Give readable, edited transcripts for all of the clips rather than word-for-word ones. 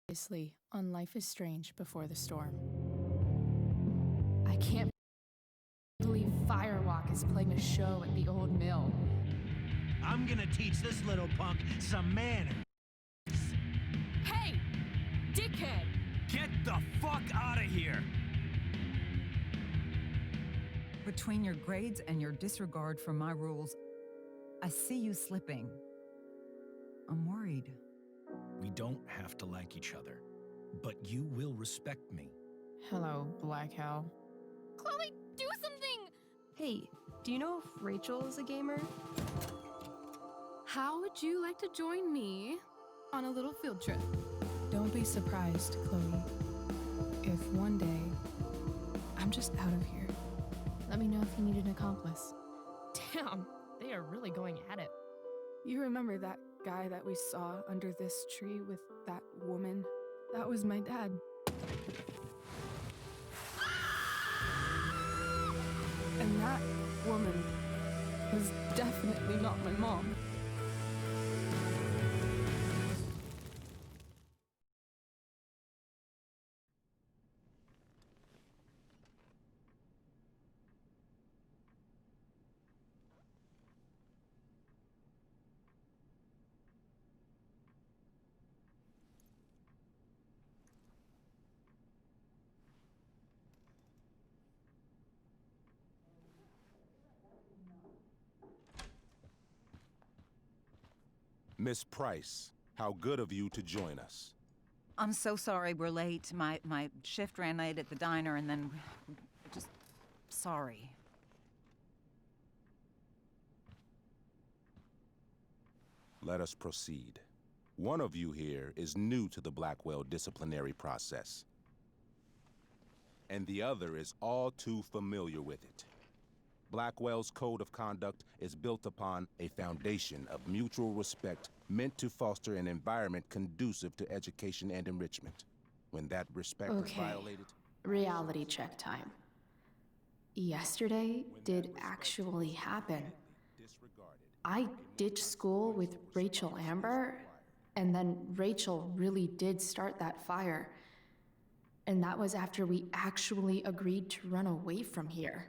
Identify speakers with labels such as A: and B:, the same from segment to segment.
A: Previously on Life is Strange Before the Storm. I can't believe Firewalk is playing a show at the old mill.
B: I'm gonna teach this little punk some manners.
A: Hey! Dickhead!
B: Get the fuck out of here!
C: Between your grades and your disregard for my rules, I see you slipping. I'm worried.
D: We don't have to like each other, but you will respect me.
A: Hello, Black Hell.
E: Chloe, do something! Hey, do you know if Rachel is a gamer? How would you like to join me on a little field trip?
A: Don't be surprised, Chloe, if one day I'm just out of here. Let me know if you need an accomplice.
E: Damn, they are really going at it.
A: You remember that guy that we saw under this tree with that woman? That was my dad. And that woman was definitely not my mom.
F: Miss Price, how good of you to join us.
C: I'm so sorry we're late. My shift ran late at the diner and then just sorry.
F: Let us proceed. One of you here is new to the Blackwell disciplinary process, and the other is all too familiar with it. Blackwell's code of conduct is built upon a foundation of mutual respect meant to foster an environment conducive to education and enrichment. When that respect is violated...
A: Reality check time. Yesterday did actually happen. I ditched school with Rachel Amber, and then Rachel really did start that fire. And that was after we actually agreed to run away from here.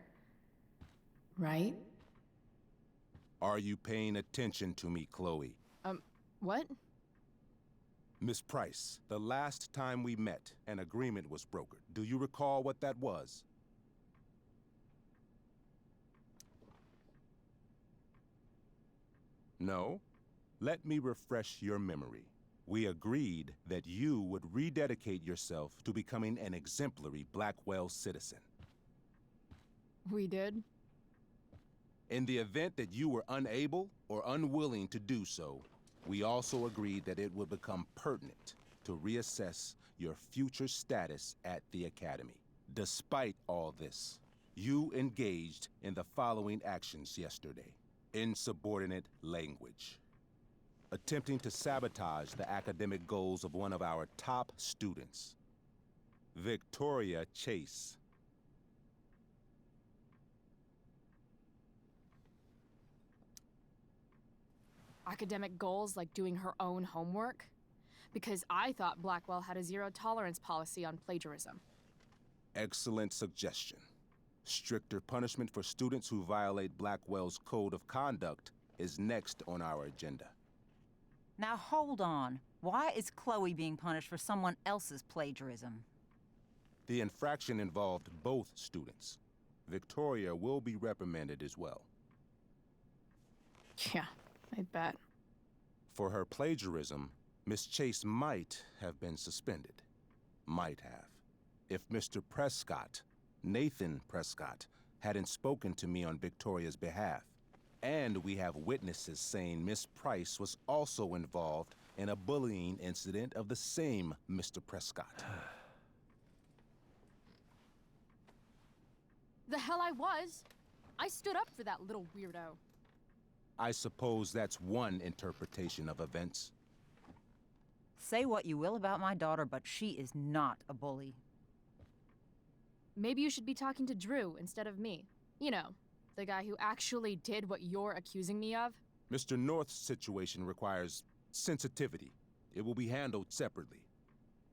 A: Right?
F: Are you paying attention to me, Chloe?
A: What?
F: Miss Price, the last time we met, an agreement was brokered. Do you recall what that was? No? Let me refresh your memory. We agreed that you would rededicate yourself to becoming an exemplary Blackwell citizen.
A: We did?
F: In the event that you were unable or unwilling to do so, we also agreed that it would become pertinent to reassess your future status at the Academy. Despite all this, you engaged in the following actions yesterday. Insubordinate language. Attempting to sabotage the academic goals of one of our top students, Victoria Chase.
E: Academic goals like doing her own homework? Because I thought Blackwell had a zero-tolerance policy on plagiarism.
F: Excellent suggestion. Stricter punishment for students who violate Blackwell's code of conduct is next on our agenda.
C: Now hold on. Why is Chloe being punished for someone else's plagiarism?
F: The infraction involved both students. Victoria will be reprimanded as well.
A: Yeah, I bet.
F: For her plagiarism, Miss Chase might have been suspended. Might have. If Mr. Prescott, Nathan Prescott, hadn't spoken to me on Victoria's behalf. And we have witnesses saying Miss Price was also involved in a bullying incident of the same Mr. Prescott.
E: The hell I was! I stood up for that little weirdo.
F: I suppose that's one interpretation of events.
C: Say what you will about my daughter, but she is not a bully.
E: Maybe you should be talking to Drew instead of me. You know, the guy who actually did what you're accusing me of.
F: Mr. North's situation requires sensitivity. It will be handled separately.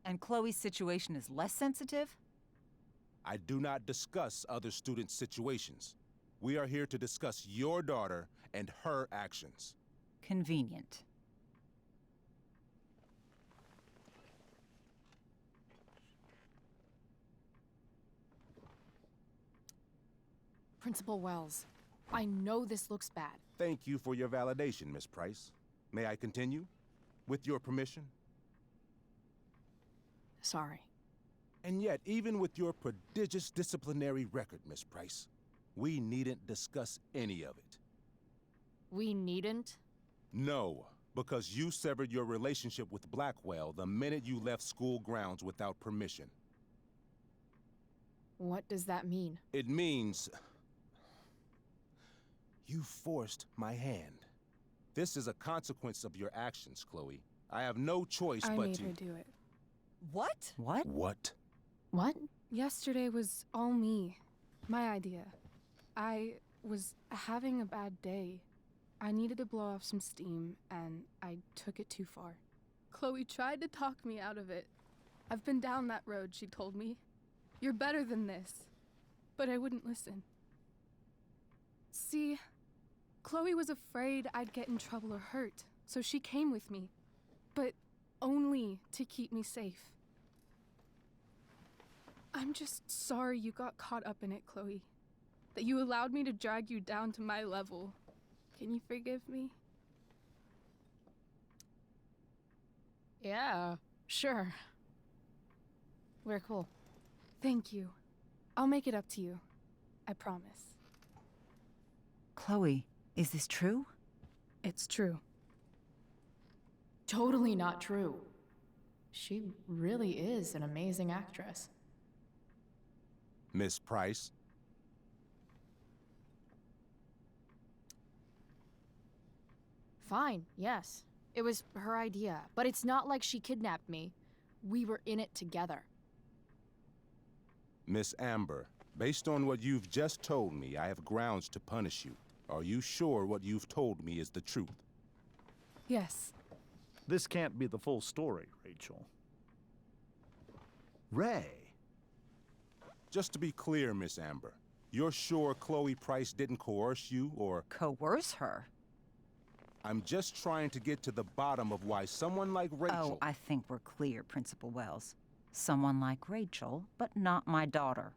C: And Chloe's situation is less sensitive?
F: I do not discuss other students' situations. We are here to discuss your daughter and her actions.
C: Convenient.
E: Principal Wells, I know this looks bad.
F: Thank you for your validation, Miss Price. May I continue? With your permission?
E: Sorry.
F: And yet, even with your prodigious disciplinary record, Miss Price, we needn't discuss any of it.
E: We needn't?
F: No, because you severed your relationship with Blackwell the minute you left school grounds without permission.
E: What does that mean?
F: It means you forced my hand. This is a consequence of your actions, Chloe. I have no choice
G: I
F: but
G: made
F: to...
G: her do it.
C: What? What?
F: What?
E: What?
G: Yesterday was all me. My idea. I was having a bad day. I needed to blow off some steam, and I took it too far. Chloe tried to talk me out of it. I've been down that road, she told me. You're better than this. But I wouldn't listen. See, Chloe was afraid I'd get in trouble or hurt, so she came with me. But only to keep me safe. I'm just sorry you got caught up in it, Chloe. That you allowed me to drag you down to my level. Can you forgive me?
E: Yeah, sure. We're cool.
G: Thank you. I'll make it up to you. I promise.
C: Chloe, is this true?
G: It's true.
A: Totally not true. She really is an amazing actress.
F: Miss Price?
E: Fine, yes. It was her idea, but it's not like she kidnapped me. We were in it together.
F: Miss Amber, based on what you've just told me, I have grounds to punish you. Are you sure what you've told me is the truth?
G: Yes.
H: This can't be the full story, Rachel. Ray.
F: Just to be clear, Miss Amber, you're sure Chloe Price didn't coerce you, or...
C: Coerce her?
F: I'm just trying to get to the bottom of why someone like Rachel...
C: Oh, I think we're clear, Principal Wells. Someone like Rachel, but not my daughter.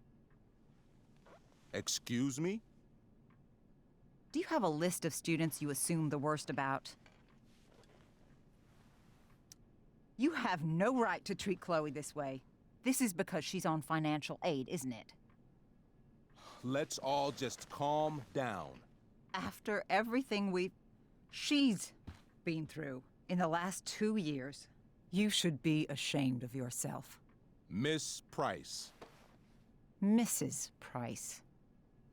F: Excuse me?
C: Do you have a list of students you assume the worst about? You have no right to treat Chloe this way. This is because she's on financial aid, isn't it?
F: Let's all just calm down.
C: After everything she's been through in the last 2 years, you should be ashamed of yourself.
F: Miss Price.
C: Mrs. Price.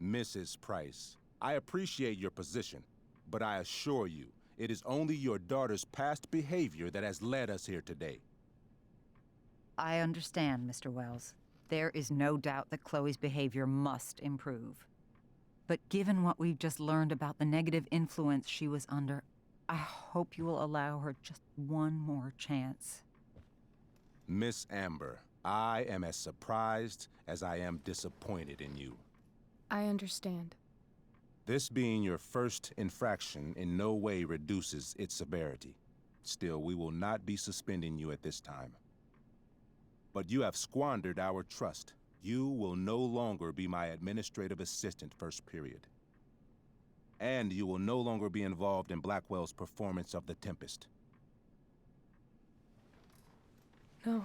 F: Mrs. Price, I appreciate your position, but I assure you, it is only your daughter's past behavior that has led us here today.
C: I understand, Mr. Wells. There is no doubt that Chloe's behavior must improve. But given what we've just learned about the negative influence she was under, I hope you will allow her just one more chance.
F: Miss Amber, I am as surprised as I am disappointed in you.
G: I understand.
F: This being your first infraction in no way reduces its severity. Still, we will not be suspending you at this time. But you have squandered our trust. You will no longer be my administrative assistant first period. And you will no longer be involved in Blackwell's performance of The Tempest.
G: No.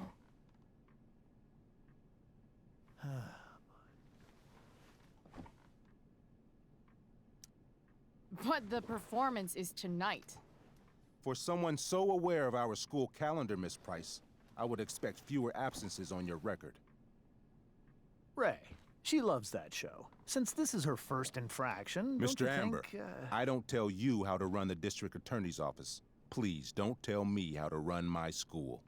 E: But the performance is tonight.
F: For someone so aware of our school calendar, Miss Price, I would expect fewer absences on your record.
H: Ray. She loves that show. Since this is her first infraction, don't
F: Mr.
H: you
F: Amber,
H: think,
F: I don't tell you how to run the district attorney's office. Please don't tell me how to run my school.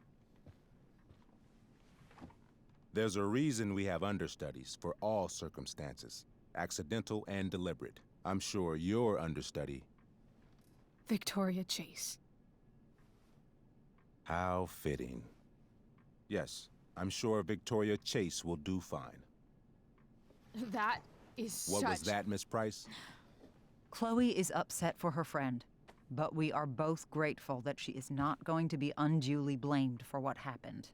F: There's a reason we have understudies for all circumstances, accidental and deliberate. I'm sure your understudy...
G: Victoria Chase.
F: How fitting. Yes, I'm sure Victoria Chase will do fine.
E: That is
F: What
E: such...
F: was that, Miss Price?
C: Chloe is upset for her friend, but we are both grateful that she is not going to be unduly blamed for what happened.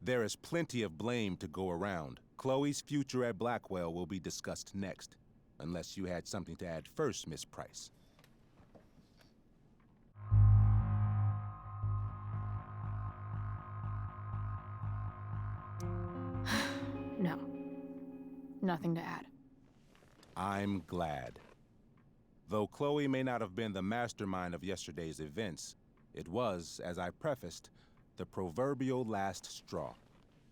F: There is plenty of blame to go around. Chloe's future at Blackwell will be discussed next, unless you had something to add first, Miss Price.
E: No. Nothing to add.
F: I'm glad. Though Chloe may not have been the mastermind of yesterday's events, it was, as I prefaced, the proverbial last straw.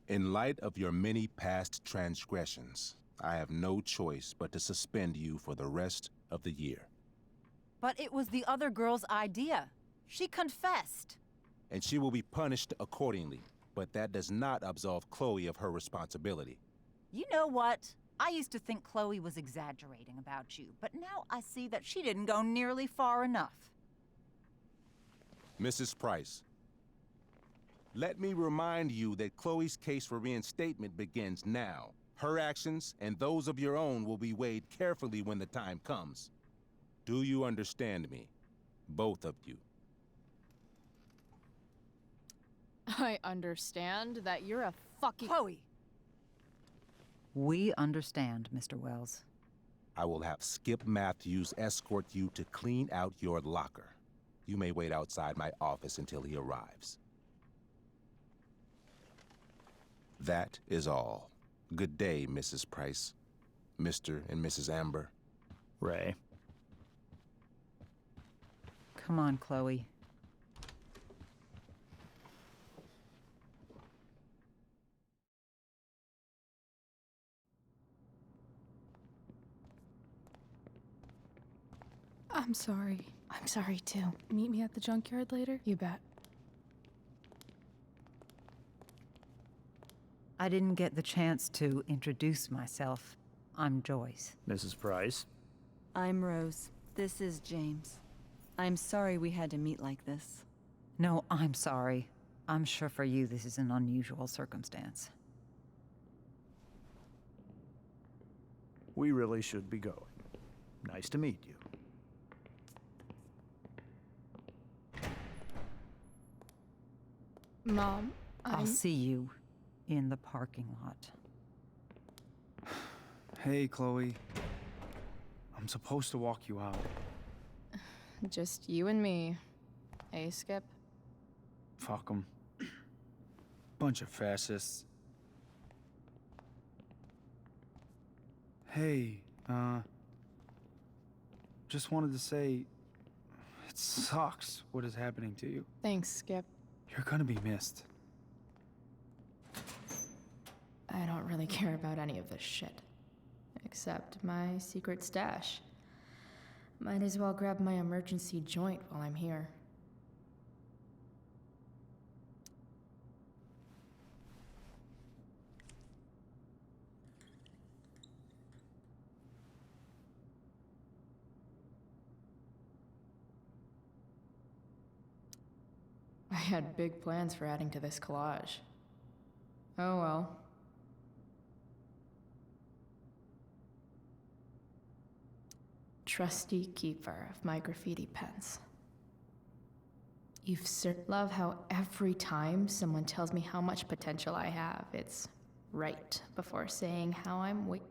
F: In light of your many past transgressions, I have no choice but to suspend you for the rest of the year.
C: But it was the other girl's idea. She confessed.
F: And she will be punished accordingly, but that does not absolve Chloe of her responsibility.
C: You know what? I used to think Chloe was exaggerating about you, but now I see that she didn't go nearly far enough.
F: Mrs. Price, let me remind you that Chloe's case for reinstatement begins now. Her actions and those of your own will be weighed carefully when the time comes. Do you understand me? Both of you.
E: I understand that you're a fucking...
C: Chloe! We understand, Mr. Wells.
F: I will have Skip Matthews escort you to clean out your locker. You may wait outside my office until he arrives. That is all. Good day, Mrs. Price. Mr. and Mrs. Amber.
H: Ray.
C: Come on, Chloe.
G: I'm sorry.
A: I'm sorry too.
G: Meet me at the junkyard later?
A: You bet.
C: I didn't get the chance to introduce myself. I'm Joyce.
H: Mrs. Price.
I: I'm Rose. This is James. I'm sorry we had to meet like this.
C: No, I'm sorry. I'm sure for you this is an unusual circumstance.
H: We really should be going. Nice to meet you.
G: Mom,
C: I'll see you in the parking lot.
J: Hey, Chloe. I'm supposed to walk you out.
E: Just you and me. Hey, Skip?
J: Fuck 'em. Bunch of fascists. Hey, just wanted to say, it sucks what is happening to you.
E: Thanks, Skip.
J: You're gonna be missed.
A: I don't really care about any of this shit. Except my secret stash. Might as well grab my emergency joint while I'm here. I had big plans for adding to this collage. Oh well. Trusty keeper of my graffiti pens. Love how every time someone tells me how much potential I have, it's right before saying how I'm weak.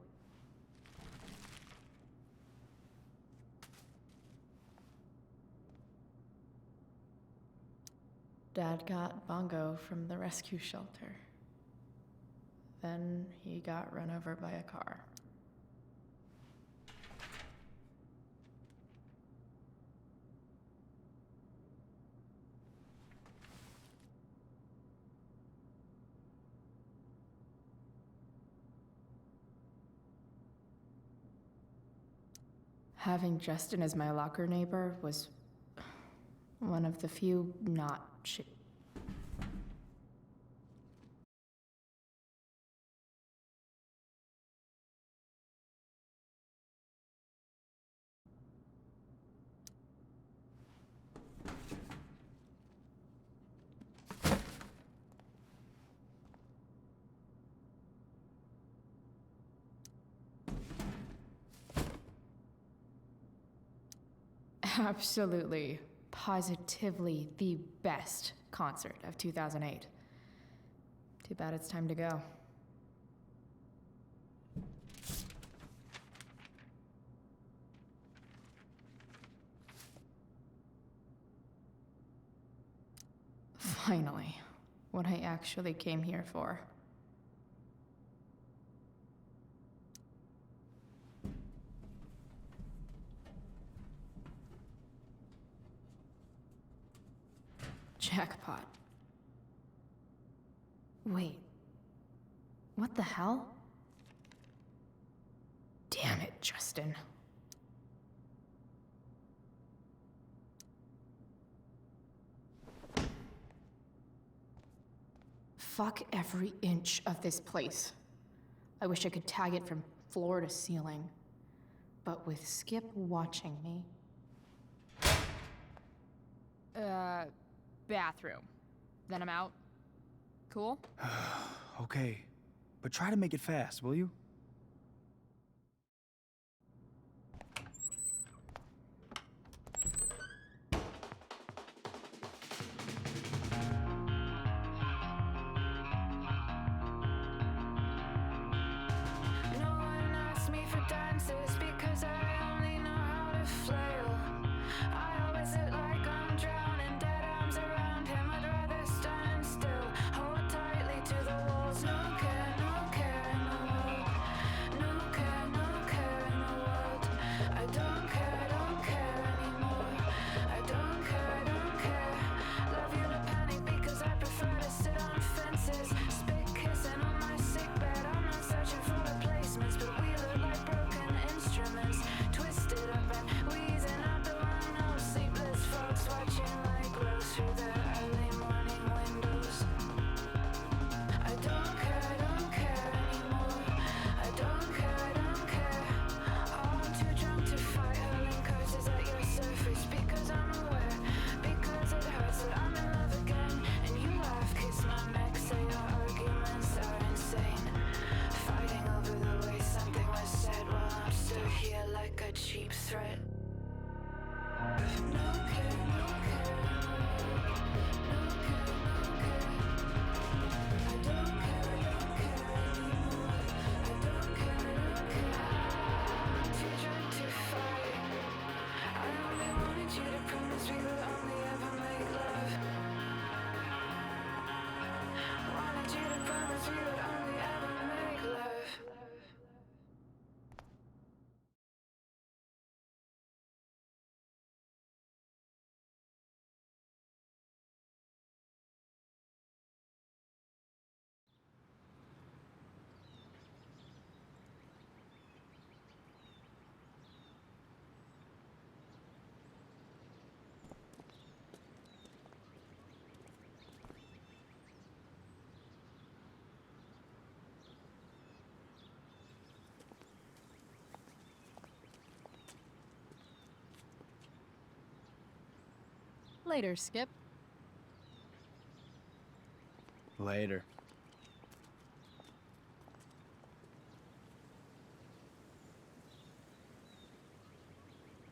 A: Dad got Bongo from the rescue shelter. Then he got run over by a car. Having Justin as my locker neighbor was one of the few not shit. Absolutely, positively the best concert of 2008. Too bad it's time to go. Finally, what I actually came here for. Jackpot. Wait. What the hell? Damn it, Justin. Fuck every inch of this place. I wish I could tag it from floor to ceiling. But with Skip watching me.
E: Bathroom. Then I'm out. Cool?
J: Okay, but try to make it fast, will you?
K: No one asks me for dances because I only know how to flail. I always look like I'm drowning, dead arms around him. I'd rather stand still, hold tightly to the walls. No care in the world. No care in the world. I don't care anymore. I don't care. Love you to panic because I prefer to sit on fences. Spit kissing on my sick bed. I'm not searching for replacements, but we look like broken instruments. Twisted up and wheezing out the window. Sleepless folks watching like crows through the early morning windows. I don't care anymore. I don't care. Oh, I'm too drunk to fight, hurling curses at your surface because I'm aware, because it hurts that I'm in love again. And you laugh, kiss my neck, say our arguments are insane. Fighting over the way something was said while I'm stood here like a cheap threat. No care. No care. I don't care anymore. I don't care. I'm too drunk to fight. I only wanted you to promise we would only ever make love. Wanted you to promise we would only ever make love.
E: Later, Skip.
J: Later.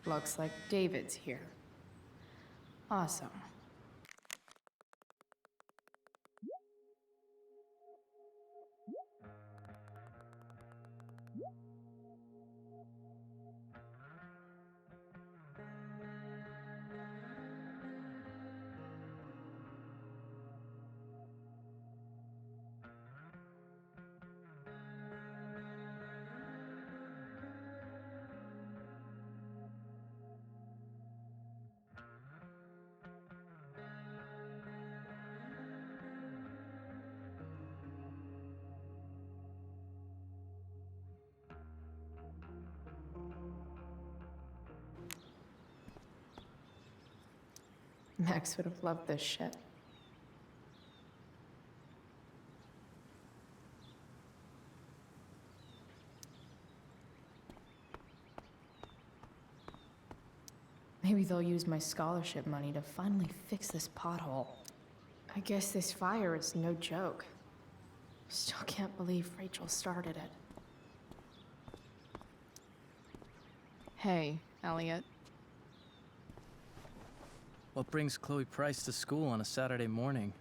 A: Looks like David's here. Awesome. Max would have loved this shit. Maybe they'll use my scholarship money to finally fix this pothole. I guess this fire is no joke. Still can't believe Rachel started it.
E: Hey, Elliot.
L: What brings Chloe Price to school on a Saturday morning?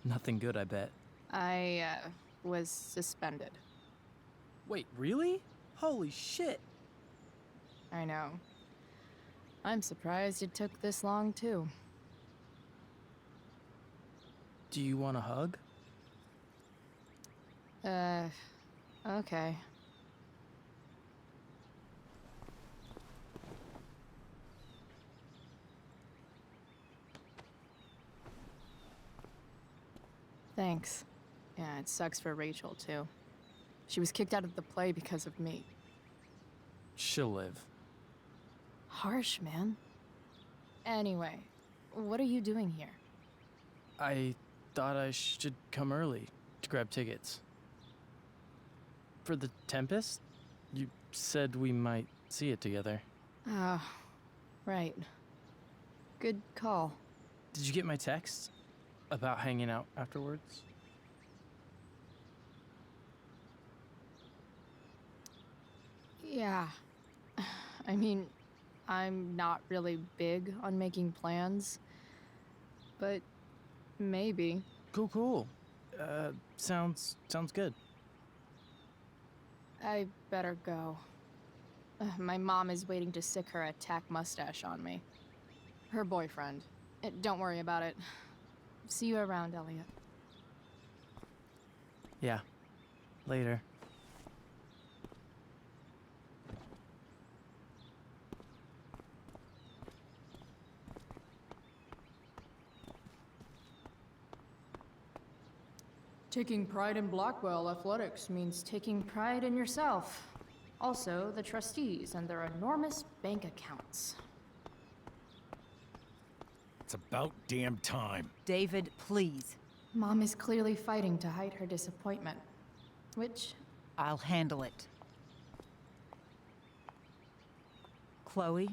L: Nothing good, I bet.
E: I was suspended.
L: Wait, really? Holy shit!
E: I know. I'm surprised it took this long, too.
L: Do you want a hug?
E: Okay. Thanks. Yeah, it sucks for Rachel, too. She was kicked out of the play because of me.
L: She'll live.
E: Harsh, man. Anyway, what are you doing here?
L: I thought I should come early to grab tickets. For the Tempest? You said we might see it together.
E: Oh, right. Good call.
L: Did you get my text? About hanging out afterwards?
E: Yeah. I mean, I'm not really big on making plans, but maybe.
L: Cool. Sounds good.
E: I better go. My mom is waiting to sick her attack mustache on me. Her boyfriend. Don't worry about it. See you around, Elliot.
L: Yeah. Later.
E: Taking pride in Blackwell athletics means taking pride in yourself. Also, the trustees and their enormous bank accounts.
D: It's about damn time.
C: David, please.
A: Mom is clearly fighting to hide her disappointment, which...
C: I'll handle it. Chloe,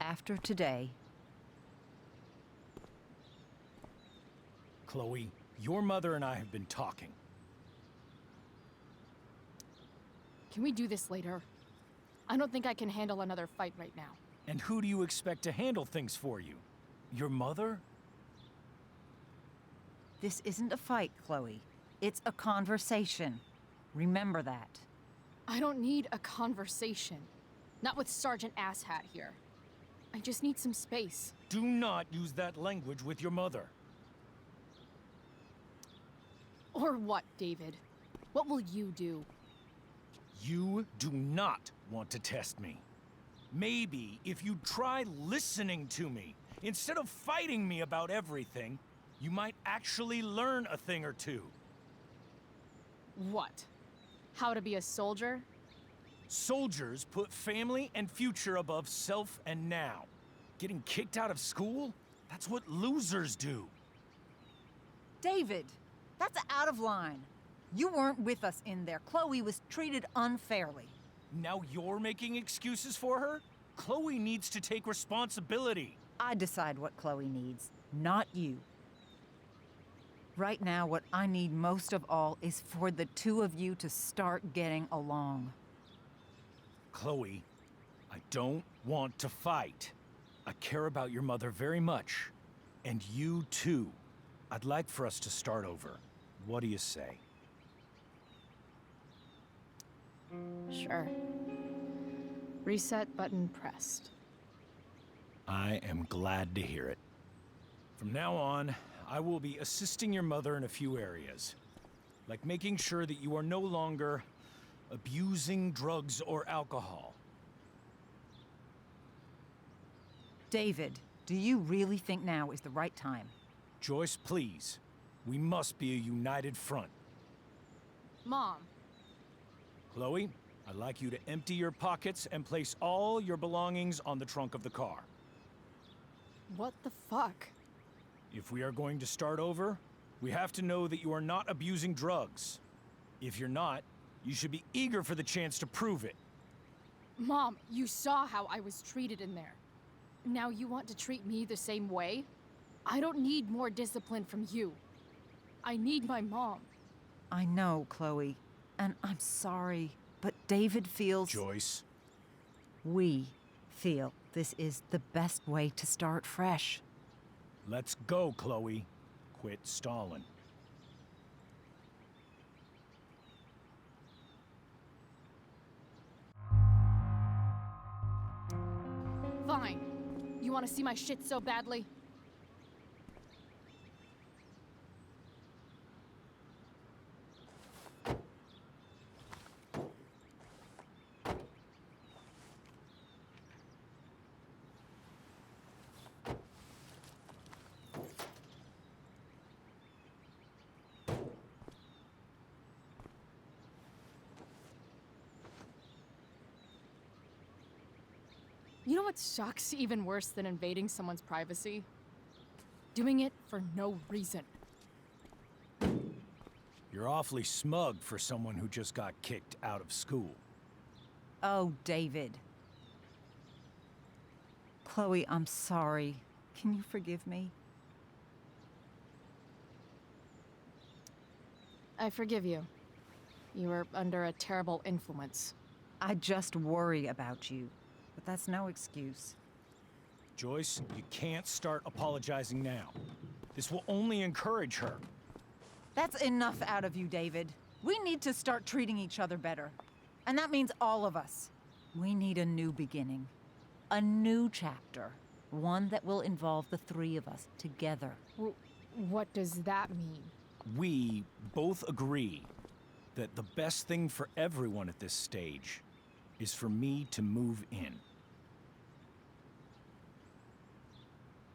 C: after today...
D: Chloe, your mother and I have been talking.
E: Can we do this later? I don't think I can handle another fight right now.
D: And who do you expect to handle things for you? Your mother?
C: This isn't a fight, Chloe. It's a conversation. Remember that.
E: I don't need a conversation. Not with Sergeant Asshat here. I just need some space.
D: Do not use that language with your mother.
E: Or what, David? What will you do?
D: You do not want to test me. Maybe if you try listening to me, instead of fighting me about everything, you might actually learn a thing or two.
E: What? How to be a soldier?
D: Soldiers put family and future above self and now. Getting kicked out of school? That's what losers do.
C: David, that's out of line. You weren't with us in there. Chloe was treated unfairly.
D: Now you're making excuses for her? Chloe needs to take responsibility.
C: I decide what Chloe needs, not you. Right now, what I need most of all is for the two of you to start getting along.
D: Chloe, I don't want to fight. I care about your mother very much. And you too. I'd like for us to start over. What do you say?
E: Sure. Reset button pressed.
D: I am glad to hear it. From now on, I will be assisting your mother in a few areas. Like making sure that you are no longer abusing drugs or alcohol.
C: David, do you really think now is the right time?
D: Joyce, please. We must be a united front.
E: Mom.
D: Chloe, I'd like you to empty your pockets and place all your belongings on the trunk of the car.
E: What the fuck?
D: If we are going to start over, we have to know that you are not abusing drugs. If you're not, you should be eager for the chance to prove it.
E: Mom, you saw how I was treated in there. Now you want to treat me the same way? I don't need more discipline from you. I need my mom.
C: I know, Chloe, and I'm sorry, but David feels...
D: Joyce.
C: We feel this is the best way to start fresh.
D: Let's go, Chloe. Quit stalling.
E: Fine. You want to see my shit so badly? You know what sucks even worse than invading someone's privacy? Doing it for no reason.
D: You're awfully smug for someone who just got kicked out of school.
C: Oh, David. Chloe, I'm sorry. Can you forgive me?
E: I forgive you. You were under a terrible influence.
C: I just worry about you, but that's no excuse.
D: Joyce, you can't start apologizing now. This will only encourage her.
C: That's enough out of you, David. We need to start treating each other better. And that means all of us. We need a new beginning. A new chapter. One that will involve the three of us together.
E: What does that mean?
D: We both agree that the best thing for everyone at this stage is for me to move in.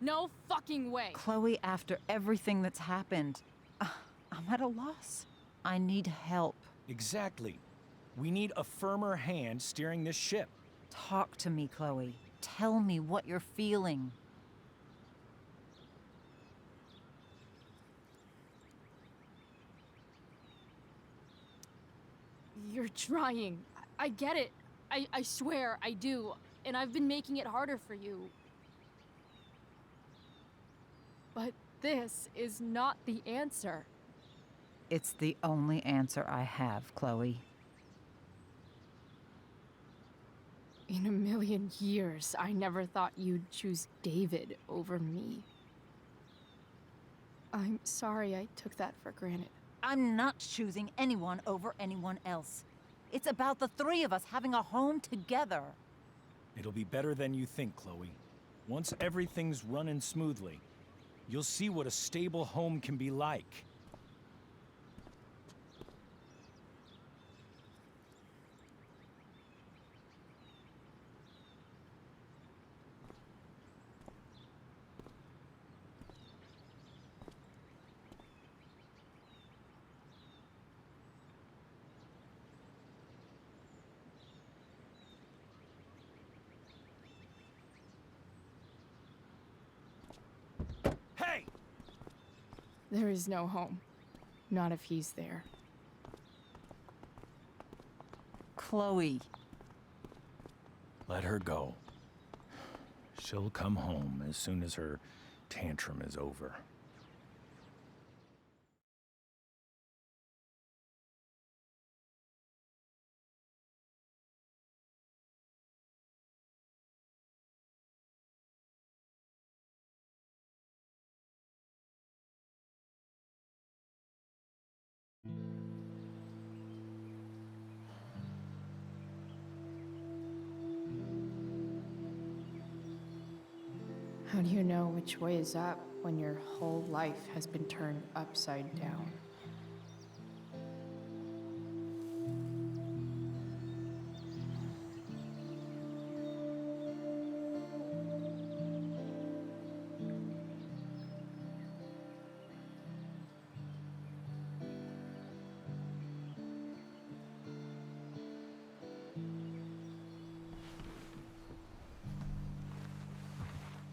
E: No fucking way!
C: Chloe, after everything that's happened, I'm at a loss. I need help.
D: Exactly. We need a firmer hand steering this ship.
C: Talk to me, Chloe. Tell me what you're feeling.
E: You're trying. I get it. I swear, I do. And I've been making it harder for you. But this is not the answer.
C: It's the only answer I have, Chloe.
E: In a million years, I never thought you'd choose David over me. I'm sorry I took that for granted.
C: I'm not choosing anyone over anyone else. It's about the three of us having a home together.
D: It'll be better than you think, Chloe. Once everything's running smoothly, you'll see what a stable home can be like. Hey!
E: There is no home. Not if he's there.
C: Chloe.
D: Let her go. She'll come home as soon as her tantrum is over.
A: How do you know which way is up when your whole life has been turned upside down?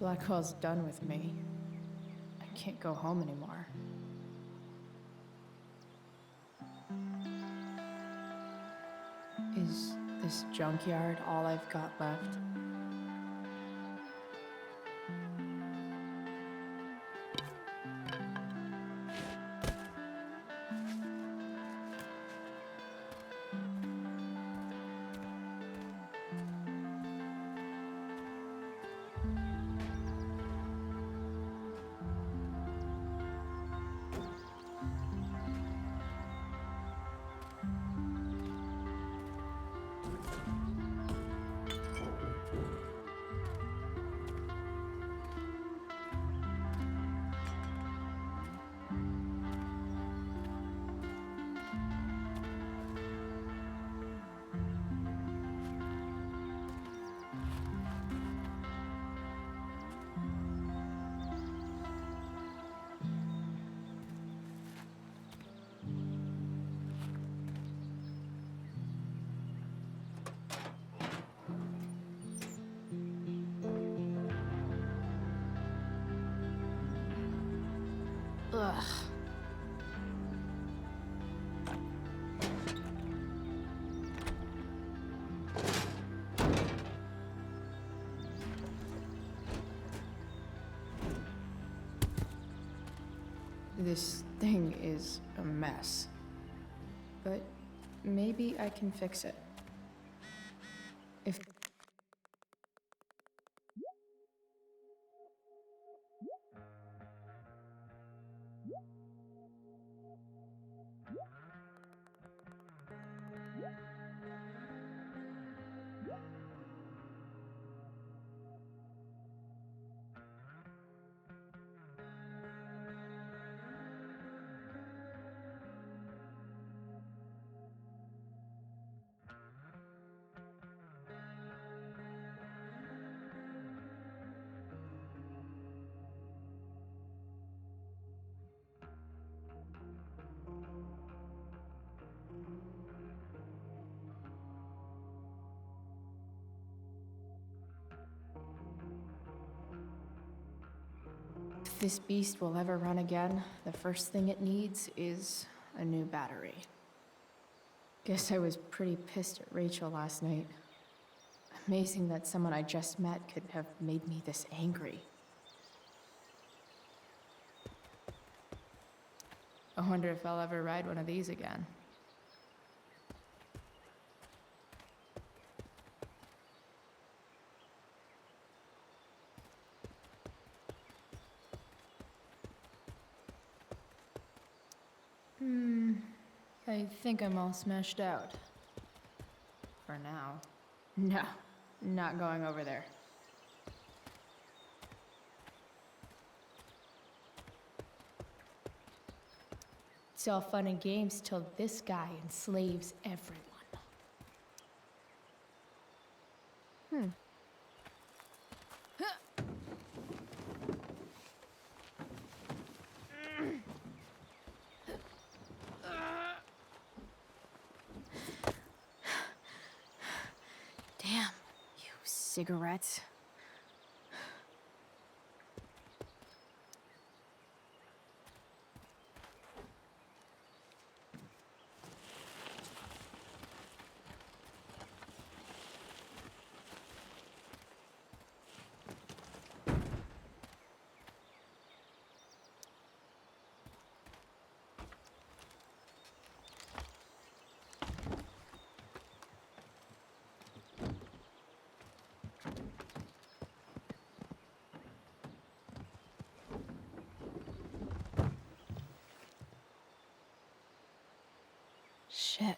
A: Blackwell's done with me. I can't go home anymore. Is this junkyard all I've got left? Ugh. This thing is a mess. But maybe I can fix it. If this beast will ever run again, the first thing it needs is a new battery. Guess I was pretty pissed at Rachel last night. Amazing that someone I just met could have made me this angry. I wonder if I'll ever ride one of these again. I think I'm all smashed out. For now. No, not going over there. It's all fun and games till this guy enslaves everyone. Damn, you cigarettes. Shit.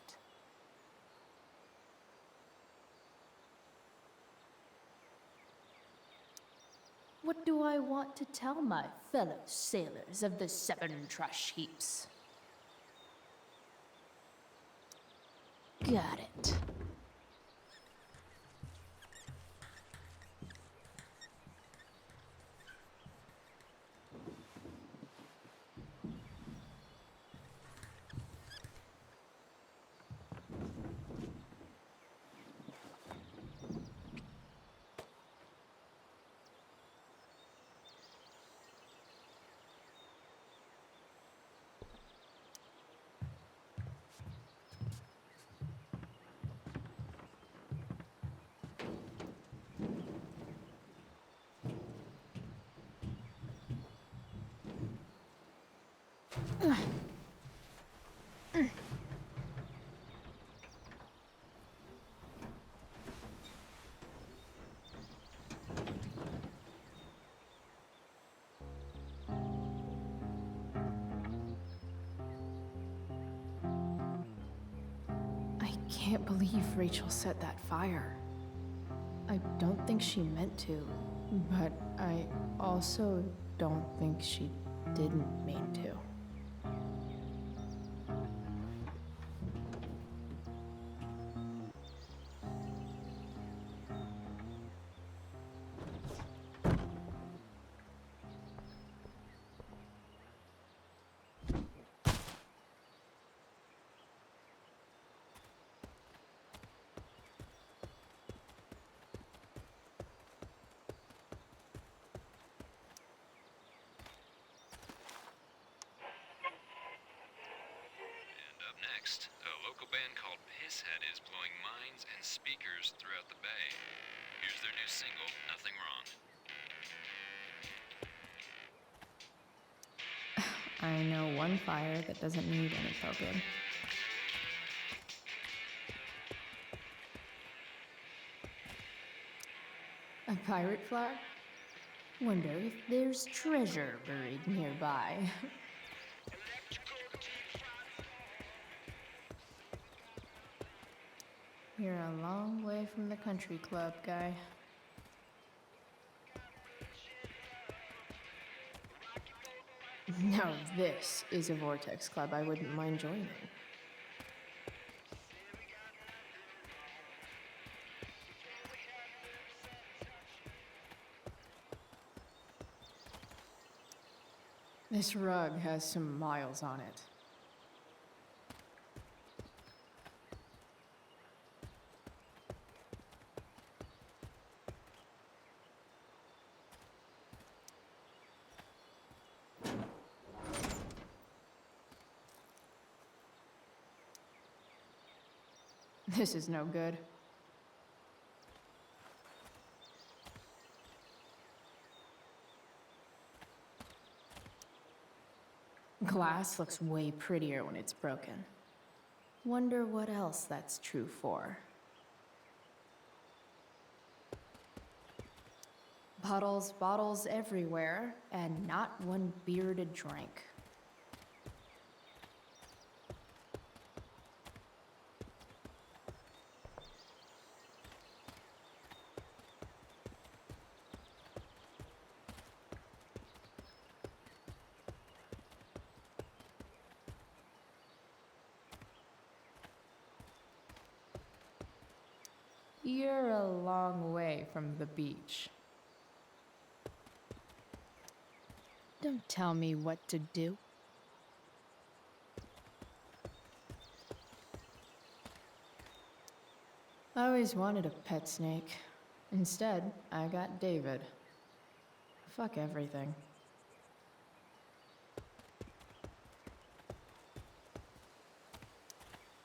A: What do I want to tell my fellow sailors of the 7 trash heaps? Got it. I can't believe Rachel set that fire. I don't think she meant to, but I also don't think she didn't mean to.
M: next, a local band called Pisshead is blowing minds and speakers throughout the bay. Here's their new single, Nothing Wrong.
A: I know one fire that doesn't need any poking. A pirate flag? Wonder if there's treasure buried nearby. You're a long way from the country club, guy. Now this is a Vortex club I wouldn't mind joining. This rug has some miles on it. This is no good. Glass looks way prettier when it's broken. Wonder what else that's true for. Bottles everywhere, and not one beer to drink. You're a long way from the beach. Don't tell me what to do. I always wanted a pet snake. Instead, I got David. Fuck everything.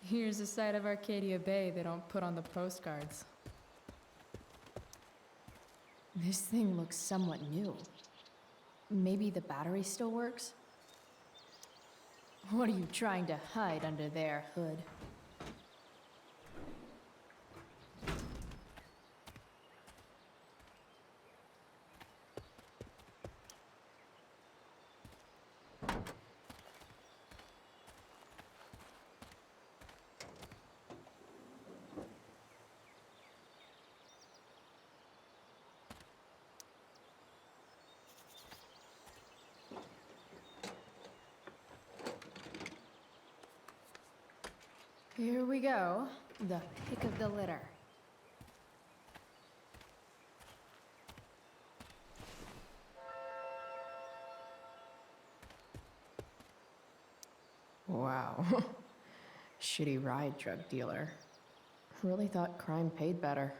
A: Here's a side of Arcadia Bay they don't put on the postcards. This thing looks somewhat new. Maybe the battery still works? What are you trying to hide under there, Hood? Here we go, the pick of the litter. Wow. Shitty ride drug dealer. Really thought crime paid better.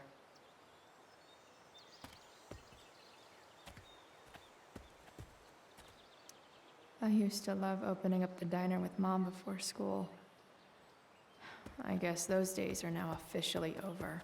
A: I used to love opening up the diner with Mom before school. I guess those days are now officially over.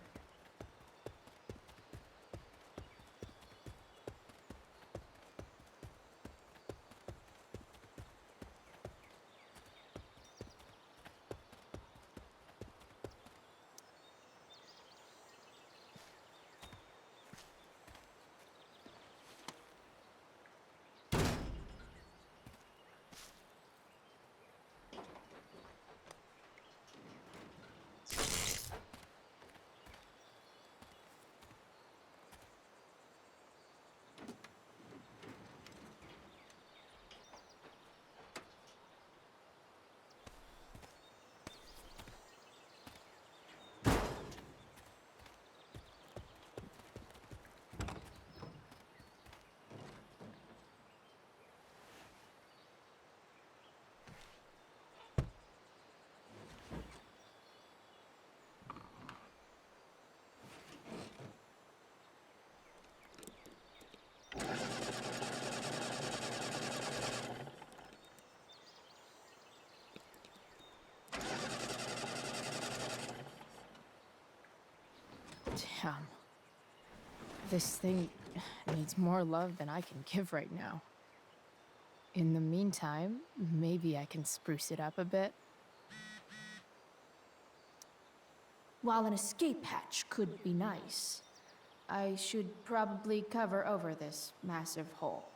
E: This thing needs more love than I can give right now. In the meantime, maybe I can spruce it up a bit.
A: While an escape hatch could be nice, I should probably cover over this massive hole.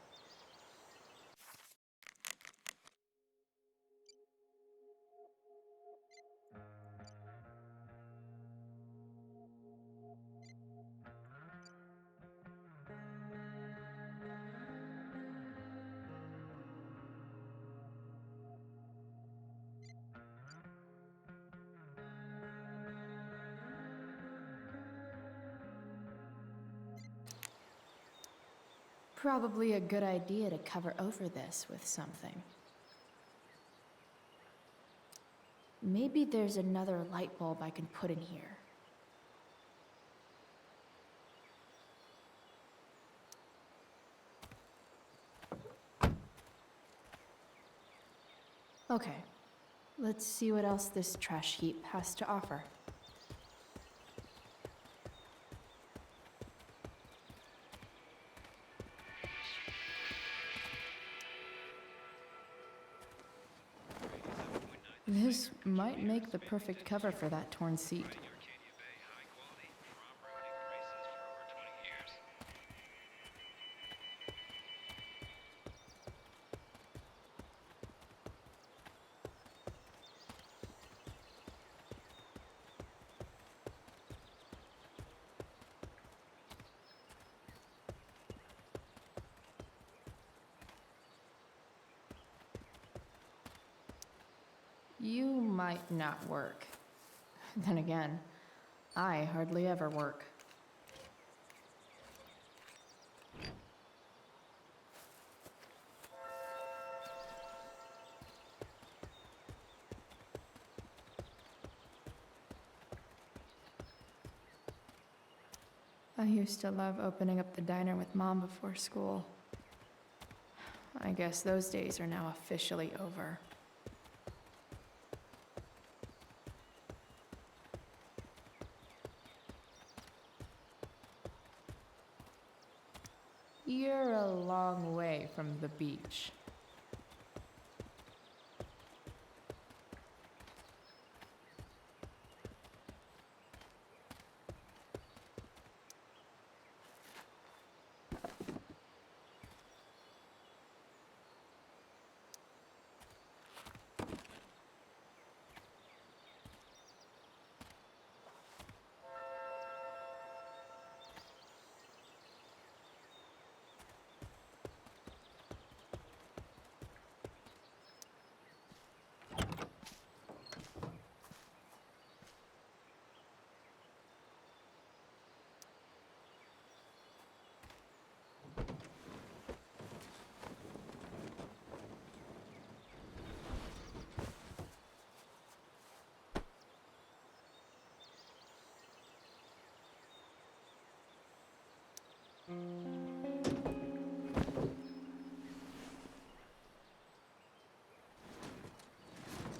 A: Probably a good idea to cover over this with something. Maybe there's another light bulb I can put in here. Okay, let's see what else this trash heap has to offer. This might make the perfect cover for that torn seat. You might not work. Then again, I hardly ever work. I used to love opening up the diner with Mom before school. I guess those days are now officially over. You're a long way from the beach.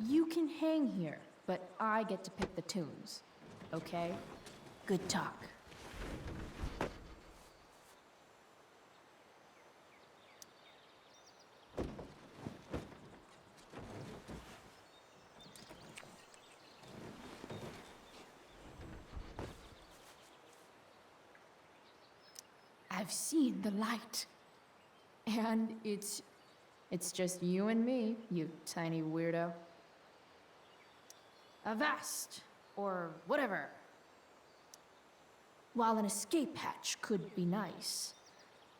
A: You can hang here, but I get to pick the tunes. Okay? Good talk. I've seen the light. And it's just you and me, you tiny weirdo. Avast, or whatever. While an escape hatch could be nice,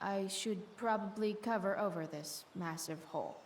A: I should probably cover over this massive hole.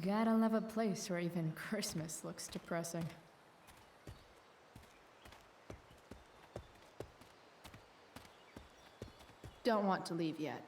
A: Gotta love a place where even Christmas looks depressing. don't want to leave yet.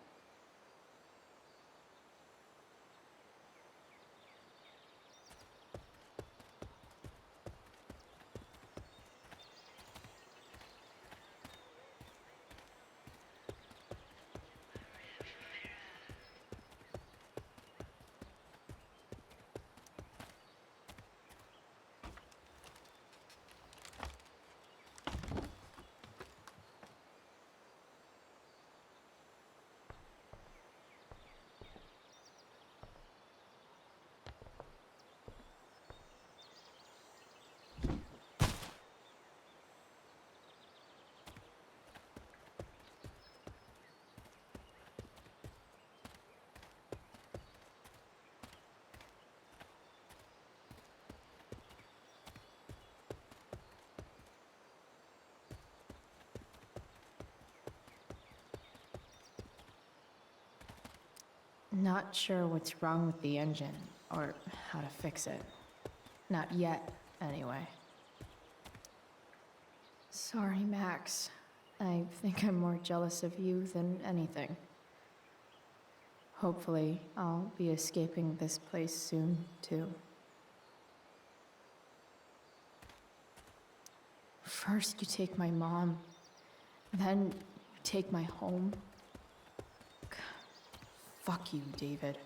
A: Not sure what's wrong with the engine, or how to fix it. Not yet, anyway. Sorry, Max. I think I'm more jealous of you than anything. Hopefully, I'll be escaping this place soon, too. First, you take my mom, then you take my home. Fuck you, David.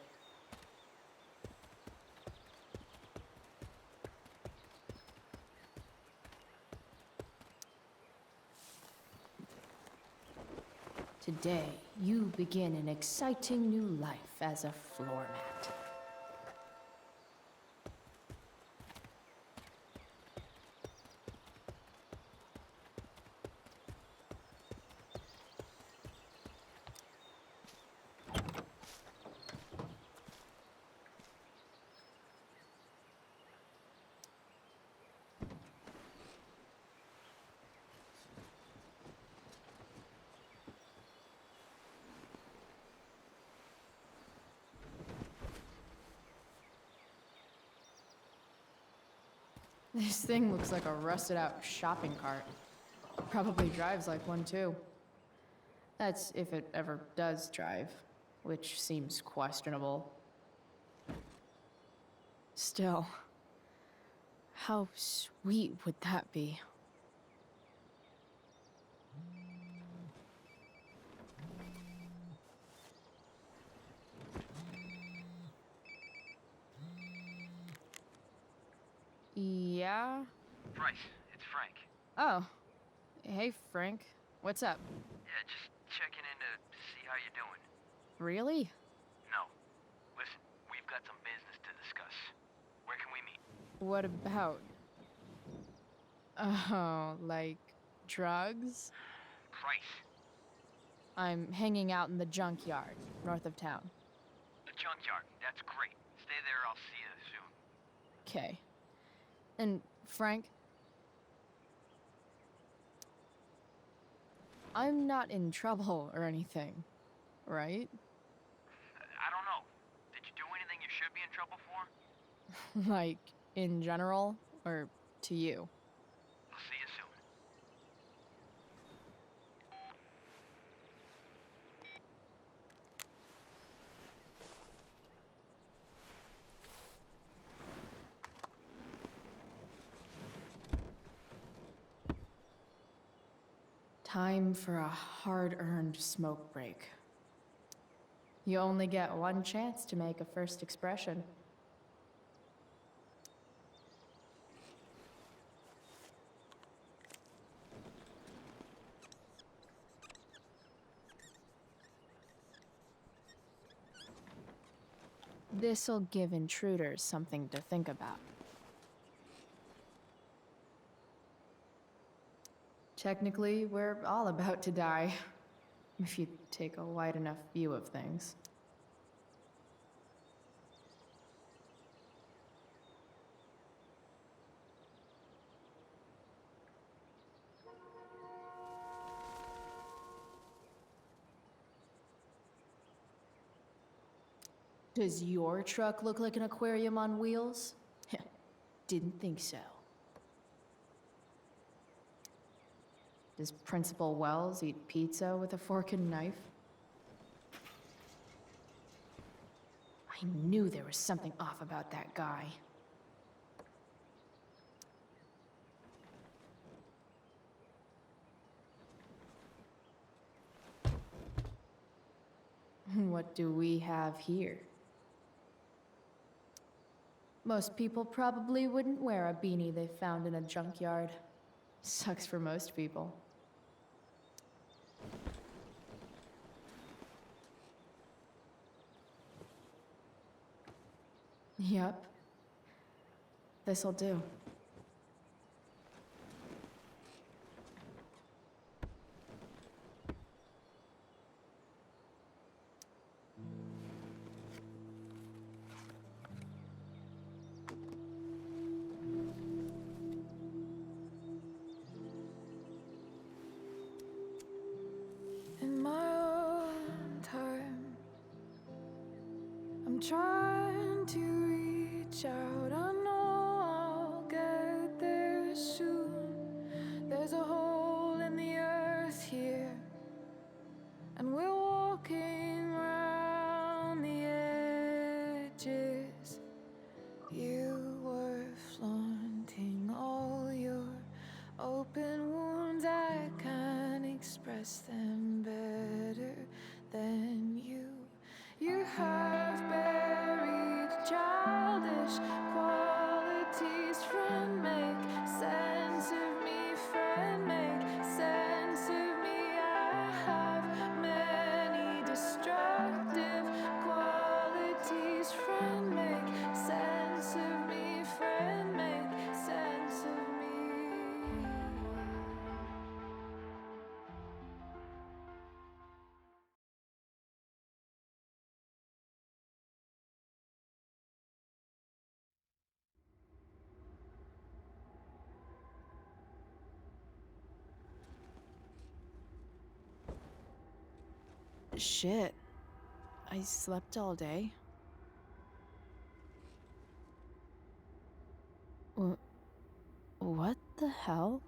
A: Today, you begin an exciting new life as a floor mat. This thing looks like a rusted out shopping cart. Probably drives like one too. That's if it ever does drive, which seems questionable. Still, how sweet would that be? Yeah?
N: Bryce, it's Frank.
A: Oh. Hey, Frank. What's up?
N: Yeah, just checking in to see how you're doing.
A: Really?
N: No. Listen, we've got some business to discuss. Where can we meet?
A: What about? Oh, like drugs?
N: Bryce.
A: I'm hanging out in the junkyard, north of town.
N: The junkyard. That's great. Stay there, I'll see you soon.
A: Okay. And, Frank? I'm not in trouble or anything, right?
N: I don't know. Did you do anything you should be in trouble for?
A: Like, in general, or to you?
N: I'll see you soon.
A: Time for a hard-earned smoke break. You only get one chance to make a first expression. This'll give intruders something to think about. Technically, we're all about to die, if you take a wide enough view of things. Does your truck look like an aquarium on wheels? Didn't think so. Does Principal Wells eat pizza with a fork and knife? I knew there was something off about that guy. What do we have here? Most people probably wouldn't wear a beanie they found in a junkyard. Sucks for most people. Yep. This'll do.
K: In my own time, I'm trying to reach out. I know I'll get there soon. There's a hole in the earth here, and we're walking around the edges. You were flaunting all your open wounds. I can't express them better than you. You have buried childish qualities. Friend, make sense of me. Friend, make sense of me. I have many destructive qualities. Friend, make sense of me. Friend, make sense of me.
A: Shit. I slept all day. What the hell?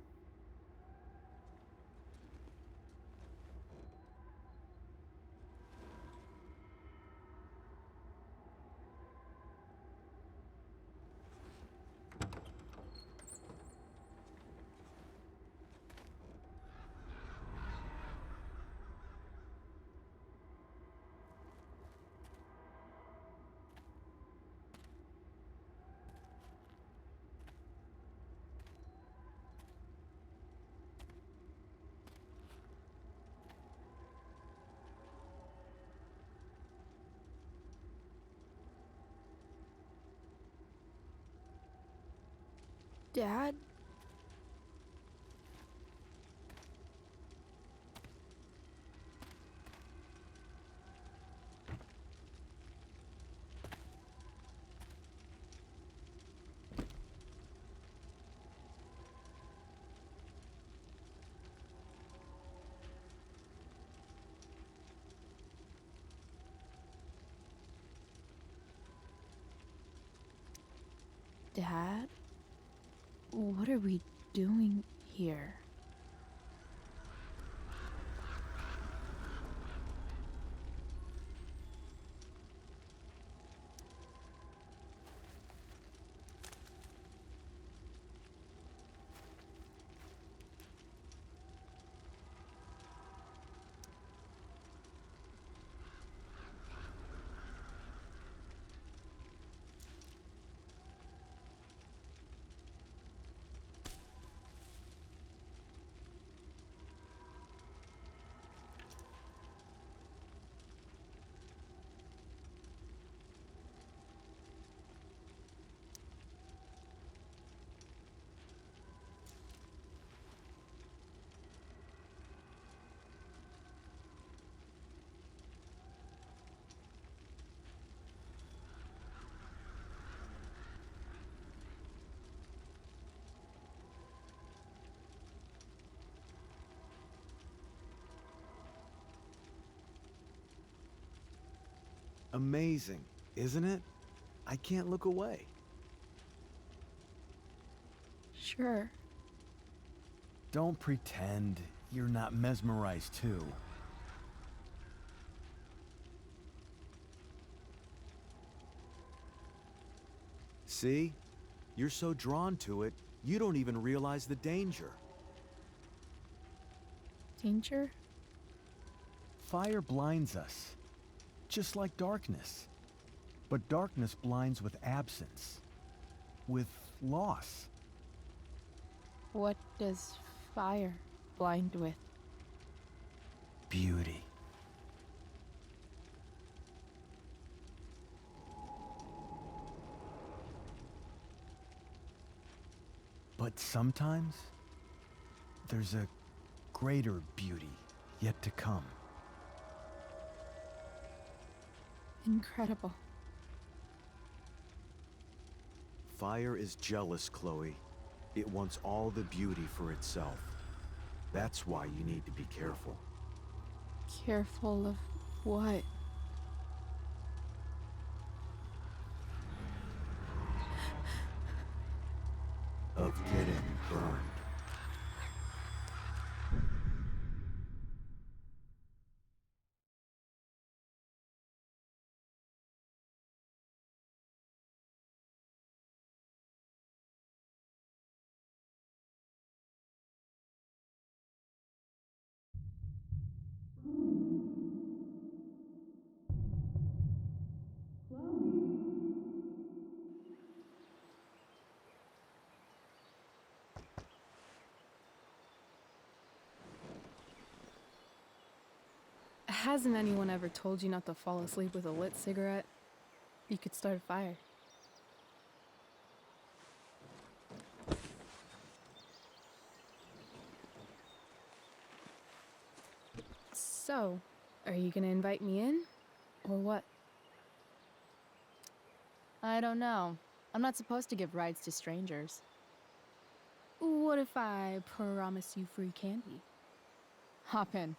A: Dad? Dad? What are we doing here?
J: Amazing, isn't it? I can't look away.
A: Sure.
J: Don't pretend you're not mesmerized too.
O: See? You're so drawn to it, you don't even realize the danger.
G: Danger?
O: Fire blinds us, just like darkness. But darkness blinds with absence, with loss.
E: What does fire blind with?
O: Beauty. But sometimes, there's a greater beauty yet to come.
G: Incredible.
O: Fire is jealous, Chloe. It wants all the beauty for itself. That's why you need to be careful.
G: Careful of what?
O: Of getting burned.
G: Hasn't anyone ever told you not to fall asleep with a lit cigarette? You could start a fire. So, are you gonna invite me in? Or what?
E: I don't know. I'm not supposed to give rides to strangers.
G: What if I promise you free candy?
E: Hop in.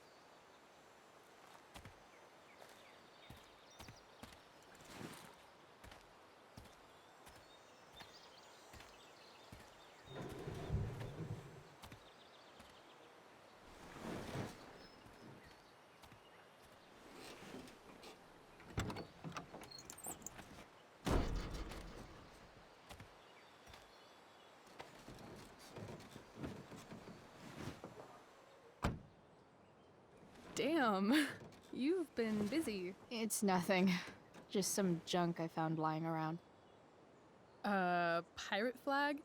G: Damn, you've been busy.
E: It's nothing. Just some junk I found lying around.
G: Pirate flag?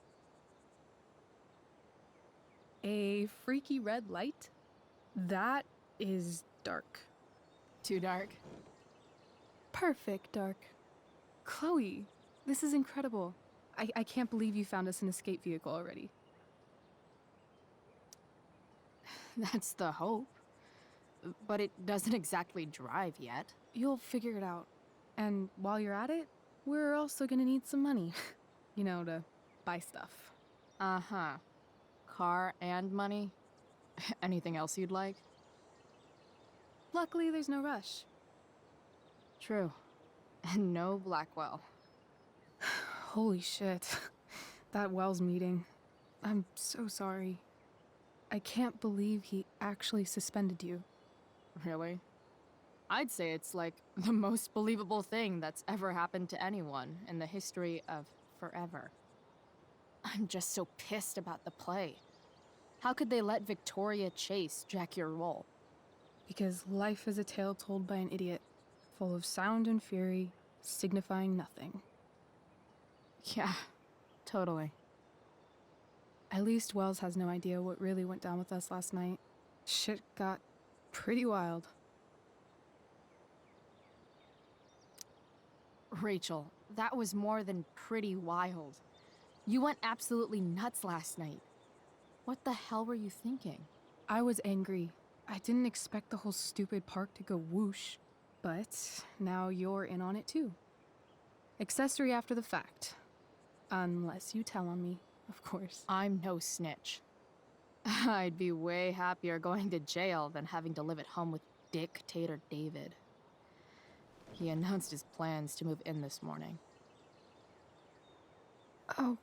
G: A freaky red light? That is dark.
E: Too dark?
G: Perfect dark. Chloe, this is incredible. I can't believe you found us an escape vehicle already.
E: That's the hope. But it doesn't exactly drive yet.
G: You'll figure it out. And while you're at it, we're also gonna need some money. You know, to buy stuff.
E: Uh-huh. Car and money? Anything else you'd like?
G: Luckily, there's no rush.
E: True. And no Blackwell.
G: Holy shit. That Wells meeting. I'm so sorry. I can't believe he actually suspended you.
E: Really? I'd say it's like the most believable thing that's ever happened to anyone in the history of forever. I'm just so pissed about the play. How could they let Victoria Chase jack your role?
G: Because life is a tale told by an idiot, full of sound and fury, signifying nothing.
E: Yeah, totally.
G: At least Wells has no idea what really went down with us last night. Shit got pretty wild.
E: Rachel, that was more than pretty wild. You went absolutely nuts last night. What the hell were you thinking?
G: I was angry. I didn't expect the whole stupid park to go whoosh. But now you're in on it too. Accessory after the fact. Unless you tell on me, of course.
E: I'm no snitch. I'd be way happier going to jail than having to live at home with Dictator David. He announced his plans to move in this morning.
G: Oh,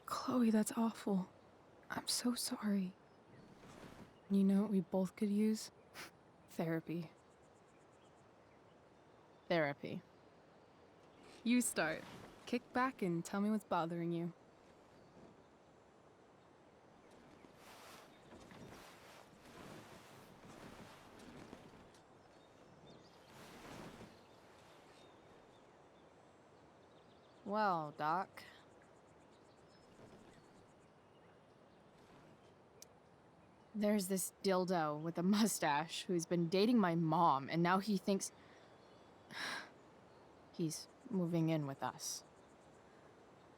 G: Chloe, that's awful. I'm so sorry. You know what we both could use? Therapy.
E: Therapy.
G: You start. 'Cause kick back and tell me what's bothering you.
E: Well, Doc. There's this dildo with a mustache who's been dating my mom, and now he thinks he's moving in with us.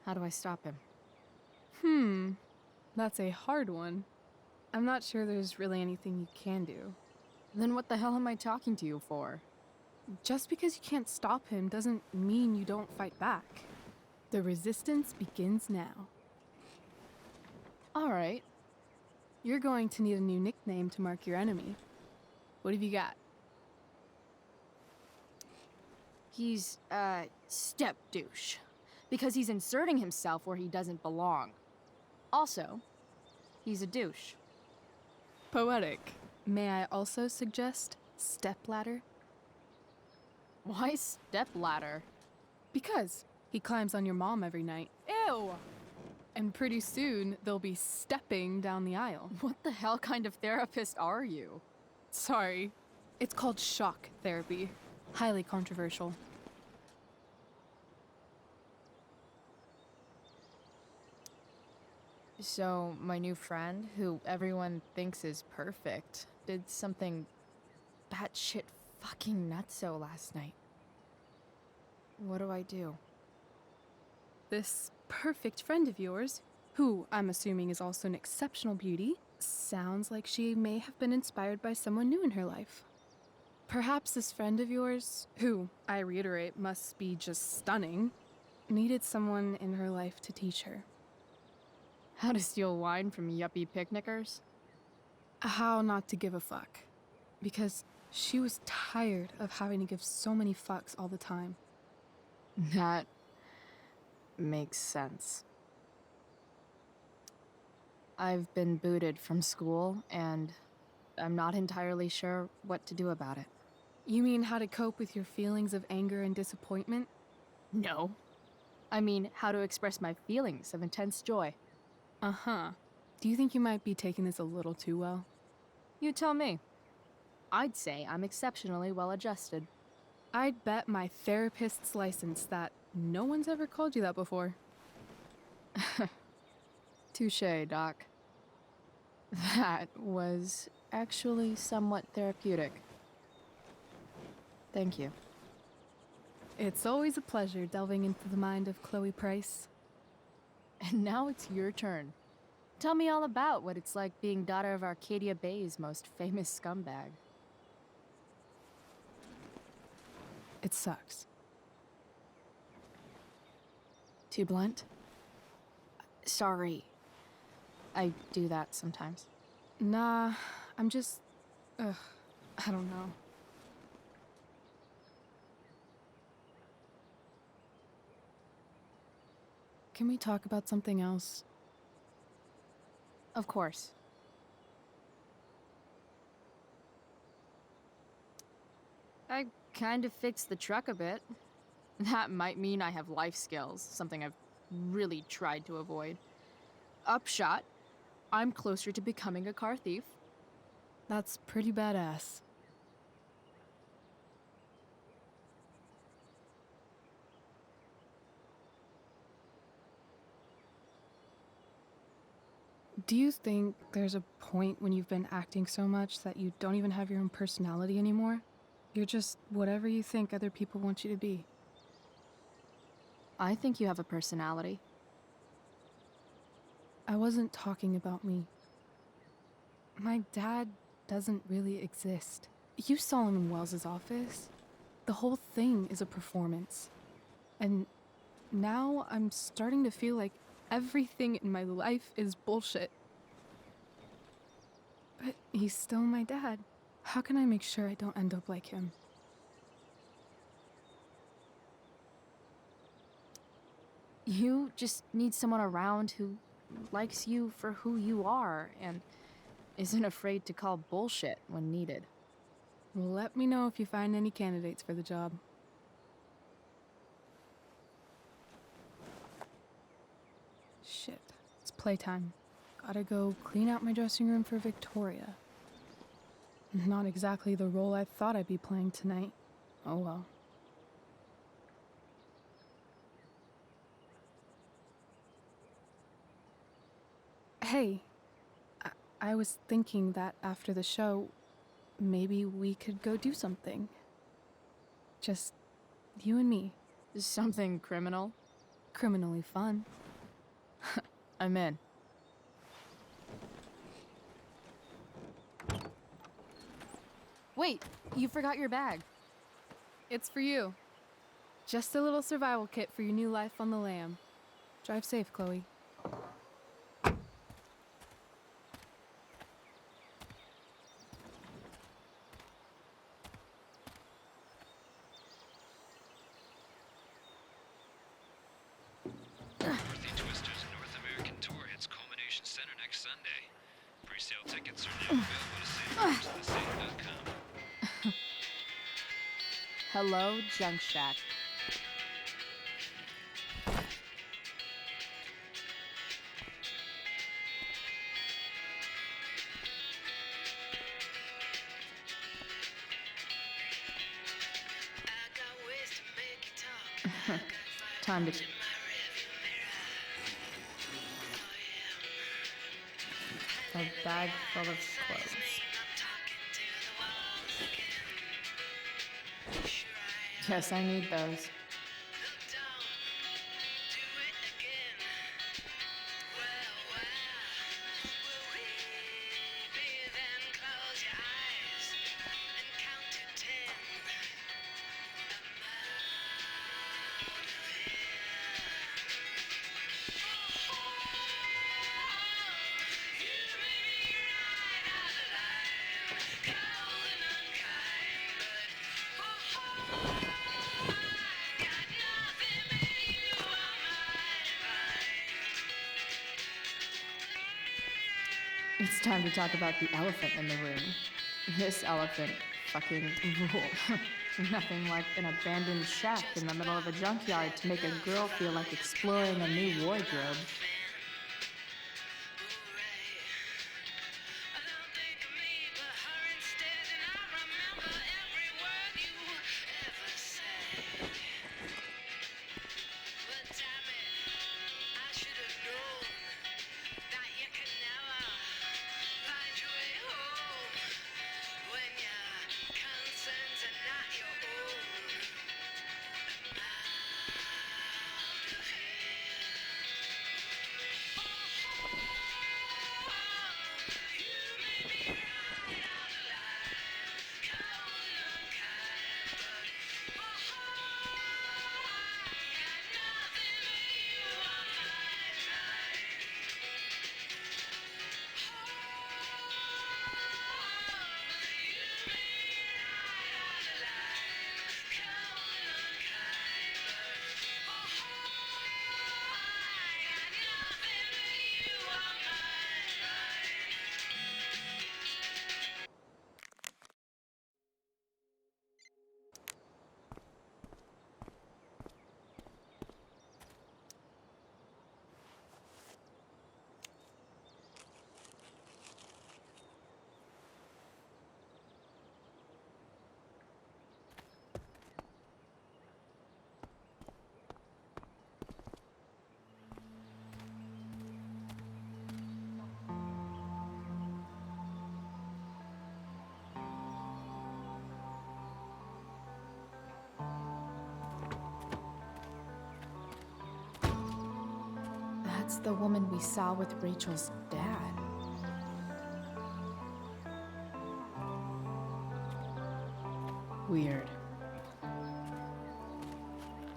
E: How do I stop him?
G: That's a hard one. I'm not sure there's really anything you can do.
E: Then what the hell am I talking to you for?
G: Just because you can't stop him doesn't mean you don't fight back. The resistance begins now.
E: All right.
G: You're going to need a new nickname to mark your enemy. What have you got?
E: He's a step douche. Because he's inserting himself where he doesn't belong. Also, he's a douche.
G: Poetic. May I also suggest stepladder?
E: Why stepladder?
G: Because he climbs on your mom every night. Ew! And pretty soon, they'll be stepping down the aisle.
E: What the hell kind of therapist are you?
G: Sorry. It's called shock therapy. Highly controversial.
E: So, my new friend, who everyone thinks is perfect, did something batshit fucking nutso last night. What do I do?
G: This perfect friend of yours, who I'm assuming is also an exceptional beauty, sounds like she may have been inspired by someone new in her life. Perhaps this friend of yours, who, I reiterate, must be just stunning, needed someone in her life to teach her.
E: How to steal wine from yuppie picnickers?
G: How not to give a fuck. Because she was tired of having to give so many fucks all the time.
E: That makes sense. I've been booted from school, and I'm not entirely sure what to do about it.
G: You mean how to cope with your feelings of anger and disappointment?
E: No. I mean, how to express my feelings of intense joy.
G: Uh-huh. Do you think you might be taking this a little too well?
E: You tell me. I'd say I'm exceptionally well adjusted.
G: I'd bet my therapist's license that no one's ever called you that before.
E: Touché, Doc. That was actually somewhat therapeutic. Thank you.
G: It's always a pleasure delving into the mind of Chloe Price.
E: And now it's your turn. Tell me all about what it's like being daughter of Arcadia Bay's most famous scumbag.
G: It sucks.
E: Too blunt? Sorry. I do that sometimes.
G: Nah, I'm just... I don't know. Can we talk about something else?
E: Of course. I kind of fixed the truck a bit. That might mean I have life skills, something I've really tried to avoid. Upshot, I'm closer to becoming a car thief.
G: That's pretty badass. Do you think there's a point when you've been acting so much that you don't even have your own personality anymore? You're just whatever you think other people want you to be.
E: I think you have a personality.
G: I wasn't talking about me. My dad doesn't really exist. You saw him in Wells's office. The whole thing is a performance. And now I'm starting to feel like everything in my life is bullshit. But he's still my dad. How can I make sure I don't end up like him?
E: You just need someone around who likes you for who you are and isn't afraid to call bullshit when needed.
G: Let me know if you find any candidates for the job. Playtime. Gotta go clean out my dressing room for Victoria. Not exactly the role I thought I'd be playing tonight. Oh well. Hey, I was thinking that after the show, maybe we could go do something. Just you and me.
E: Something criminal?
G: Criminally fun.
E: I'm in. Wait, you forgot your bag.
G: It's for you. Just a little survival kit for your new life on the lam. Drive safe, Chloe.
M: Dorothy Twister's North American Tour hits Culmination Center next Sunday. Pre-sale tickets are now available to save.com.
E: Hello, Junk Shack. Time to... A bag full of clothes. Yes, I need those. It's time to talk about the elephant in the room. This elephant fucking ruled. Nothing like an abandoned shack in the middle of a junkyard to make a girl feel like exploring a new wardrobe. That's the woman we saw with Rachel's dad. Weird.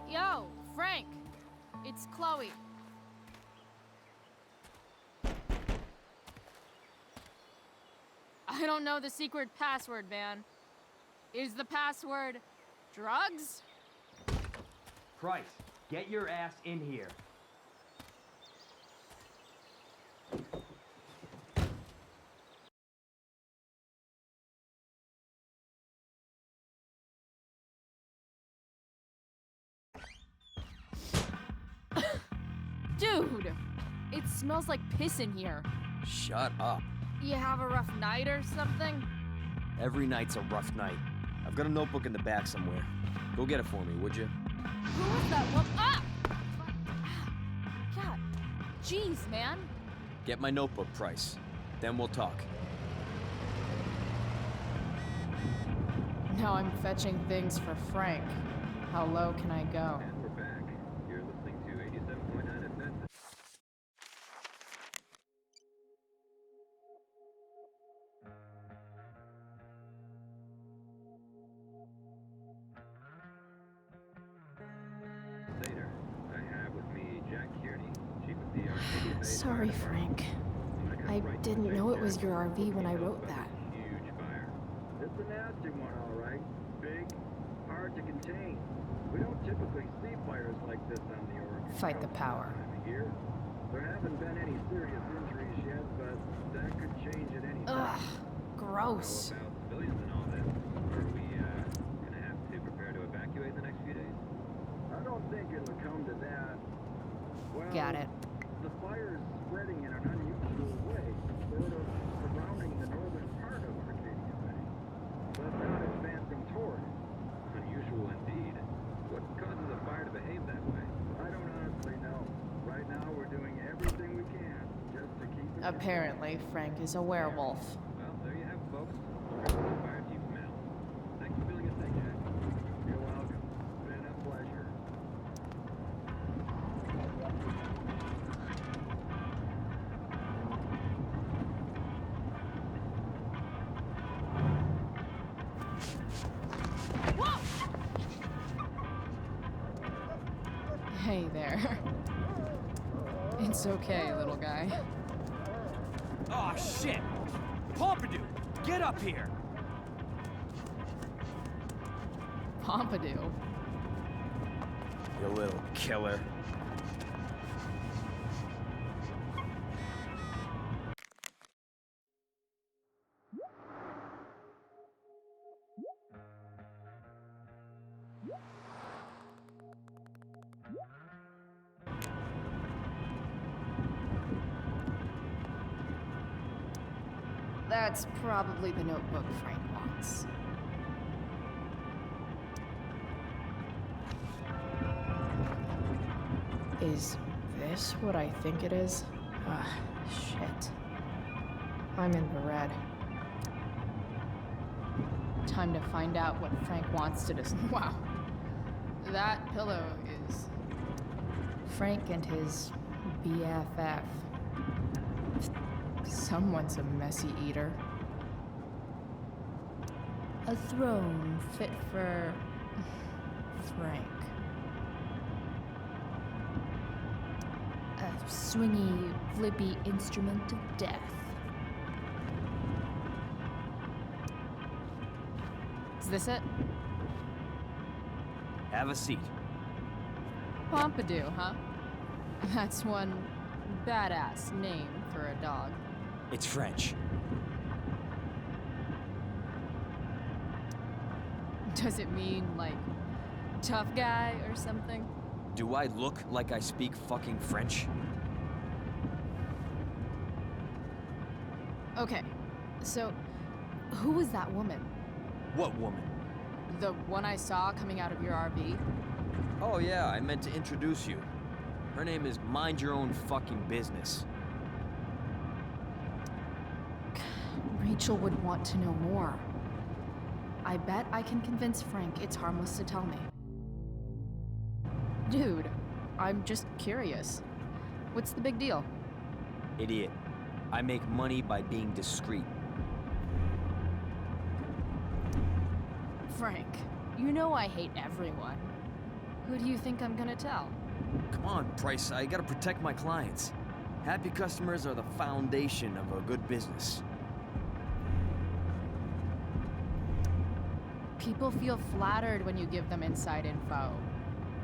E: Yo, Frank! It's Chloe. I don't know the secret password, man. Is the password drugs?
P: Price, get your ass in here.
E: Dude! It smells like piss in here.
Q: Shut up.
E: You have a rough night or something?
Q: Every night's a rough night. I've got a notebook in the back somewhere. Go get it for me, would you?
E: Who was that one? Ah! God. Jeez, man.
Q: Get my notebook, Price. Then we'll talk.
E: Now I'm fetching things for Frank. How low can I go?
M: And we're back. You're listening to 87.9 FM. Later, I have with me Jack Kearney, Chief of the RV.
A: Sorry, Frank. I didn't know it was your RV when I wrote that.
M: Huge fire.
R: It's a nasty one, all right. Big, hard to contain. We don't typically see fires like this on the Oregon
E: Fight the
R: coast
E: power.
R: this time of year. There haven't been any serious injuries yet, but that could change at any time.
E: Ugh, gross.
M: How about civilians and all this? Are we gonna have to prepare to evacuate the next few days?
R: I don't think it'll come to that. Well,
E: Got it.
R: The fire is spreading in an unusual way, sort of surrounding the northern part of Arcadia Bay, but not advancing toward it.
M: Unusual indeed. What causes a fire to behave that way?
R: I don't honestly know. Right now, we're doing everything we can just to keep it.
E: Apparently, Frank is a werewolf.
M: Well, there you have it, folks. Script from the fire chief's mail. Thanks for filling us in, Jack.
R: You're welcome. It's been a pleasure.
E: Hey there. It's okay, little guy.
Q: Oh shit! Pompidou, get up here!
E: Pompidou.
Q: You little killer.
A: That's probably the notebook Frank wants. Is this what I think it is? Ah, shit. I'm in the red.
E: Time to find out what Frank wants to dis- Wow. That pillow is...
A: Frank and his BFF.
E: Someone's a messy eater.
A: A throne fit for Frank. A swingy, flippy instrument of death.
E: Is this it?
Q: Have a seat.
E: Pompidou, huh? That's one badass name for a dog.
Q: It's French.
E: Does it mean, like, tough guy or something?
Q: Do I look like I speak fucking French?
E: Okay, so who was that woman?
Q: What woman?
E: The one I saw coming out of your RV?
Q: Oh yeah, I meant to introduce you. Her name is Mind Your Own Fucking Business.
A: Rachel would want to know more. I bet I can convince Frank it's harmless to tell me.
E: Dude, I'm just curious. What's the big deal?
Q: Idiot. I make money by being discreet.
E: Frank, you know I hate everyone. Who do you think I'm gonna tell?
Q: Come on, Price, I gotta protect my clients. Happy customers are the foundation of a good business.
E: People feel flattered when you give them inside info.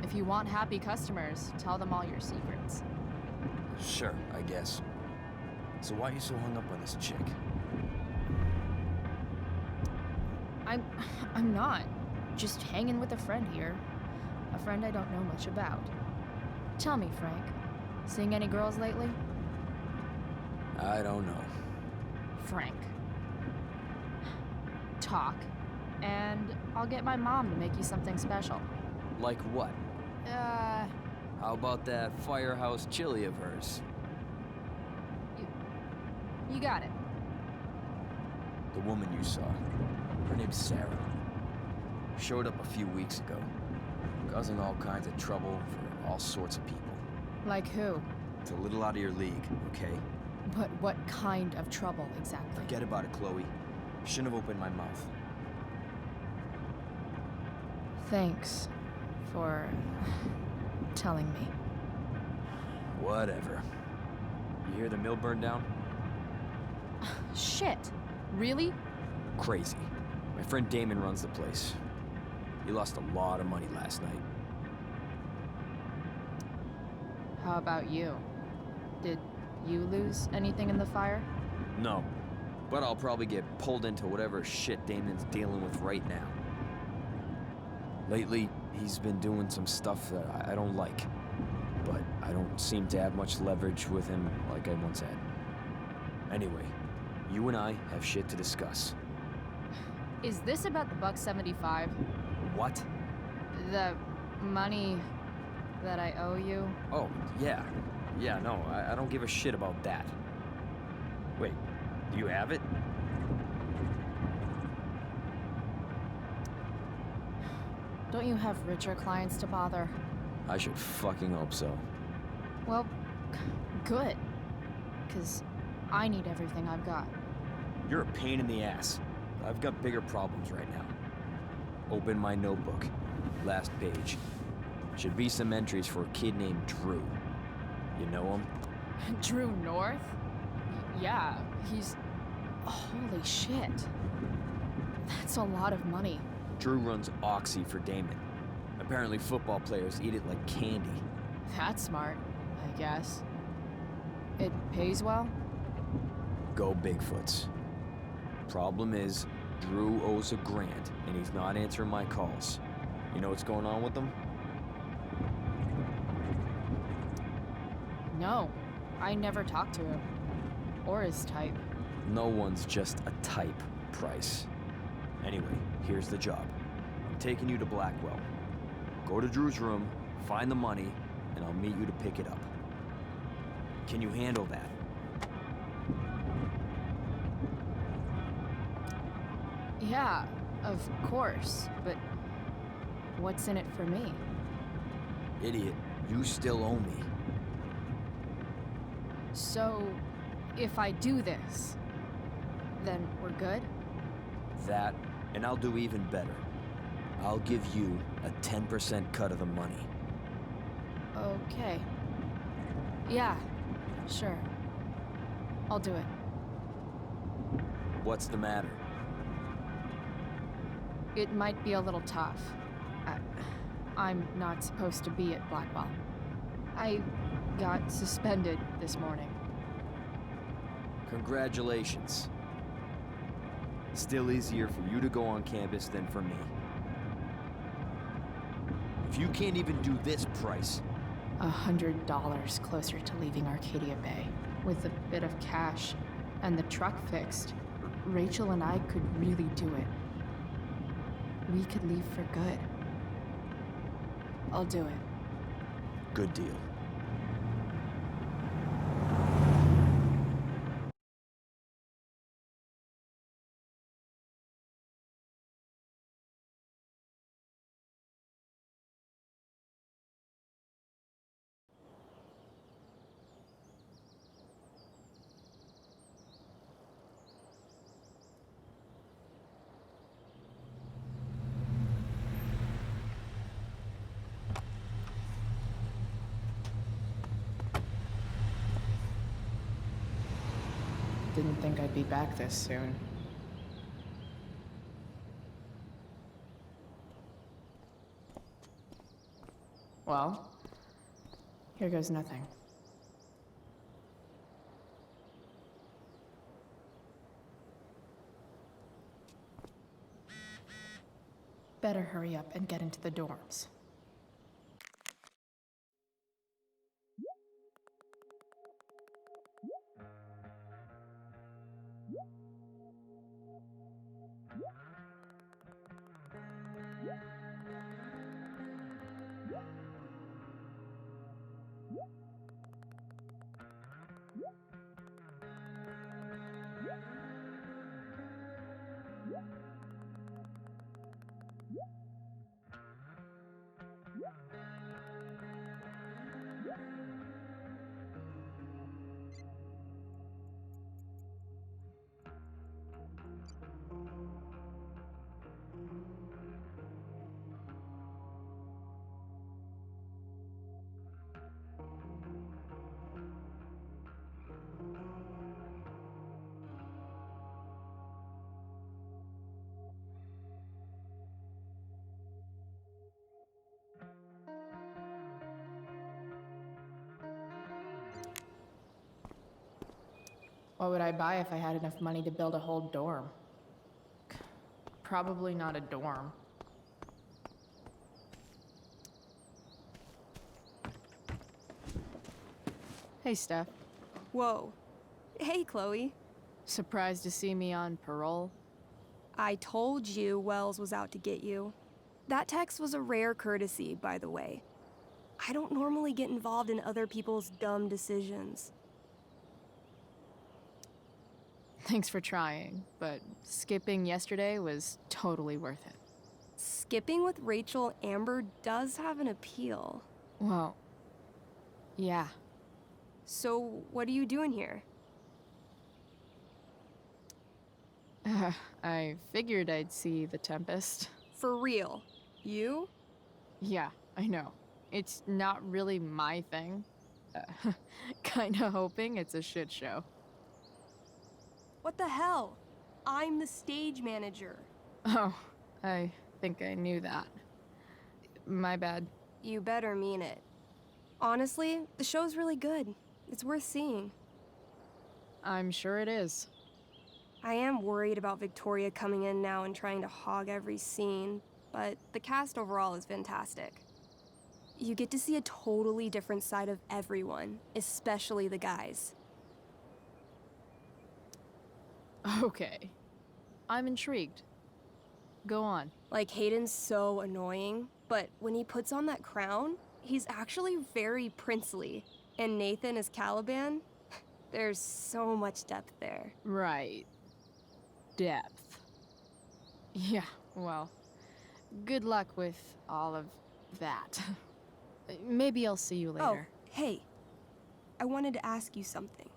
E: If you want happy customers, tell them all your secrets.
Q: Sure, I guess. So why are you so hung up on this chick?
E: I'm not. Just hanging with a friend here. A friend I don't know much about. Tell me, Frank, seeing any girls lately?
Q: I don't know.
E: Frank. Talk, and I'll get my mom to make you something special.
Q: Like what?
E: Uh,
Q: How about that firehouse chili of hers?
E: you got it.
Q: The woman you saw. Her name's Sarah. Showed up a few weeks ago, causing all kinds of trouble for all sorts of people.
E: Like who?
Q: It's a little out of your league, okay?
E: But what kind of trouble exactly?
Q: Forget about it, Chloe. Shouldn't have opened my mouth.
E: Thanks for telling me.
Q: Whatever. You hear the mill burned down?
E: Shit. Really?
Q: Crazy. My friend Damon runs the place. He lost a lot of money last night.
E: How about you? Did you lose anything in the fire?
Q: No. But I'll probably get pulled into whatever shit Damon's dealing with right now. Lately, he's been doing some stuff that I don't like. But I don't seem to have much leverage with him like I once had. Anyway, you and I have shit to discuss.
E: Is this about the $1.75?
Q: What?
E: The money that I owe you?
Q: Oh, yeah. Yeah, no, I don't give a shit about that. Wait, do you have it?
E: Don't you have richer clients to bother?
Q: I should fucking hope so.
E: Well, good. 'Cause I need everything I've got.
Q: You're a pain in the ass. I've got bigger problems right now. Open my notebook. Last page. Should be some entries for a kid named Drew. You know him?
E: Drew North? Yeah, he's... Holy shit. That's a lot of money.
Q: Drew runs Oxy for Damon. Apparently football players eat it like candy.
E: That's smart, I guess. It pays well?
Q: Go Bigfoots. Problem is, Drew owes $1,000, and he's not answering my calls. You know what's going on with him?
E: No, I never talked to him. Or his type.
Q: No one's just a type, Price. Anyway, here's the job. I'm taking you to Blackwell. Go to Drew's room, find the money, and I'll meet you to pick it up. Can you handle that?
E: Yeah, of course, but what's in it for me?
Q: Idiot, you still owe me.
E: So, if I do this, then we're good?
Q: That, and I'll do even better. I'll give you a 10% cut of the money.
E: Okay. Yeah, sure. I'll do it.
Q: What's the matter?
E: It might be a little tough. I'm not supposed to be at Blackwell. I got suspended this morning.
Q: Congratulations. Still easier for you to go on campus than for me. If you can't even do this, Price...
E: $100 closer to leaving Arcadia Bay. With a bit of cash and the truck fixed, Rachel and I could really do it. We could leave for good. I'll do it.
Q: Good deal.
E: Didn't think I'd be back this soon. Well, here goes nothing. Better hurry up and get into the dorms. What would I buy if I had enough money to build a whole dorm? Probably not a dorm. Hey, Steph.
S: Whoa. Hey, Chloe.
E: Surprised to see me on parole?
S: I told you Wells was out to get you. That text was a rare courtesy, by the way. I don't normally get involved in other people's dumb decisions.
E: Thanks for trying, but skipping yesterday was totally worth it.
S: Skipping with Rachel Amber does have an appeal.
E: Well, yeah.
S: So, what are you doing here?
E: I figured I'd see the Tempest.
S: For real? You?
E: Yeah, I know. It's not really my thing. Kinda hoping it's a shit show.
S: What the hell? I'm the stage manager.
E: Oh, I think I knew that. My bad.
S: You better mean it. Honestly, the show's really good. It's worth seeing.
E: I'm sure it is.
S: I am worried about Victoria coming in now and trying to hog every scene, but the cast overall is fantastic. You get to see a totally different side of everyone, especially the guys.
E: Okay. I'm intrigued. Go on.
S: Like, Hayden's so annoying, but when he puts on that crown, he's actually very princely. And Nathan as Caliban, there's so much depth there.
E: Right. Depth. Yeah, well, good luck with all of that. Maybe I'll see you later.
S: Oh, hey. I wanted to ask you something.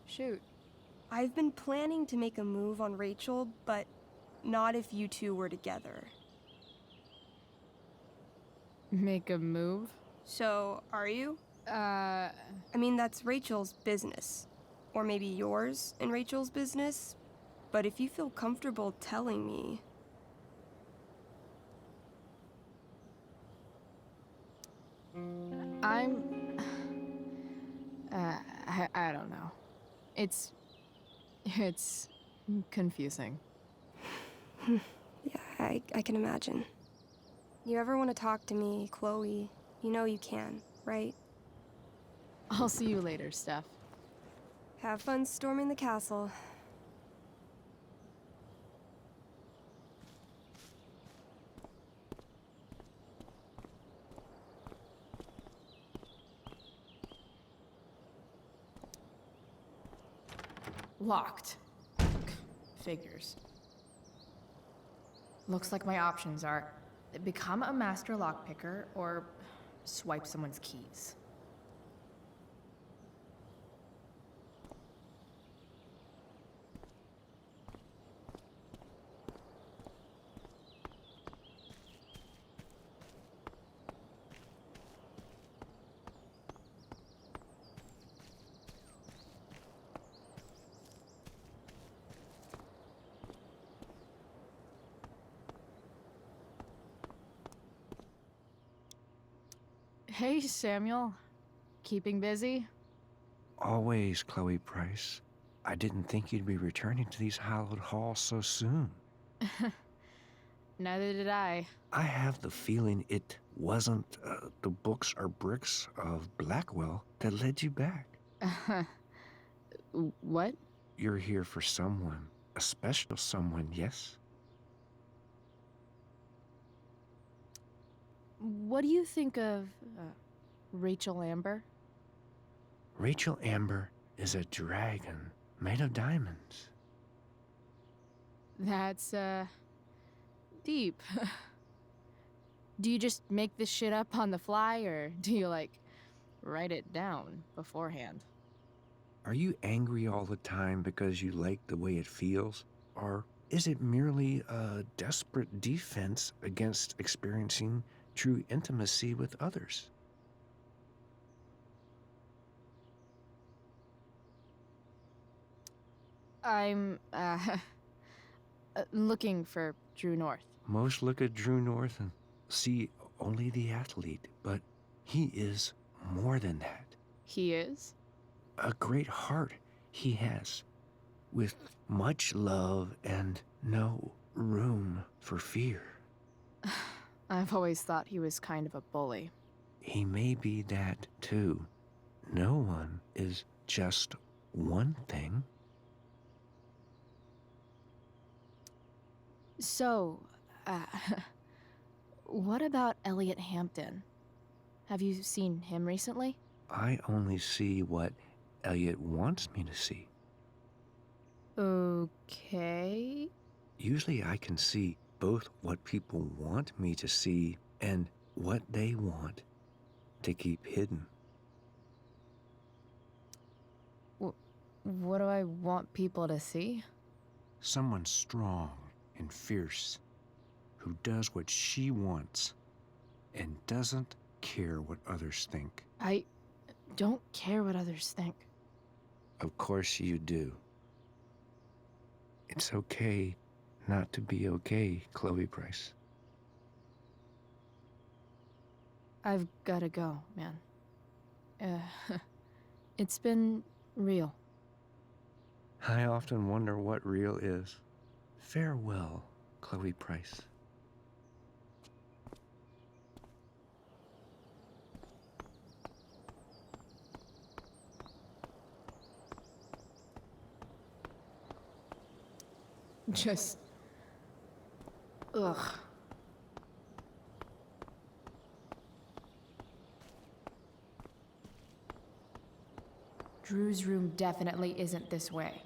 E: Shoot.
S: I've been planning to make a move on Rachel, but not if you two were together.
E: Make a move?
S: So, are you? I mean, that's Rachel's business. Or maybe yours and Rachel's business. But if you feel comfortable telling me...
E: I don't know. It's confusing.
S: Yeah, I can imagine. You ever want to talk to me, Chloe, you know you can, right?
E: I'll see you later, Steph.
S: Have fun storming the castle.
E: Locked. Figures. Looks like my options are become a master lockpicker or swipe someone's keys. Hey, Samuel. Keeping busy?
J: Always, Chloe Price. I didn't think you'd be returning to these hallowed halls so soon.
E: Neither did I.
J: I have the feeling it wasn't the books or bricks of Blackwell that led you back.
E: What?
J: You're here for someone. A special someone, yes?
E: What do you think of Rachel Amber?
J: Rachel Amber is a dragon made of diamonds.
E: That's, deep. Do you just make this shit up on the fly, or do you, like, write it down beforehand?
J: Are you angry all the time because you like the way it feels? Or is it merely a desperate defense against experiencing true intimacy with others?
E: I'm, looking for Drew North.
J: Most look at Drew North and see only the athlete, but he is more than that.
E: He is?
J: A great heart he has, with much love and no room for fear.
E: I've always thought he was kind of a bully.
J: He may be that too. No one is just one thing.
E: So, what about Elliot Hampton? Have you seen him recently?
J: I only see what Elliot wants me to see.
E: Okay.
J: Usually I can see both what people want me to see and what they want to keep hidden.
E: What do I want people to see?
J: Someone strong and fierce who does what she wants and doesn't care what others think.
E: I don't care what others think.
J: Of course you do. It's okay not to be okay, Chloe Price.
E: I've gotta go, man. It's been real.
J: I often wonder what real is. Farewell, Chloe Price.
E: Just... ugh. Drew's room definitely isn't this way.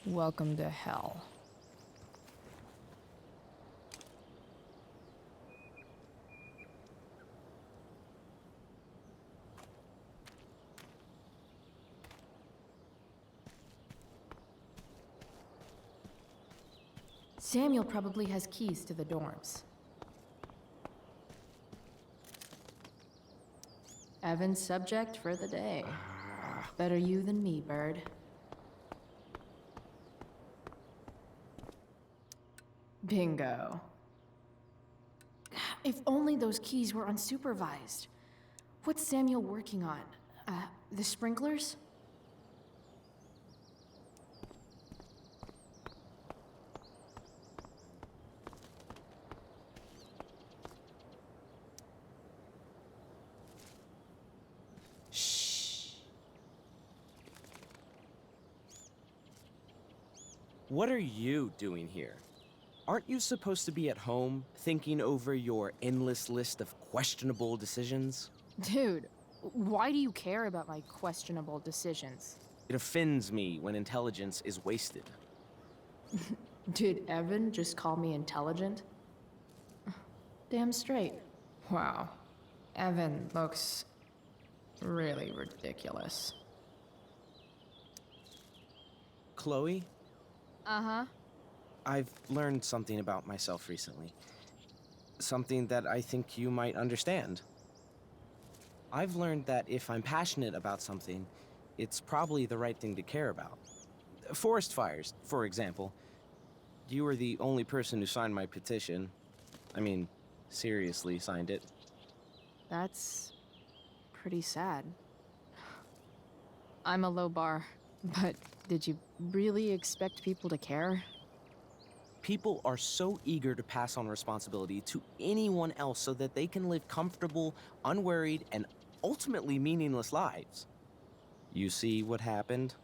E: Welcome to hell. Samuel probably has keys to the dorms. Evan's subject for the day. Better you than me, Bird. Bingo. If only those keys were unsupervised. What's Samuel working on? The sprinklers?
T: What are you doing here? Aren't you supposed to be at home, thinking over your endless list of questionable decisions?
E: Dude, why do you care about my questionable decisions?
T: It offends me when intelligence is wasted.
E: Did Evan just call me intelligent? Damn straight. Wow. Evan looks really ridiculous.
T: Chloe?
E: Uh-huh.
T: I've learned something about myself recently. Something that I think you might understand. I've learned that if I'm passionate about something, it's probably the right thing to care about. Forest fires, for example. You were the only person who signed my petition. I mean, seriously signed it.
E: That's pretty sad. I'm a low bar, but did you really expect people to care?
T: People are so eager to pass on responsibility to anyone else so that they can live comfortable, unworried, and ultimately meaningless lives. You see what happened?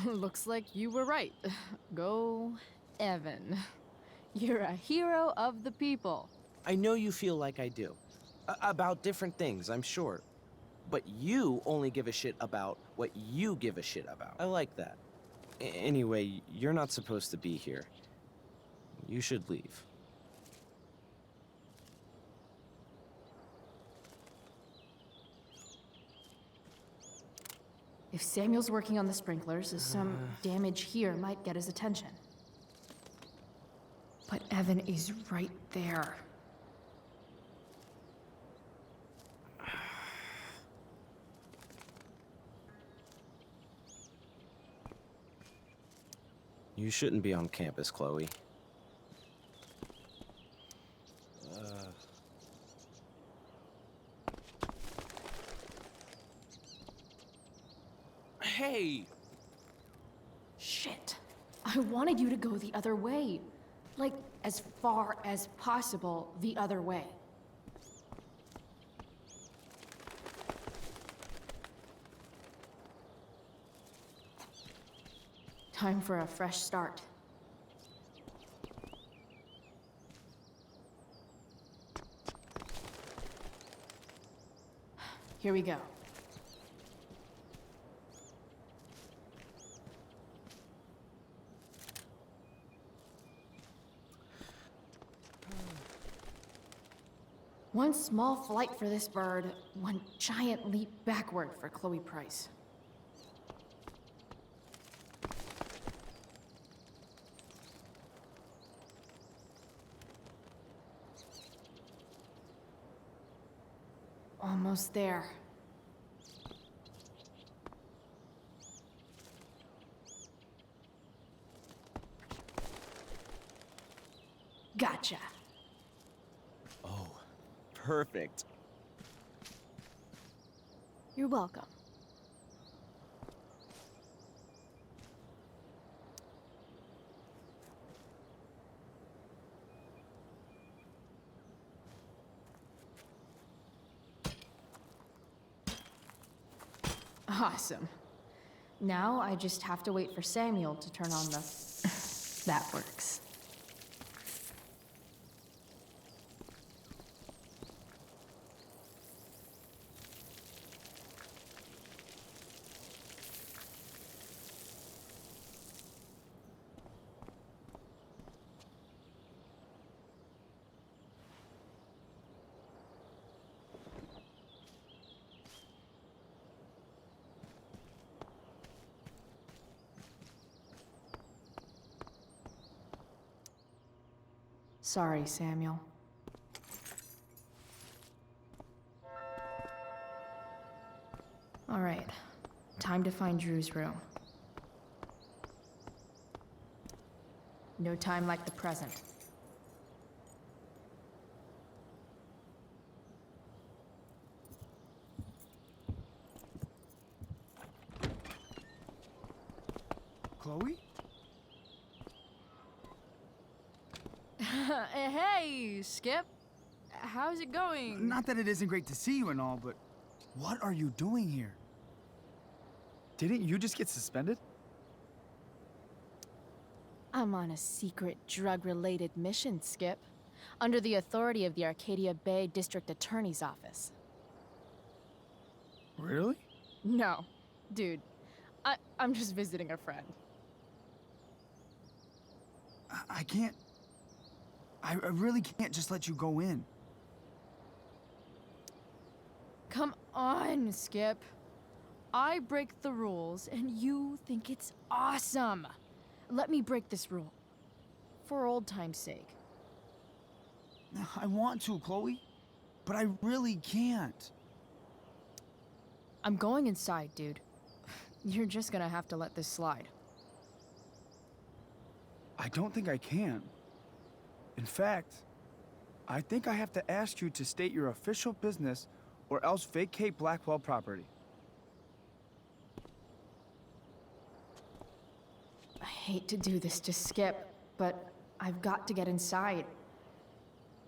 E: Looks like you were right. Go, Evan. You're a hero of the people.
T: I know you feel like I do. About different things, I'm sure. But you only give a shit about what you give a shit about. I like that. Anyway, you're not supposed to be here. You should leave.
A: If Samuel's working on the sprinklers, some damage here might get his attention. But Evan is right there.
T: You shouldn't be on campus, Chloe.
F: Hey!
A: Shit. I wanted you to go the other way. Like, as far as possible the other way. Time for a fresh start. Here we go. One small flight for this bird, one giant leap backward for Chloe Price. Almost there. Gotcha.
T: Oh, perfect.
E: You're welcome.
A: Awesome. Now I just have to wait for Samuel to turn on the... That works. Sorry, Samuel. All right, time to find Drew's room. No time like the present.
U: Chloe?
E: Hey, Skip. How's it going?
U: Not that it isn't great to see you and all, but what are you doing here? Didn't you just get suspended?
E: I'm on a secret drug-related mission, Skip. Under the authority of the Arcadia Bay District Attorney's Office.
U: Really?
E: No. Dude, I'm just visiting a friend.
U: I can't... I really can't just let you go in.
E: Come on, Skip. I break the rules, and you think it's awesome. Let me break this rule. For old time's sake.
U: I want to, Chloe, but I really can't.
E: I'm going inside, dude. You're just gonna have to let this slide.
U: I don't think I can. In fact, I think I have to ask you to state your official business or else vacate Blackwell property.
A: I hate to do this to Skip, but I've got to get inside.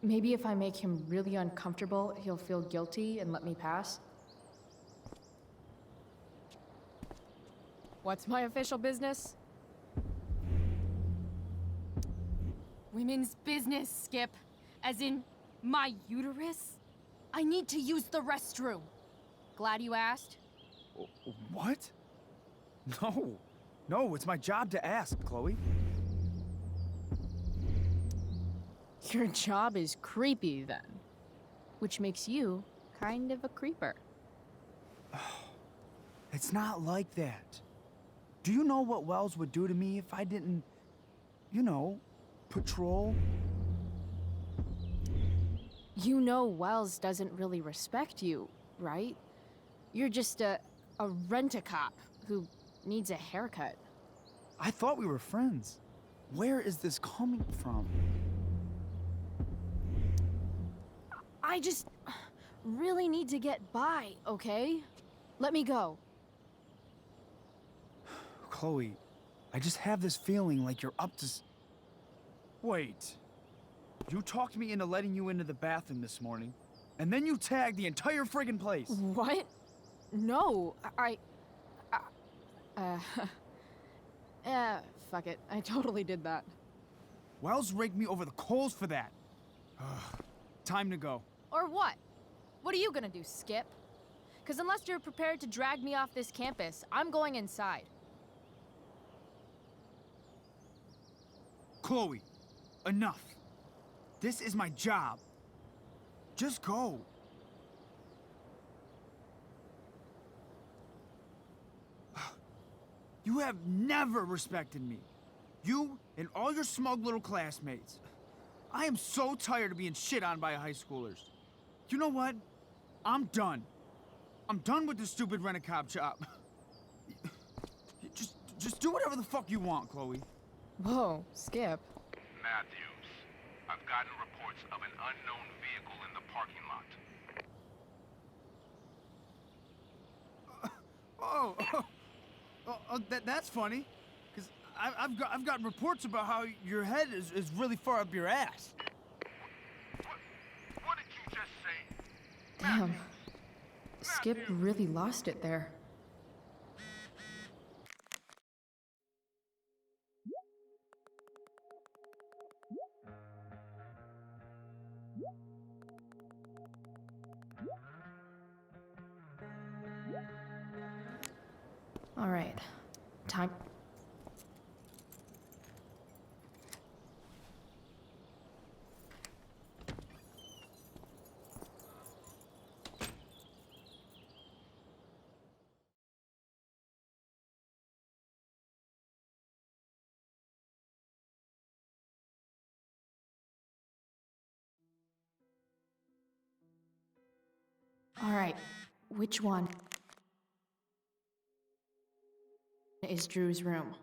A: Maybe if I make him really uncomfortable, he'll feel guilty and let me pass.
E: What's my official business? Women's business, Skip. As in, my uterus? I need to use the restroom. Glad you asked?
U: What? No. No, it's my job to ask, Chloe.
E: Your job is creepy, then. Which makes you kind of a creeper.
U: It's not like that. Do you know what Wells would do to me if I didn't, you know, patrol?
E: You know Wells doesn't really respect you, right? You're just a rent-a-cop who needs a haircut.
U: I thought we were friends. Where is this coming from?
E: I just really need to get by, okay? Let me go.
U: Chloe, I just have this feeling like you're up to Wait. You talked me into letting you into the bathroom this morning, and then you tagged the entire friggin' place.
E: What? No, fuck it. I totally did that.
U: Wells raked me over the coals for that. Time to go.
E: Or what? What are you gonna do, Skip? Because unless you're prepared to drag me off this campus, I'm going inside.
U: Chloe, enough. This is my job. Just go. You have never respected me. You and all your smug little classmates. I am so tired of being shit on by high schoolers. You know what? I'm done. I'm done with this stupid rent-a-cop job. Just do whatever the fuck you want, Chloe.
E: Whoa, Skip.
F: Matthews, I've gotten reports of an unknown vehicle in the parking lot.
U: That's funny. Because I've got reports about how your head is really far up your ass.
F: What did you just say?
A: Damn. Skip really lost it there. All right. Time. All right. Which one is Drew's room?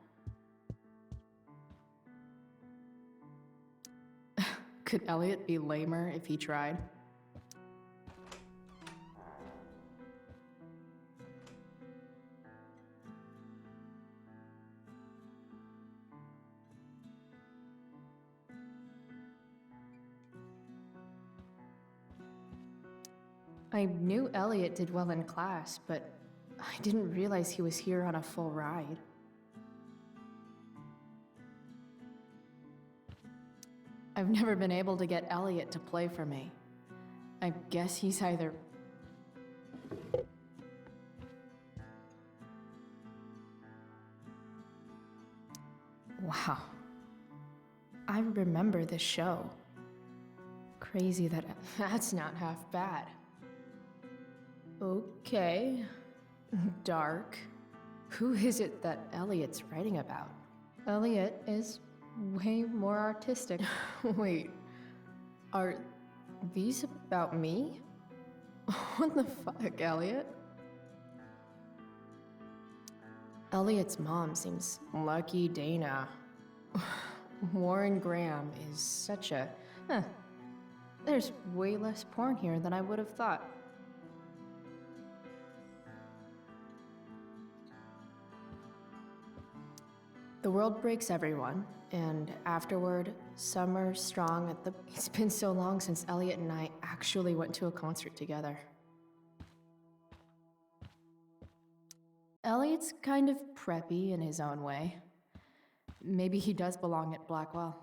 A: Could Elliot be lamer if he tried? I knew Elliot did well in class, but I didn't realize he was here on a full ride. I've never been able to get Elliot to play for me. I guess he's either... Wow. I remember this show. Crazy that that's not half bad. Okay. Dark. Who is it that Elliot's writing about? Elliot is way more artistic. Wait. Are these about me? What the fuck, Elliot? Elliot's mom seems lucky Dana. Warren Graham is such a... There's way less porn here than I would have thought. The world breaks everyone, and afterward, Summer Strong at the... It's been so long since Elliot and I actually went to a concert together. Elliot's kind of preppy in his own way. Maybe he does belong at Blackwell.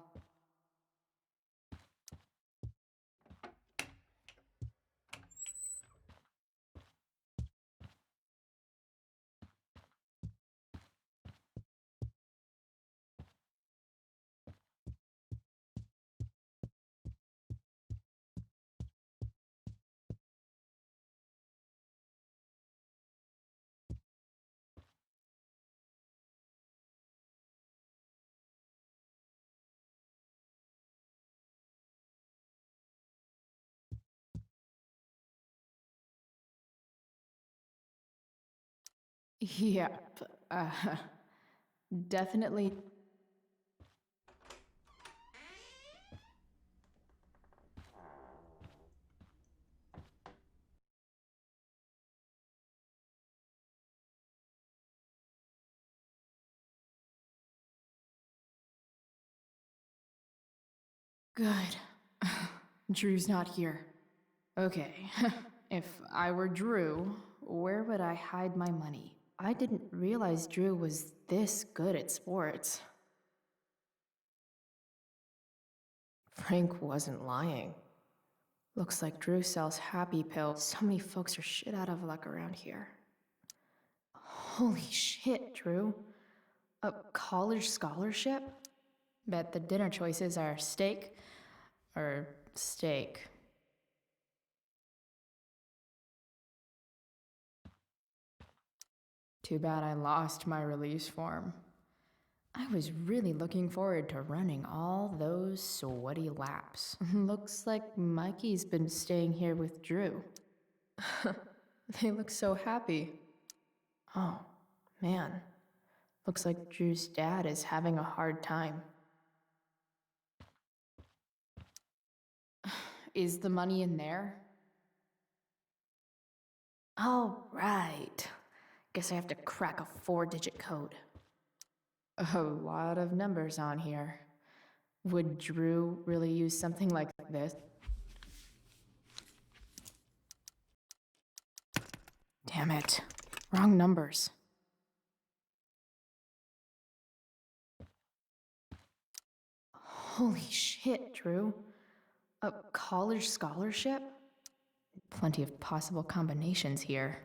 A: Yep. Definitely. Good. Drew's not here. Okay. If I were Drew, where would I hide my money? I didn't realize Drew was this good at sports. Frank wasn't lying. Looks like Drew sells happy pills. So many folks are shit out of luck around here. Holy shit, Drew. A college scholarship? Bet the dinner choices are steak or steak. Too bad I lost my release form. I was really looking forward to running all those sweaty laps. Looks like Mikey's been staying here with Drew. They look so happy. Oh, man. Looks like Drew's dad is having a hard time. Is the money in there? All right. Guess I have to crack a 4-digit code. A lot of numbers on here. Would Drew really use something like this? Damn it. Wrong numbers. Holy shit, Drew. A college scholarship? Plenty of possible combinations here.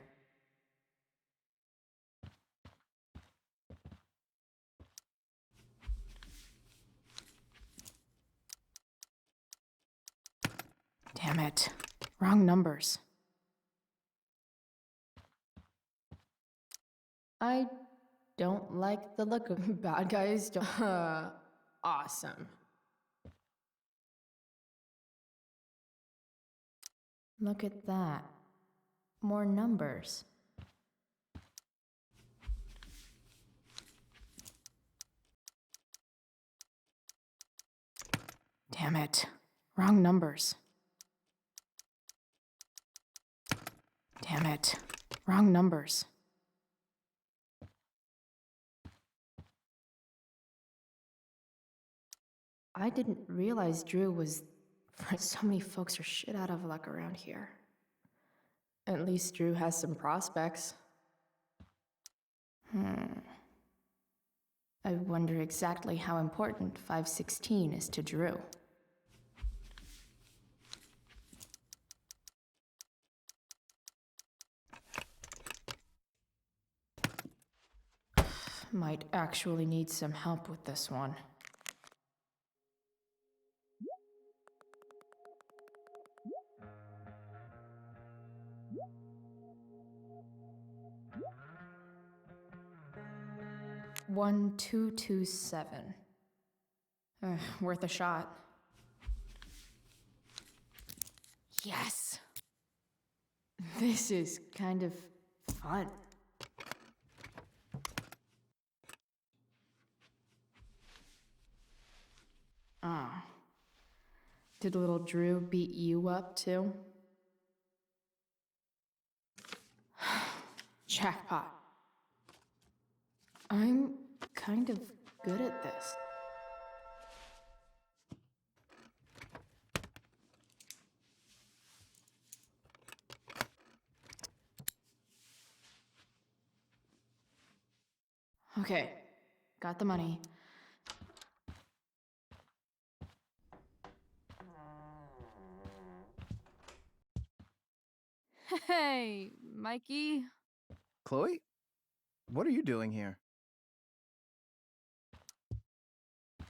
A: Damn it. Wrong numbers. I don't like the look of bad guys. Awesome. Look at that. More numbers. Damn it. Wrong numbers. Damn it. Wrong numbers. I didn't realize Drew was... So many folks are shit out of luck around here. At least Drew has some prospects. I wonder exactly how important 516 is to Drew. Might actually need some help with this one. One, 227. Worth a shot. Yes! This is kind of fun. Oh. Did little Drew beat you up too? Jackpot. I'm kind of good at this. Okay, got the money.
E: Hey, Mikey.
U: Chloe? What are you doing here?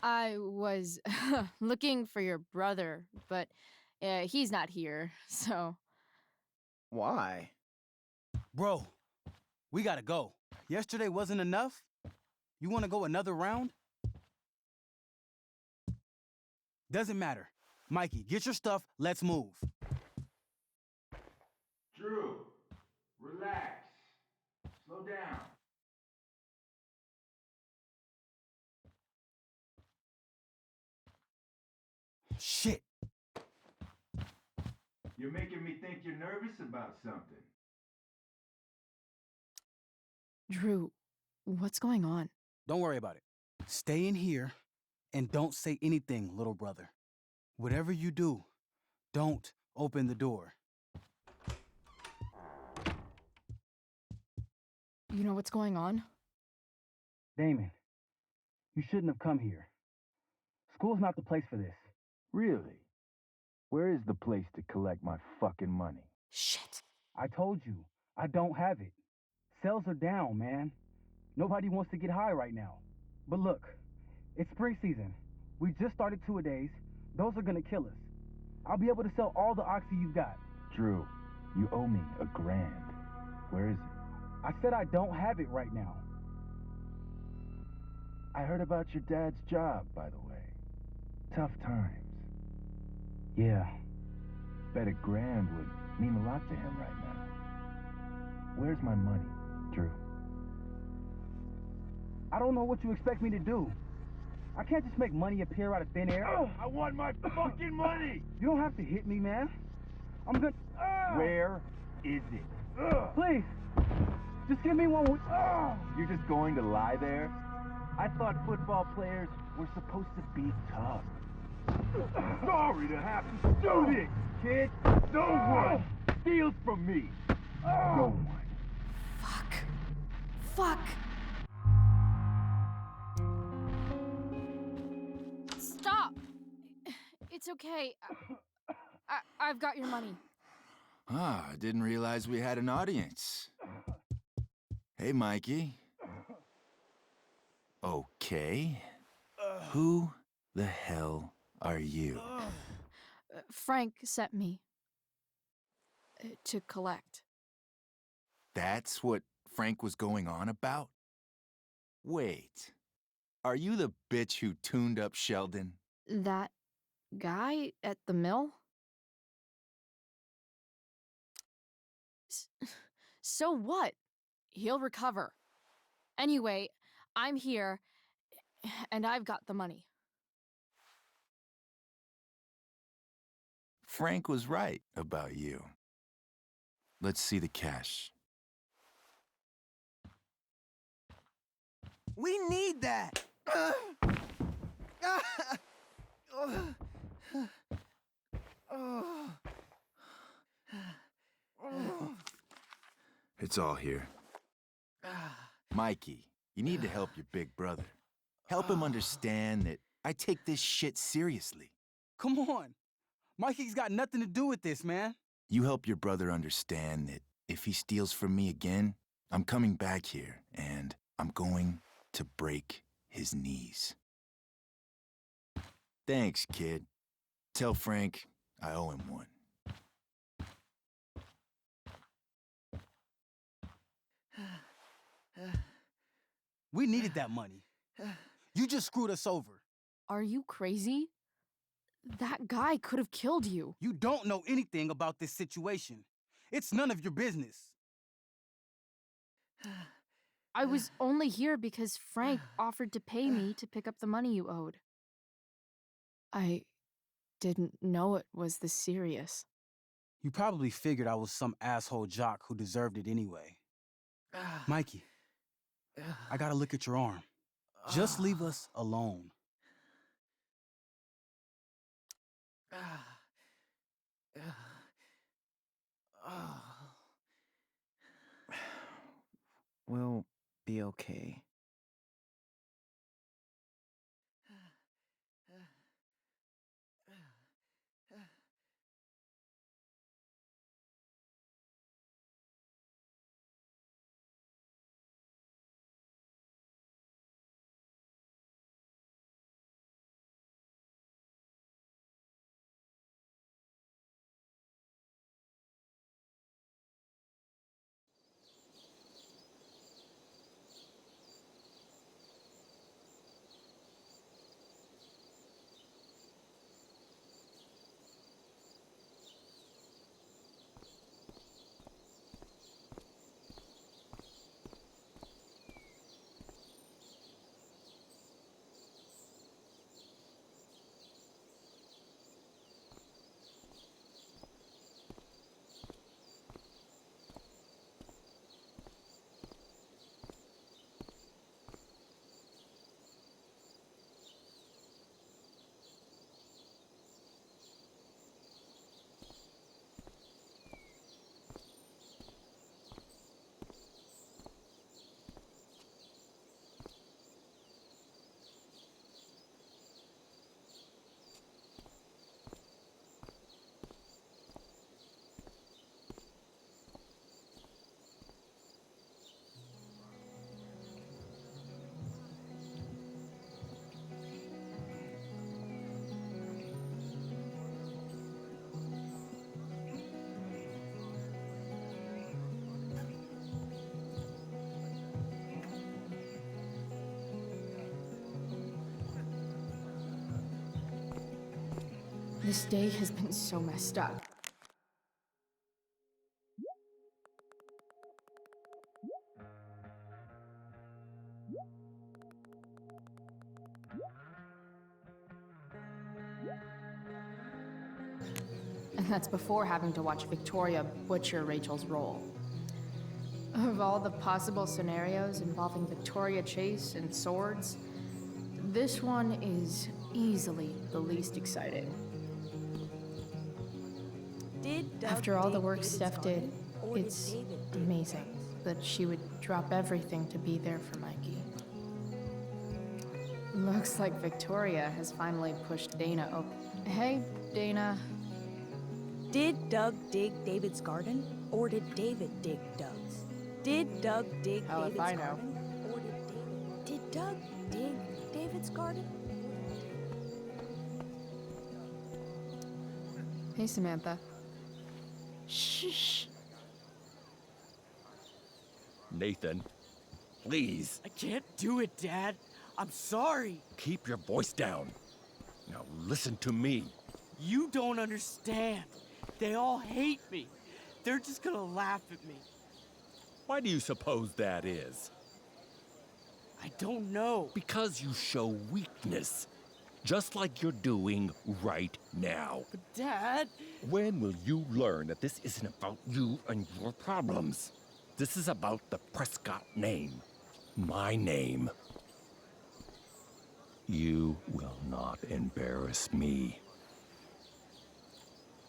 E: I was looking for your brother, but he's not here, so...
U: Why? Bro, we gotta go. Yesterday wasn't enough? You wanna go another round? Doesn't matter. Mikey, get your stuff, let's move.
R: Drew, relax. Slow down.
F: Shit!
B: You're making me think you're nervous about something.
E: Drew, what's going on?
U: Don't worry about it. Stay in here and don't say anything, little brother. Whatever you do, don't open the door.
E: You know what's going on?
U: Damon, you shouldn't have come here. School's not the place for this.
B: Really? Where is the place to collect my fucking money?
E: Shit.
U: I told you, I don't have it. Sales are down, man. Nobody wants to get high right now. But look, it's spring season. We just started two-a-days. Those are gonna kill us. I'll be able to sell all the oxy you've got.
B: Drew, you owe me $1,000. Where is it?
U: I said I don't have it right now.
B: I heard about your dad's job, by the way. Tough times.
U: Yeah.
B: Bet $1,000 would mean a lot to him right now. Where's my money, Drew?
U: I don't know what you expect me to do. I can't just make money appear out of thin air.
B: I want my fucking money!
U: You don't have to hit me, man. I'm gonna...
B: Where is it?
U: Please, just give me one.
B: You're just going to lie there? I thought football players were supposed to be tough. Sorry to have to do this, kid. No one steals from me. No one.
E: Fuck. Stop! It's okay. I've got your money.
V: Ah, I didn't realize we had an audience. Hey, Mikey. Okay. Who the hell are you?
E: Frank sent me to collect.
V: That's what Frank was going on about? Wait. Are you the bitch who tuned up Sheldon?
E: That guy at the mill? So what? He'll recover. Anyway, I'm here, and I've got the money.
V: Frank was right about you. Let's see the cash.
U: We need that!
V: It's all here. Mikey, you need to help your big brother. Help him understand that I take this shit seriously.
U: Come on. Mikey's got nothing to do with this, man.
V: You help your brother understand that if he steals from me again, I'm coming back here and I'm going to break his knees. Thanks, kid. Tell Frank I owe him one.
U: We needed that money. You just screwed us over.
E: Are you crazy? That guy could have killed you.
U: You don't know anything about this situation. It's none of your business.
E: I was only here because Frank offered to pay me to pick up the money you owed. I didn't know it was this serious.
U: You probably figured I was some asshole jock who deserved it anyway. Mikey, I gotta look at your arm. Just leave us alone.
T: We'll be okay.
A: This day has been so messed up. And that's before having to watch Victoria butcher Rachel's role. Of all the possible scenarios involving Victoria Chase and swords, this one is easily the least exciting. After all the work Steph did, it's amazing that she would drop everything to be there for Mikey. Looks like Victoria has finally pushed Dana open. Hey, Dana.
H: Did Doug dig David's garden, or did David dig Doug's? Did Doug dig
A: Hell if
H: David's
A: I know.
H: garden, or did Doug dig David's garden?
E: Hey, Samantha. Shh.
I: Nathan, please.
U: I can't do it, Dad. I'm sorry.
I: Keep your voice down. Now listen to me.
U: You don't understand. They all hate me. They're just gonna laugh at me.
I: Why do you suppose that is?
U: I don't know.
I: Because you show weakness. Just like you're doing right now.
U: But Dad...
I: When will you learn that this isn't about you and your problems? This is about the Prescott name. My name. You will not embarrass me.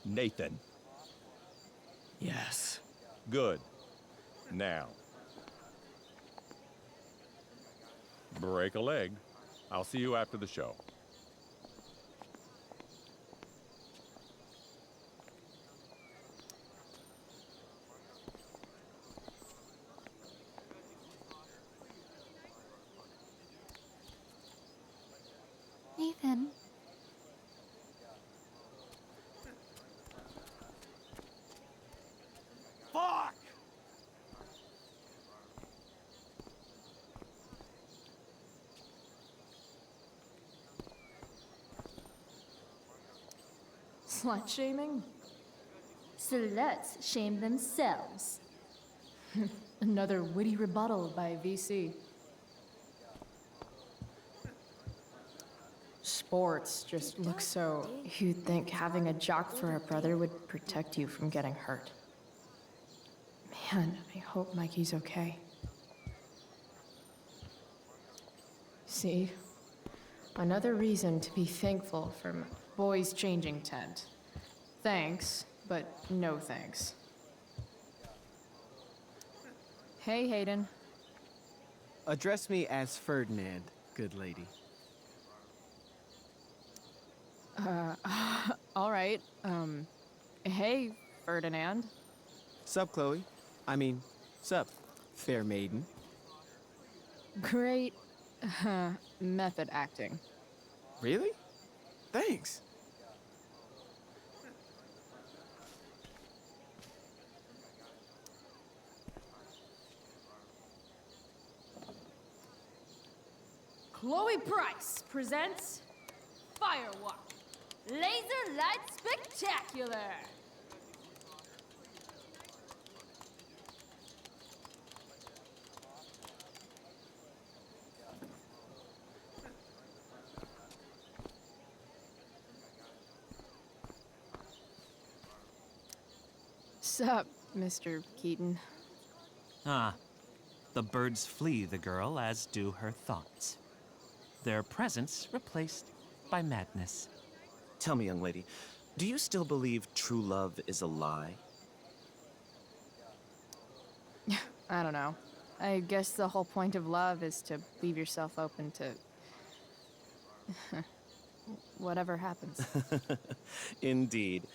I: Nathan.
U: Yes.
I: Good. Now. Break a leg. I'll see you after the show.
W: Nathan.
U: Fuck!
A: Slut shaming?
W: Sluts shame themselves.
A: Another witty rebuttal by VC. Sports just look so... You'd think having a jock for a brother would protect you from getting hurt. Man, I hope Mikey's okay. See? Another reason to be thankful for my boys changing tent. Thanks, but no thanks.
E: Hey, Hayden.
T: Address me as Ferdinand, good lady.
E: All right. Hey, Ferdinand.
T: Sup, Chloe? I mean, sup, fair maiden.
E: Great method acting.
T: Really? Thanks.
X: Chloe Price presents Firewalk Laser Light Spectacular.
E: Sup, Mr. Keaton.
Y: Ah, the birds flee the girl, as do her thoughts. Their presence replaced by madness.
T: Tell me, young lady, do you still believe true love is a lie?
E: I don't know. I guess the whole point of love is to leave yourself open to... whatever happens.
T: Indeed.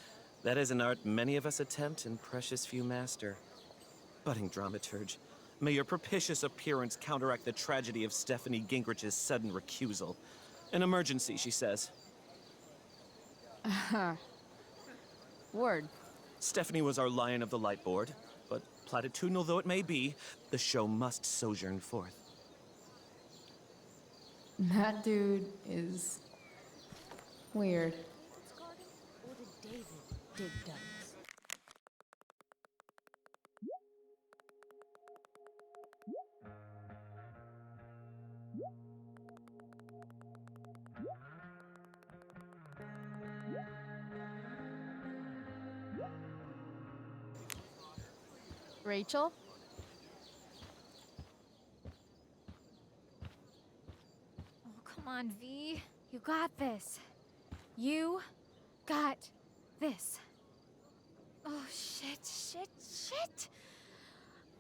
T: That is an art many of us attempt and precious few master. Budding dramaturge, may your propitious appearance counteract the tragedy of Stephanie Gingrich's sudden recusal. An emergency, she says.
E: Word.
T: Stephanie was our lion of the light board, but platitudinal though it may be, the show must sojourn forth.
A: That dude is weird.
H: Dig Dugs.
E: Rachel?
C: Oh, come on, V. You got this. You got this. Oh, shit.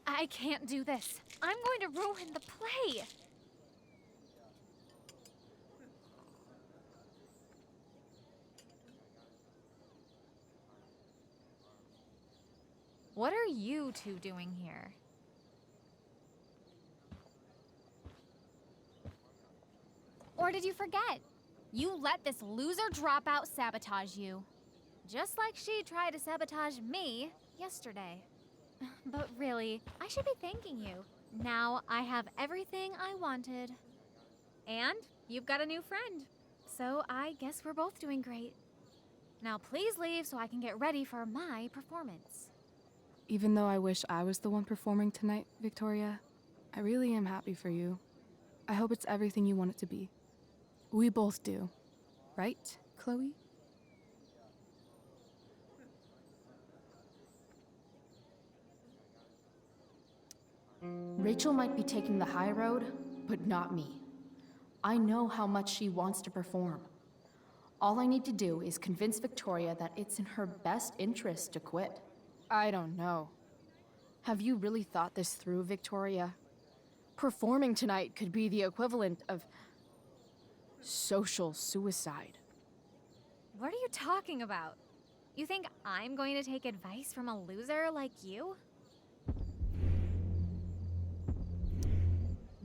C: I can't do this. I'm going to ruin the play. What are you two doing here? Or did you forget? You let this loser dropout sabotage you. Just like she tried to sabotage me yesterday. But really, I should be thanking you. Now I have everything I wanted. And you've got a new friend. So I guess we're both doing great. Now please leave so I can get ready for my performance.
G: Even though I wish I was the one performing tonight, Victoria, I really am happy for you. I hope it's everything you want it to be. We both do. Right, Chloe?
A: Rachel might be taking the high road, but not me. I know how much she wants to perform. All I need to do is convince Victoria that it's in her best interest to quit.
E: I don't know. Have you really thought this through, Victoria? Performing tonight could be the equivalent of social suicide.
C: What are you talking about? You think I'm going to take advice from a loser like you?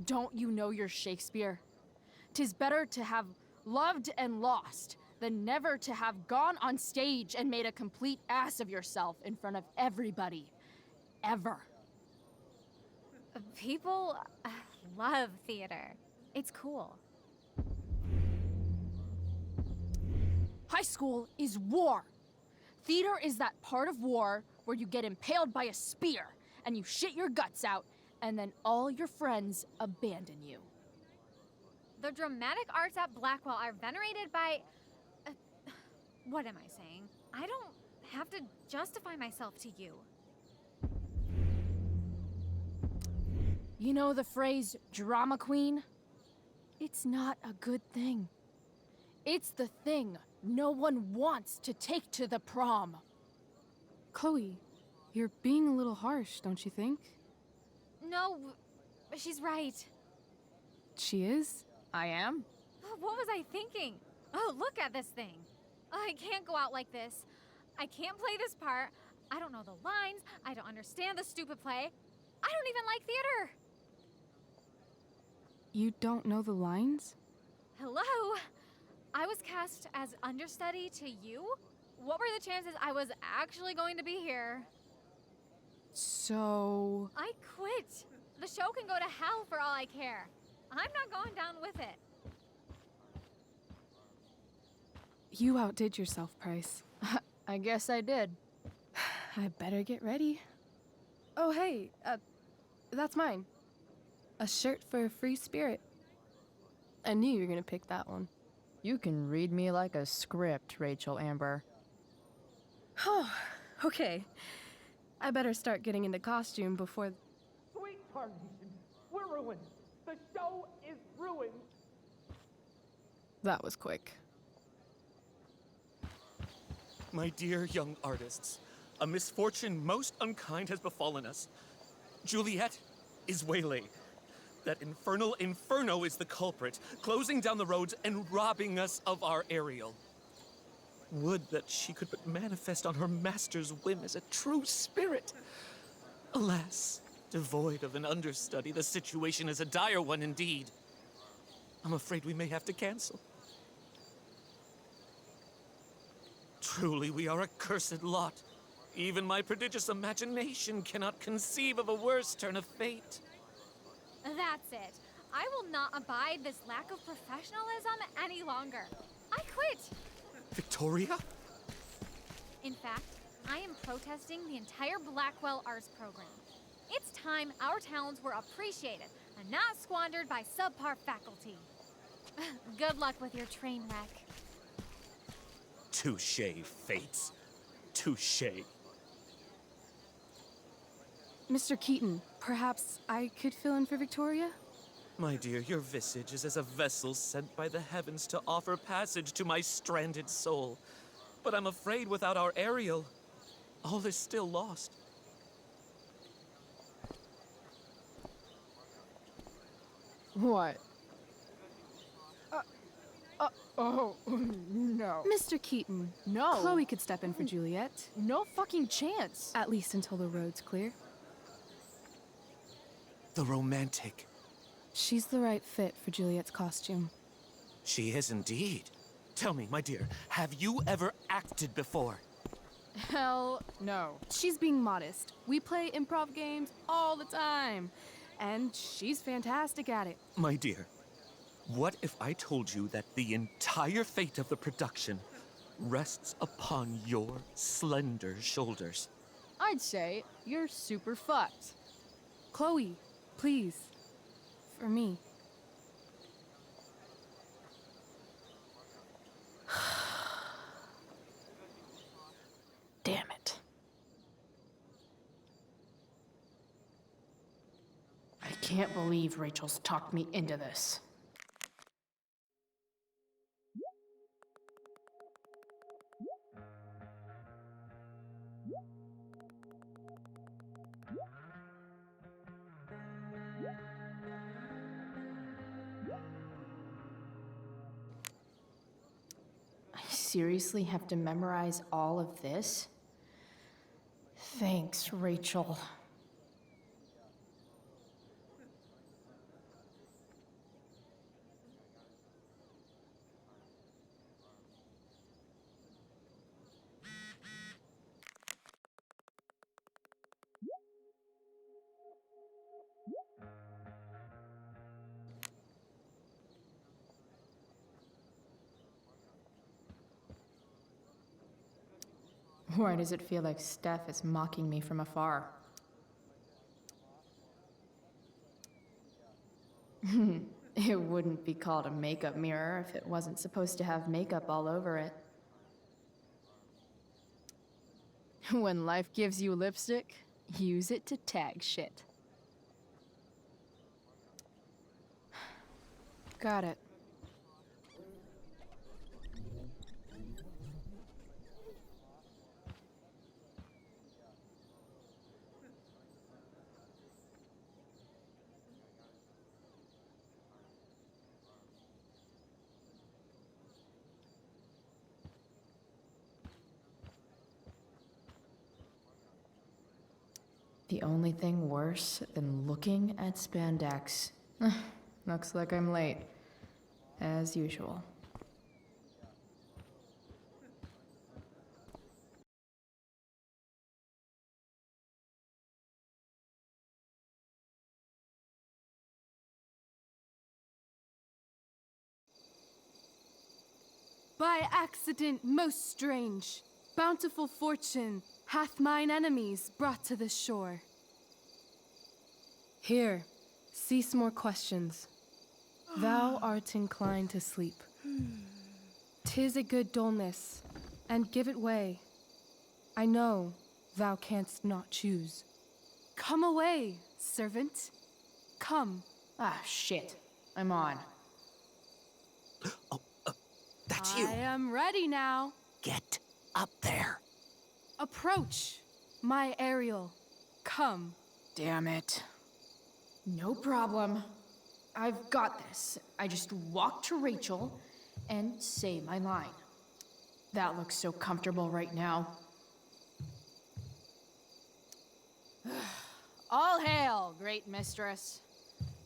E: Don't you know your Shakespeare? 'Tis better to have loved and lost than never to have gone on stage and made a complete ass of yourself in front of everybody. Ever.
C: People love theater. It's cool.
E: High school is war. Theater is that part of war where you get impaled by a spear and you shit your guts out and then all your friends abandon you.
C: The dramatic arts at Blackwell are venerated by... what am I saying? I don't have to justify myself to you.
E: You know the phrase, drama queen? It's not a good thing. It's the thing no one wants to take to the prom.
G: Chloe, you're being a little harsh, don't you think?
C: No, she's right.
G: She is?
E: I am?
C: What was I thinking? Oh, look at this thing. I can't go out like this. I can't play this part. I don't know the lines. I don't understand the stupid play. I don't even like theater.
G: You don't know the lines?
C: Hello? I was cast as understudy to you? What were the chances I was actually going to be here?
G: So...
C: I quit. The show can go to hell for all I care. I'm not going down with it.
G: You outdid yourself, Price.
E: I guess I did.
G: I better get ready. Oh, hey, that's mine. A shirt for a free spirit. I knew you were gonna pick that one.
E: You can read me like a script, Rachel Amber.
G: Oh, okay. I better start getting into costume before...
D: Sweet Tarnation, we're ruined. The show is ruined.
G: That was quick.
I: My dear young artists, a misfortune most unkind has befallen us. Juliet is waylaid. That infernal inferno is the culprit, closing down the roads and robbing us of our Ariel. Would that she could but manifest on her master's whim as a true spirit. Alas, devoid of an understudy, the situation is a dire one indeed. I'm afraid we may have to cancel. Truly, we are a cursed lot. Even my prodigious imagination cannot conceive of a worse turn of fate.
C: That's it. I will not abide this lack of professionalism any longer. I quit.
I: Victoria?
C: In fact, I am protesting the entire Blackwell Arts program. It's time our talents were appreciated and not squandered by subpar faculty. Good luck with your train wreck.
I: Touche, Fates. Touche.
G: Mr. Keaton, perhaps I could fill in for Victoria?
I: My dear, your visage is as a vessel sent by the heavens to offer passage to my stranded soul. But I'm afraid without our Ariel, all is still lost.
E: What? Oh, no.
G: Mr. Keaton.
E: No.
G: Chloe could step in for Juliet.
E: No fucking chance.
G: At least until the road's clear.
I: The romantic.
G: She's the right fit for Juliet's costume.
I: She is indeed. Tell me, my dear, have you ever acted before?
E: Hell no.
G: She's being modest. We play improv games all the time. And she's fantastic at it.
I: My dear, what if I told you that the entire fate of the production rests upon your slender shoulders?
E: I'd say you're super fucked.
G: Chloe, please. For me.
A: Damn it. I can't believe Rachel's talked me into this. I seriously have to memorize all of this? Thanks, Rachel. Why does it feel like Steph is mocking me from afar? It wouldn't be called a makeup mirror if it wasn't supposed to have makeup all over it.
E: When life gives you lipstick, use it to tag shit.
G: Got it.
A: The only thing worse than looking at spandex. Looks like I'm late. As usual.
G: By accident most strange, bountiful fortune hath mine enemies brought to this shore. Here, cease more questions. Thou art inclined to sleep. 'Tis a good dullness, and give it way. I know thou canst not choose. Come away, servant. Come.
A: Ah, shit. I'm on.
I: That's you.
G: I am ready now.
I: Get up there.
G: Approach, my Ariel. Come.
A: Damn it. No problem. I've got this. I just walk to Rachel and say my line. That looks so comfortable right now.
E: All hail, great mistress.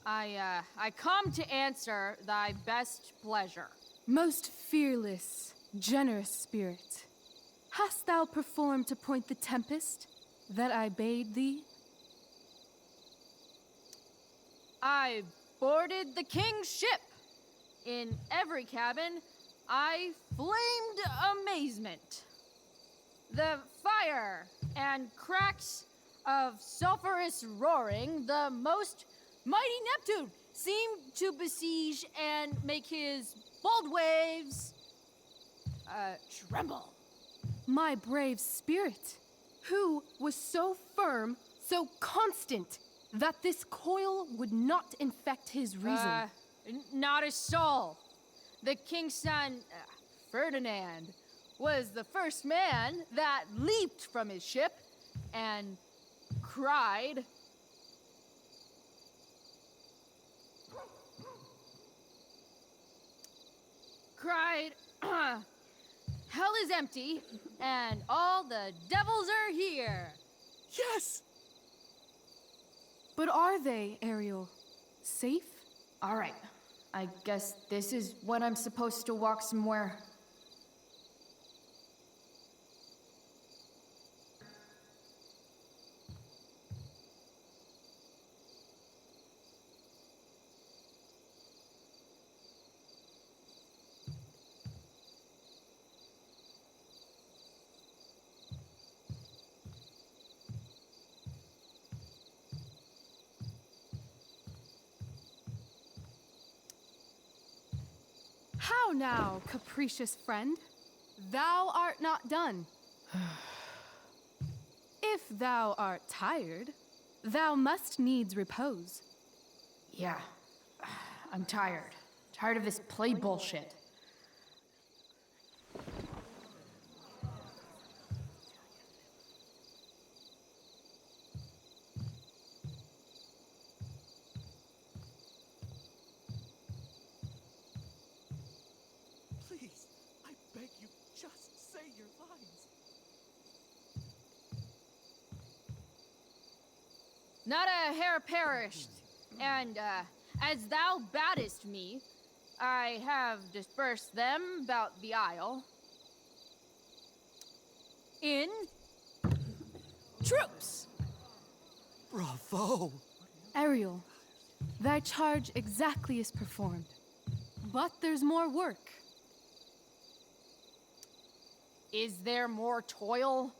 E: I come to answer thy best pleasure.
G: Most fearless, generous spirit, hast thou performed to point the tempest that I bade thee?
E: I boarded the king's ship. In every cabin, I flamed amazement.
X: the fire and cracks of sulphurous roaring, the most mighty Neptune seemed to besiege and make his bold waves tremble.
G: My brave spirit, who was so firm, so constant, that this coil would not infect his reason.
X: Not a soul. The king's son, Ferdinand, was the first man that leaped from his ship and cried, hell is empty and all the devils are here.
I: Yes!
G: But are they, Ariel? Safe?
A: All right. I guess this is when I'm supposed to walk somewhere.
G: How now, capricious friend? Thou art not done. If thou art tired, thou must needs repose.
A: Yeah. I'm tired. Tired of this play bullshit.
I: Please, I beg you, just say your lines.
X: Not a hair perished, and as thou baddest me, I have dispersed them about the isle in troops.
I: Bravo!
G: Ariel, thy charge exactly is performed. But there's more work.
X: Is there more toil?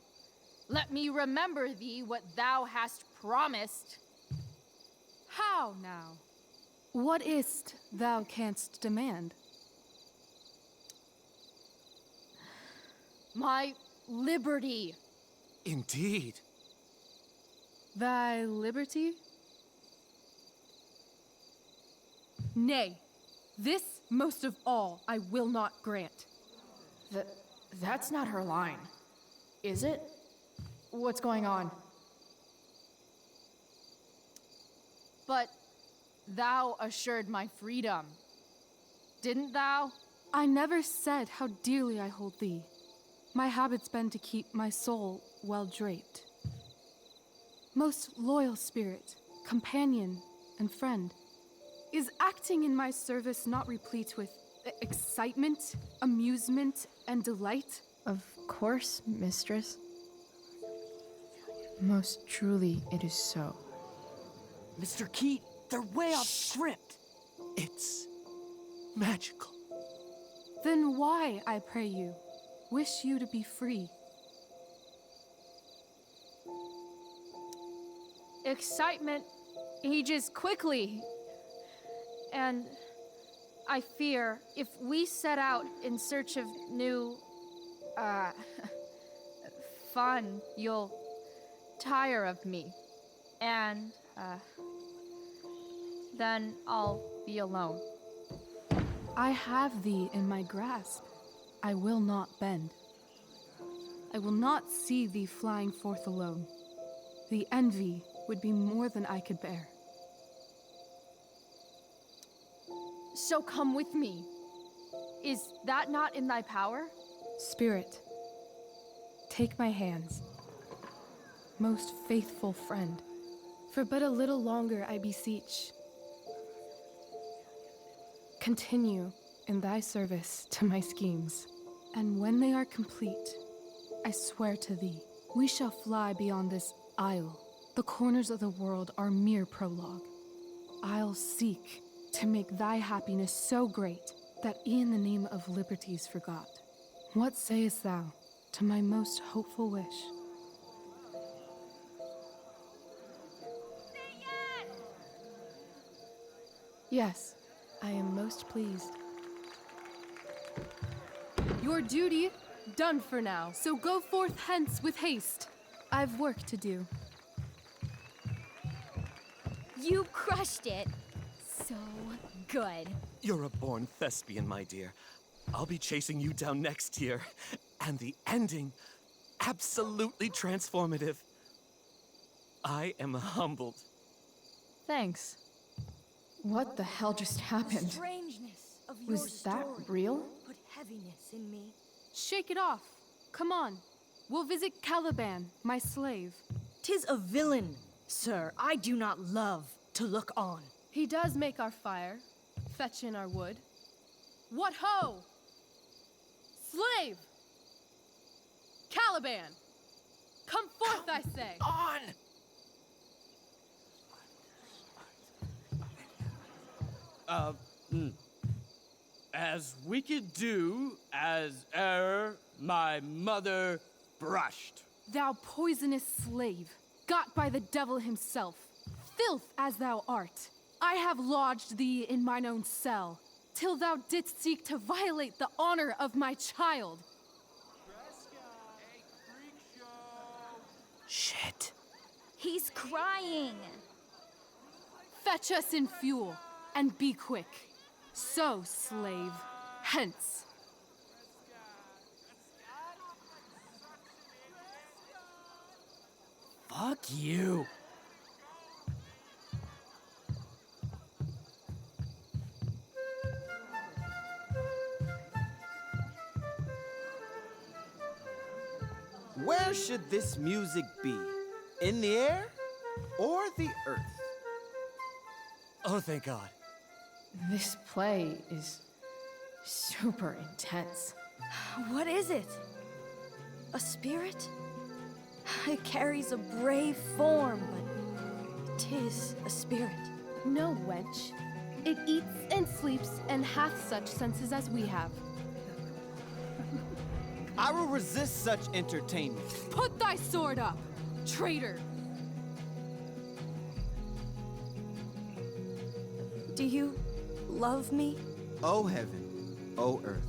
X: Let me remember thee what thou hast promised.
G: How now? What is't thou canst demand?
X: My liberty.
I: Indeed.
G: Thy liberty? Nay, this most of all I will not grant.
A: That's not her line. Is it? What's going on?
X: But thou assured my freedom, didn't thou?
G: I never said how dearly I hold thee. My habit's been to keep my soul well draped. Most loyal spirit, companion, and friend, is acting in my service not replete with excitement, amusement, and delight?
A: Of course, mistress. Most truly, it is so.
I: Mr. Keat, they're way off script. It's magical.
G: Then why, I pray you, wish you to be free?
X: Excitement ages quickly. And I fear if we set out in search of new, fun, you'll tire of me. And, then I'll be alone.
G: I have thee in my grasp. I will not bend. I will not see thee flying forth alone. The envy would be more than I could bear.
X: So come with me. Is that not in thy power?
G: Spirit, take my hands. Most faithful friend, for but a little longer I beseech. Continue in thy service to my schemes, and when they are complete, I swear to thee, we shall fly beyond this isle. The corners of the world are mere prologue. I'll seek to make thy happiness so great that e'en the name of liberty's forgot. What sayest thou? to my most hopeful wish. Yes, I am most pleased. Your duty done for now, so go forth hence with haste. I've work to do.
C: You crushed it. So good.
I: You're a born thespian, my dear. I'll be chasing you down next year. And the ending, absolutely transformative. I am humbled.
E: Thanks.
A: What the hell just happened?
H: Strangeness of your
A: Was that
H: story
A: real?
H: put heaviness in me.
G: Shake it off. Come on. We'll visit Caliban, my slave.
H: 'Tis a villain, sir. I do not love to look on.
G: He does make our fire, fetch in our wood. What ho! Slave! Caliban! Come forth, I say!
I: On!
K: As wicked do as e'er my mother brushed.
G: Thou poisonous slave, got by the devil himself, filth as thou art, I have lodged thee in mine own cell, till thou didst seek to violate the honor of my child.
I: Shit.
C: He's crying.
G: Fetch us in fuel, and be quick. So, slave, hence.
K: Fuck you.
T: Where should this music be? In the air or the earth?
I: Oh, thank God.
A: This play is super intense.
H: What is it? A spirit? It carries a brave form, but 'tis a spirit.
G: No, wench. It eats and sleeps and hath such senses as we have.
T: I will resist such entertainment.
G: Put thy sword up, traitor!
H: Do you love me?
L: O heaven, O earth,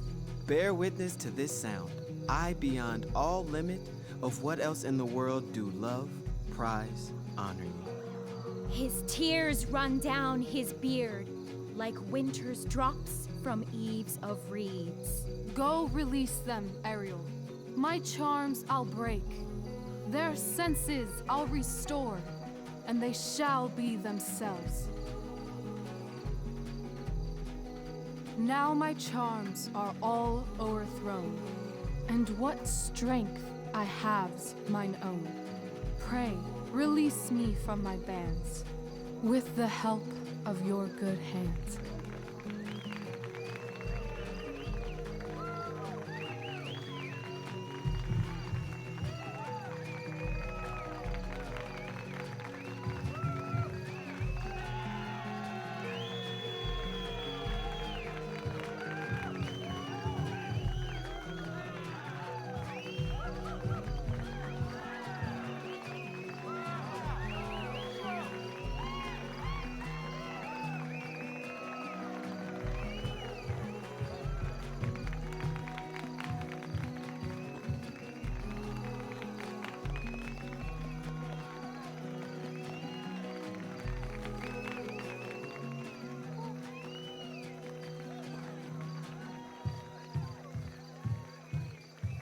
L: bear witness to this sound. I, beyond all limit of what else in the world do love, prize, honor you.
C: His tears run down his beard like winter's drops from eaves of reeds.
G: Go release them, Ariel. My charms I'll break. Their senses I'll restore, and they shall be themselves. Now my charms are all o'erthrown, and what strength I have's mine own. Pray, release me from my bands, with the help of your good hands.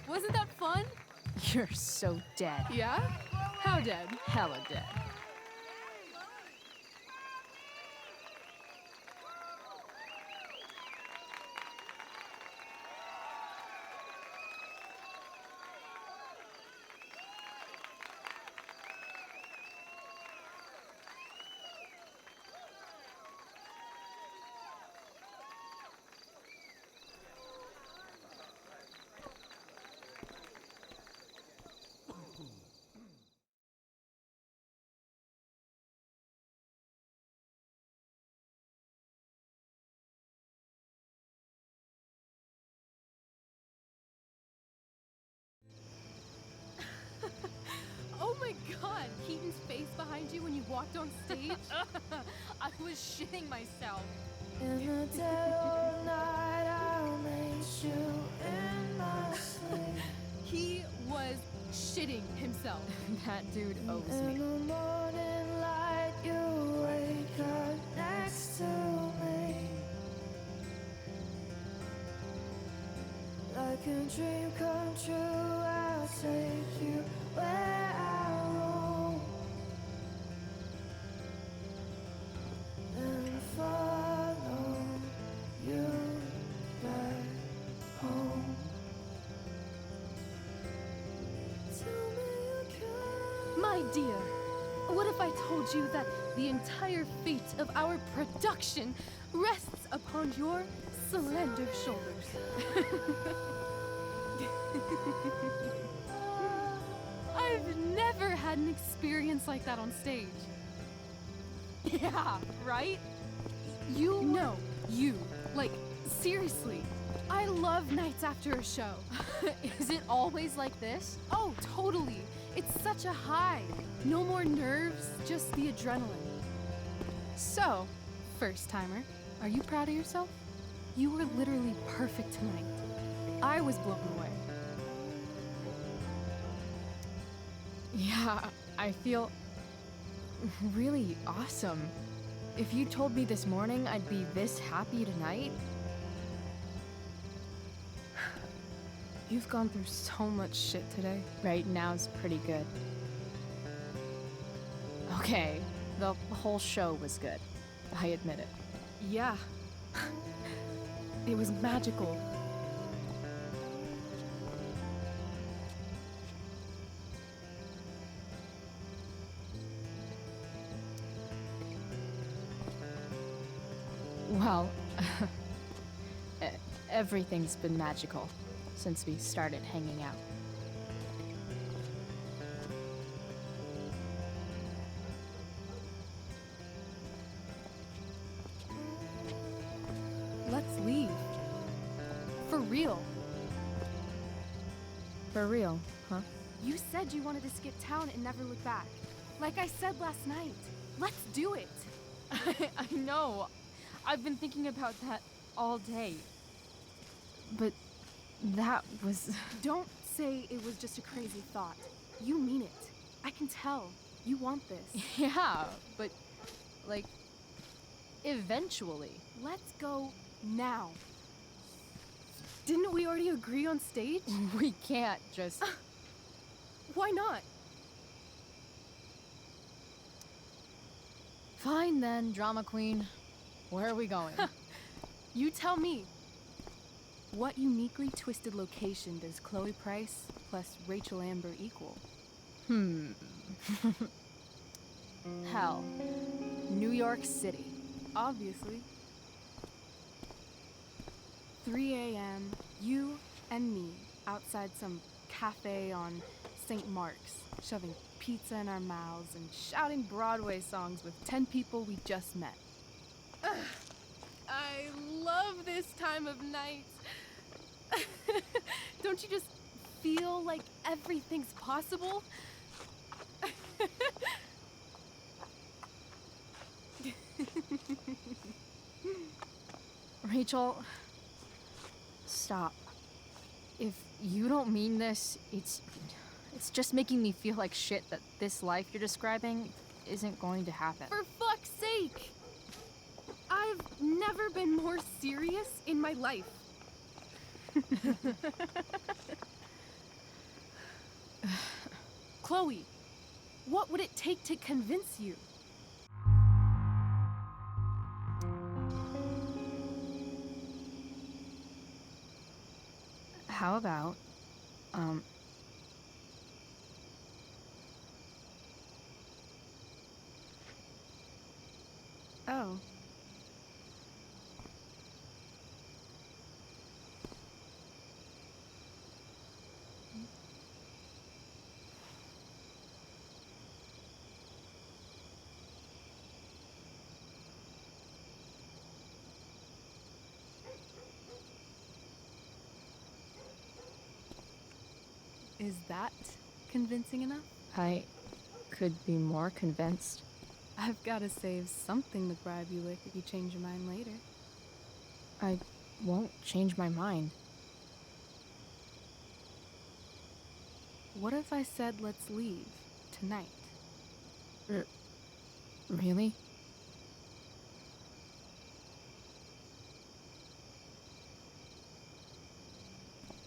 G: Wasn't that fun?
E: You're so dead.
G: Yeah? How dead?
E: Hella dead.
G: my god, Keaton's face behind you when you walked on stage? I was shitting myself.
M: In the dead of night, I'll make you in my sleep.
G: He was shitting himself.
E: That dude owes
M: In
E: me.
M: the morning light, you wake up next to me. Like a dream come true, I'll take you where I roam. Then follow you back home.
G: My dear, what if I told you that the entire fate of our production rests upon your slender shoulders? I've never had an experience like that on stage. Yeah, right? You? No, you. Like, seriously. I love nights after a show.
E: Is it always like this?
G: Oh, totally. It's such a high. No more nerves, just the adrenaline. So, first timer, are you proud of yourself? You were literally perfect tonight. I was blown away.
E: Yeah, I feel really awesome. If you told me this morning I'd be this happy tonight.
G: You've gone through so much shit today.
E: Right now's pretty good. Okay, the whole show was good. I admit it.
G: Yeah. It was magical.
E: Well, everything's been magical since we started hanging out.
G: Let's leave. For real.
E: For real, huh?
G: You said you wanted to skip town and never look back. Like I said last night. Let's do it.
E: I know. I've been thinking about that all day. But that was...
G: Don't say it was just a crazy thought. You mean it. I can tell. You want this.
E: Yeah, but, like, eventually.
G: Let's go now. Didn't we already agree on stage?
E: We can't just...
G: Why not?
E: Fine then, drama queen. Where are we going?
G: You tell me. What uniquely twisted location does Chloe Price plus Rachel Amber equal?
E: Hell. New York City.
G: Obviously. 3 a.m., you and me outside some cafe on St. Mark's, shoving pizza in our mouths and shouting Broadway songs with 10 people we just met. I love this time of night. Don't you just feel like everything's possible?
E: Rachel, stop. If you don't mean this, it's just making me feel like shit that this life you're describing isn't going to happen.
G: For fuck's sake! I've never been more serious in my life. Chloe, what would it take to convince you?
E: How about,
G: Oh. Is that convincing enough?
E: I could be more convinced.
G: I've gotta save something to bribe you with if you change your mind later.
E: I won't change my mind.
G: What if I said let's leave tonight?
E: Really?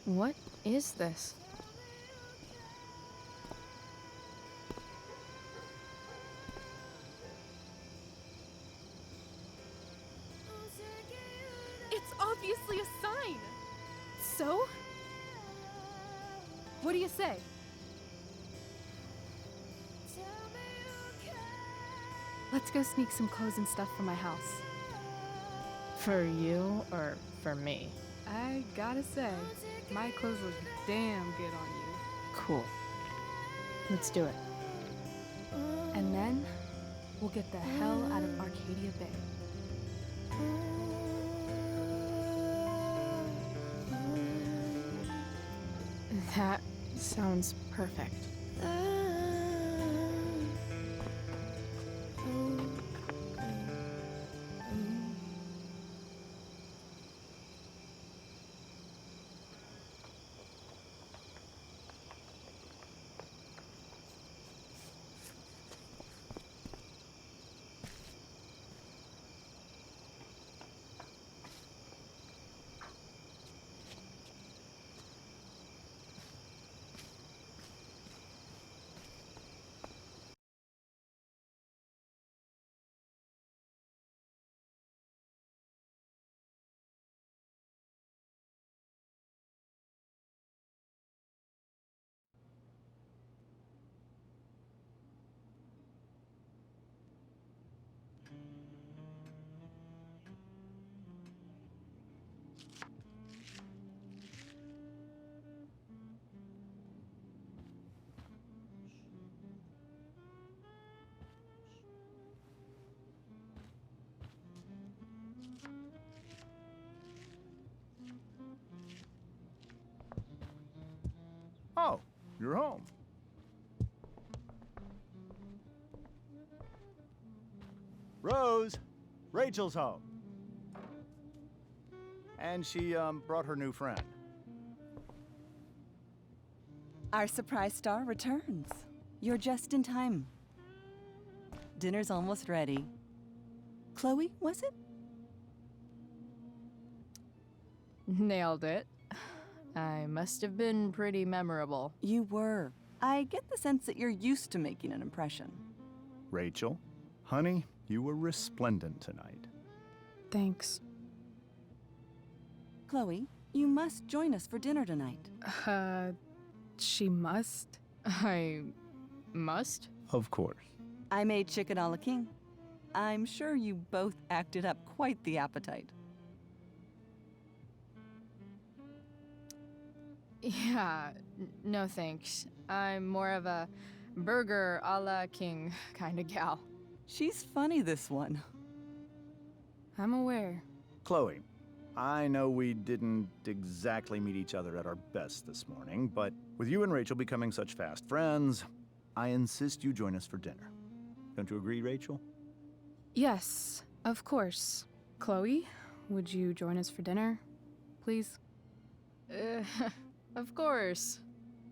E: What is this?
G: It's obviously a sign! So? What do you say? Let's go sneak some clothes and stuff from my house.
E: For you or for me?
G: I gotta say, my clothes look damn good on you.
E: Cool. Let's do it.
G: And then, we'll get the hell out of Arcadia Bay.
E: That sounds perfect.
B: Oh, you're home. Rose, Rachel's home. And she brought her new friend.
N: Our surprise star returns. You're just in time. Dinner's almost ready. Chloe, was it?
E: Nailed it. I must have been pretty memorable.
N: You were. I get the sense that you're used to making an impression.
B: Rachel, honey, you were resplendent tonight.
G: Thanks.
N: Chloe, you must join us for dinner tonight.
G: She must?
E: I must?
B: Of course.
N: I made chicken a la king. I'm sure you both acted up quite the appetite.
E: Yeah, no thanks. I'm more of a burger a la king kind of gal.
N: She's funny, this one.
G: I'm aware.
B: Chloe, I know we didn't exactly meet each other at our best this morning, but with you and Rachel becoming such fast friends, I insist you join us for dinner. Don't you agree, Rachel?
G: Yes, of course. Chloe, would you join us for dinner, please?
E: Of course.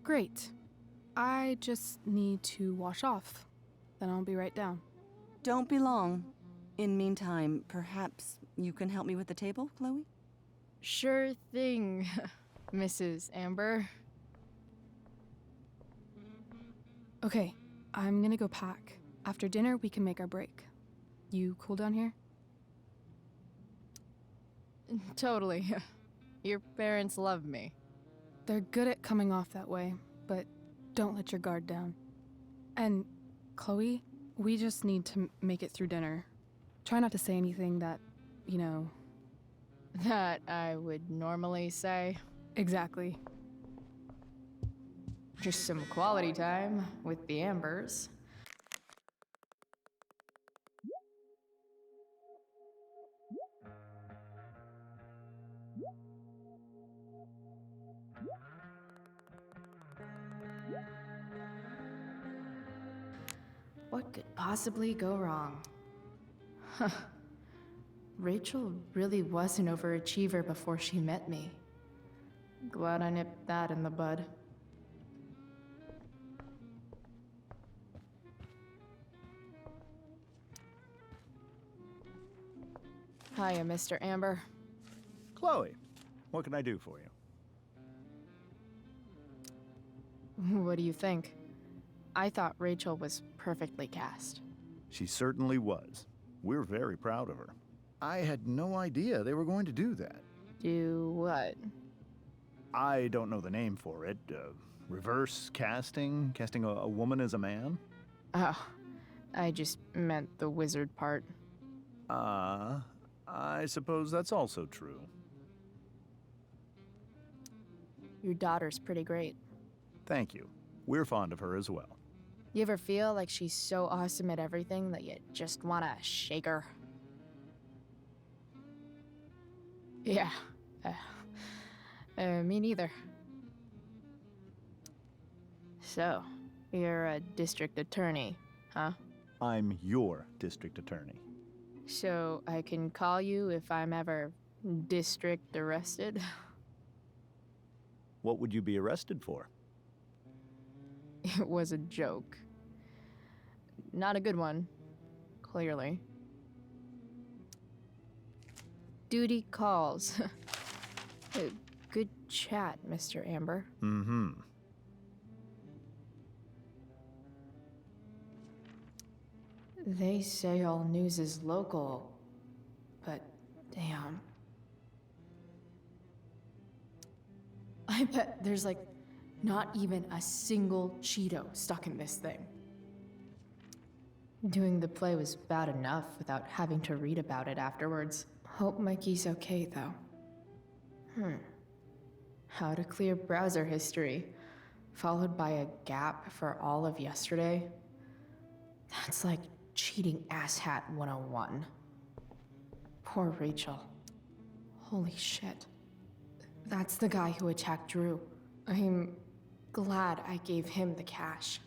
G: Great. I just need to wash off. Then I'll be right down.
N: Don't be long. In meantime, perhaps you can help me with the table, Chloe?
E: Sure thing, Mrs. Amber.
G: Okay, I'm gonna go pack. After dinner, we can make our break. You cool down here?
E: Totally. Your parents love me.
G: They're good at coming off that way, but don't let your guard down. And, Chloe, we just need to make it through dinner. Try not to say anything that, you know...
E: That I would normally say.
G: Exactly.
E: Just some quality time with the Ambers.
A: What could possibly go wrong? Huh. Rachel really was an overachiever before she met me. Glad I nipped that in the bud.
E: Hiya, Mr. Amber.
J: Chloe, what can I do for you?
E: What do you think? I thought Rachel was perfectly cast.
J: She certainly was. We're very proud of her. I had no idea they were going to do that.
E: Do what?
J: I don't know the name for it. Reverse casting? Casting a woman as a man?
E: Oh, I just meant the wizard part.
J: I suppose that's also true.
E: Your daughter's pretty great.
J: Thank you. We're fond of her as well.
E: You ever feel like she's so awesome at everything that you just wanna shake her? Yeah. Me neither. So, you're a district attorney, huh?
J: I'm your district attorney.
E: So I can call you if I'm ever district arrested?
J: What would you be arrested for?
E: It was a joke. Not a good one, clearly. Duty calls. Good chat, Mr. Amber.
J: Mm-hmm.
A: They say all news is local, but damn. I bet there's like not even a single Cheeto stuck in this thing. Doing the play was bad enough without having to read about it afterwards. Hope Mikey's okay though. How to clear browser history, followed by a gap for all of yesterday. That's like cheating asshat 101. Poor Rachel. Holy shit. That's the guy who attacked Drew. I'm glad I gave him the cash.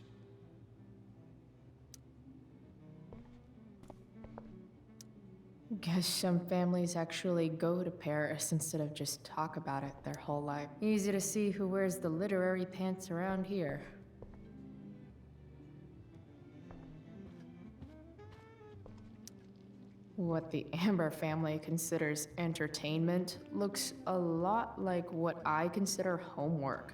A: Guess some families actually go to Paris instead of just talk about it their whole life. Easy to see who wears the literary pants around here. What the Amber family considers entertainment looks a lot like what I consider homework.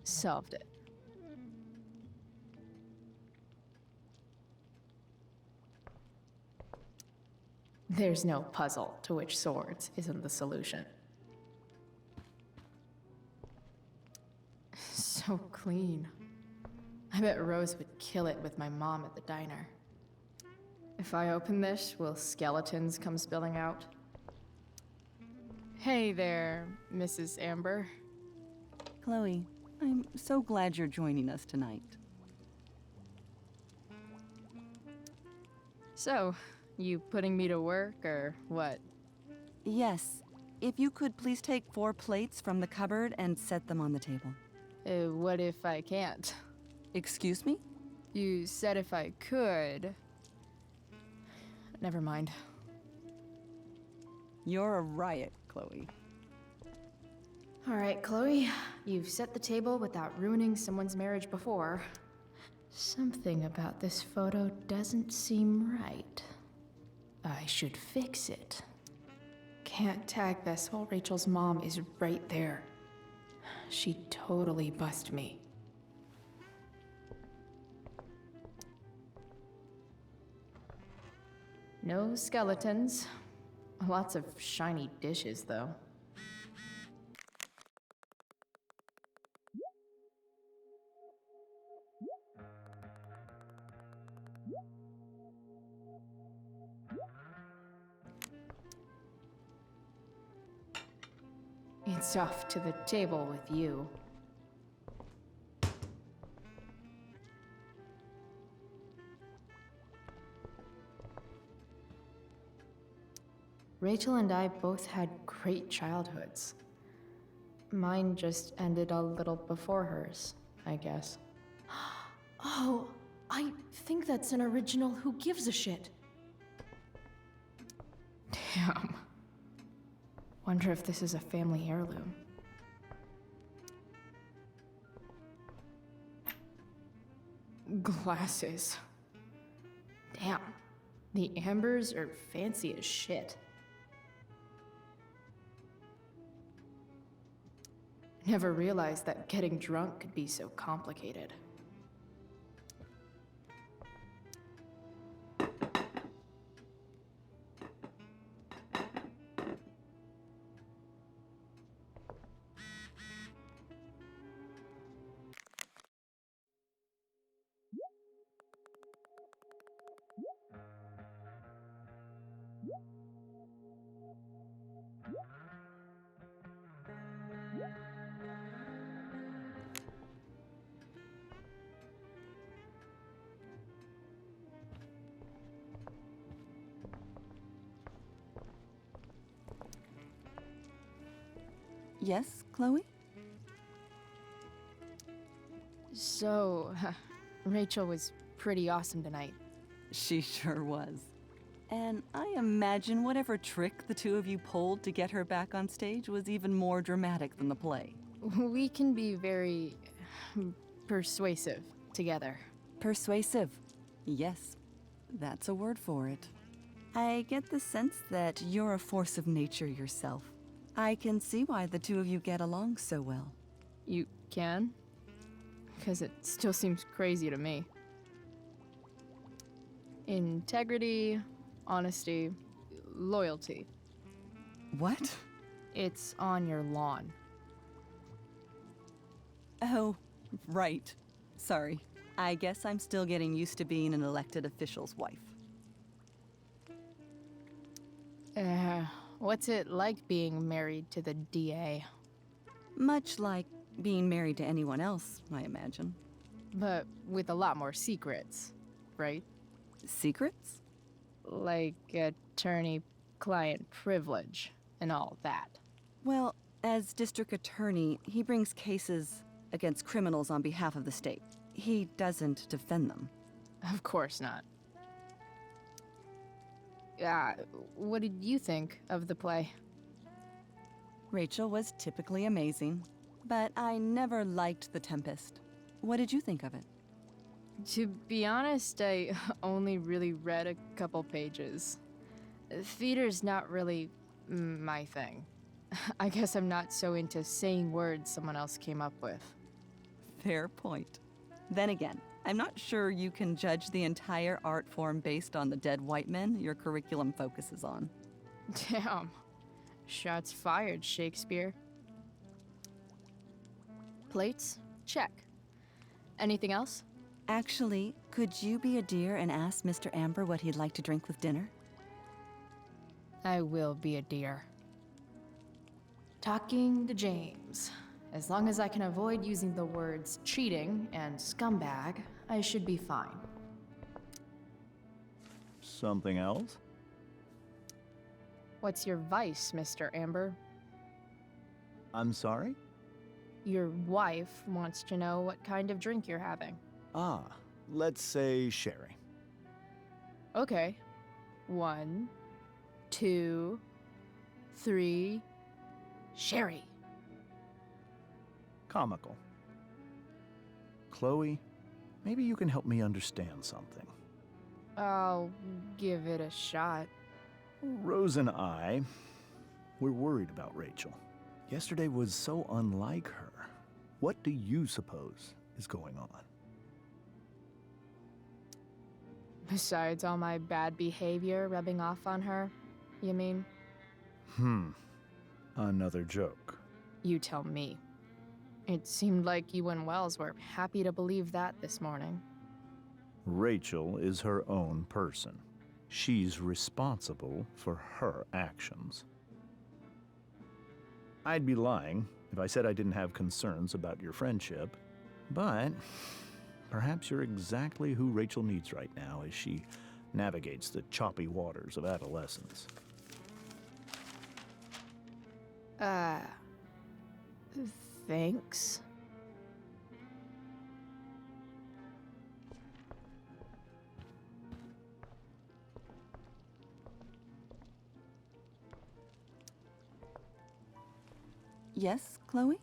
A: Solved it. There's no puzzle to which swords isn't the solution. So clean. I bet Rose would kill it with my mom at the diner. If I open this, will skeletons come spilling out? Hey there, Mrs. Amber.
N: Chloe, I'm so glad you're joining us tonight.
E: So, you putting me to work, or what?
N: Yes. If you could please take 4 plates from the cupboard and set them on the table.
E: What if I can't?
N: Excuse me?
E: You said if I could. Never mind.
N: You're a riot, Chloe.
A: All right, Chloe. You've set the table without ruining someone's marriage before. Something about this photo doesn't seem right. I should fix it. Can't tag this while Rachel's mom is right there. She'd totally bust me. No skeletons. Lots of shiny dishes, though. It's off to the table with you. Rachel and I both had great childhoods. Mine just ended a little before hers, I guess. Oh, I think that's an original Who Gives a Shit. Damn. Wonder if this is a family heirloom. Glasses. Damn. The ambers are fancy as shit. Never realized that getting drunk could be so complicated.
N: Yes, Chloe?
E: So, Rachel was pretty awesome tonight.
N: She sure was. And I imagine whatever trick the two of you pulled to get her back on stage was even more dramatic than the play.
E: We can be very persuasive together.
N: Persuasive. Yes, that's a word for it. I get the sense that you're a force of nature yourself. I can see why the two of you get along so well.
E: You can? Because it still seems crazy to me. Integrity, honesty, loyalty.
N: What?
E: It's on your lawn.
N: Oh, right. Sorry. I guess I'm still getting used to being an elected official's wife.
E: What's it like being married to the DA?
N: Much like being married to anyone else, I imagine.
E: But with a lot more secrets, right?
N: Secrets?
E: Like attorney-client privilege and all that.
N: Well, as district attorney, he brings cases against criminals on behalf of the state. He doesn't defend them.
E: Of course not. What did you think of the play?
N: Rachel was typically amazing, but I never liked The Tempest. What did you think of it?
E: To be honest, I only really read a couple pages. Theater's not really my thing. I guess I'm not so into saying words someone else came up with.
N: Fair point. Then again, I'm not sure you can judge the entire art form based on the dead white men your curriculum focuses on.
E: Damn. Shots fired, Shakespeare. Plates? Check. Anything else?
N: Actually, could you be a dear and ask Mr. Amber what he'd like to drink with dinner?
E: I will be a dear.
A: Talking to James. As long as I can avoid using the words cheating and scumbag, I should be fine.
J: Something else?
E: What's your vice, Mr. Amber?
J: I'm sorry?
E: Your wife wants to know what kind of drink you're having.
J: Ah, let's say sherry.
E: Okay. 1, 2, 3. Sherry.
J: Comical. Chloe, maybe you can help me understand something.
E: I'll give it a shot.
J: Rose and I, we're worried about Rachel. Yesterday was so unlike her. What do you suppose is going on?
E: Besides all my bad behavior rubbing off on her, you mean?
J: Another joke.
E: You tell me. It seemed like you and Wells were happy to believe that this morning.
J: Rachel is her own person. She's responsible for her actions. I'd be lying if I said I didn't have concerns about your friendship, but perhaps you're exactly who Rachel needs right now as she navigates the choppy waters of adolescence.
A: Uh, thanks.
N: Yes, Chloe?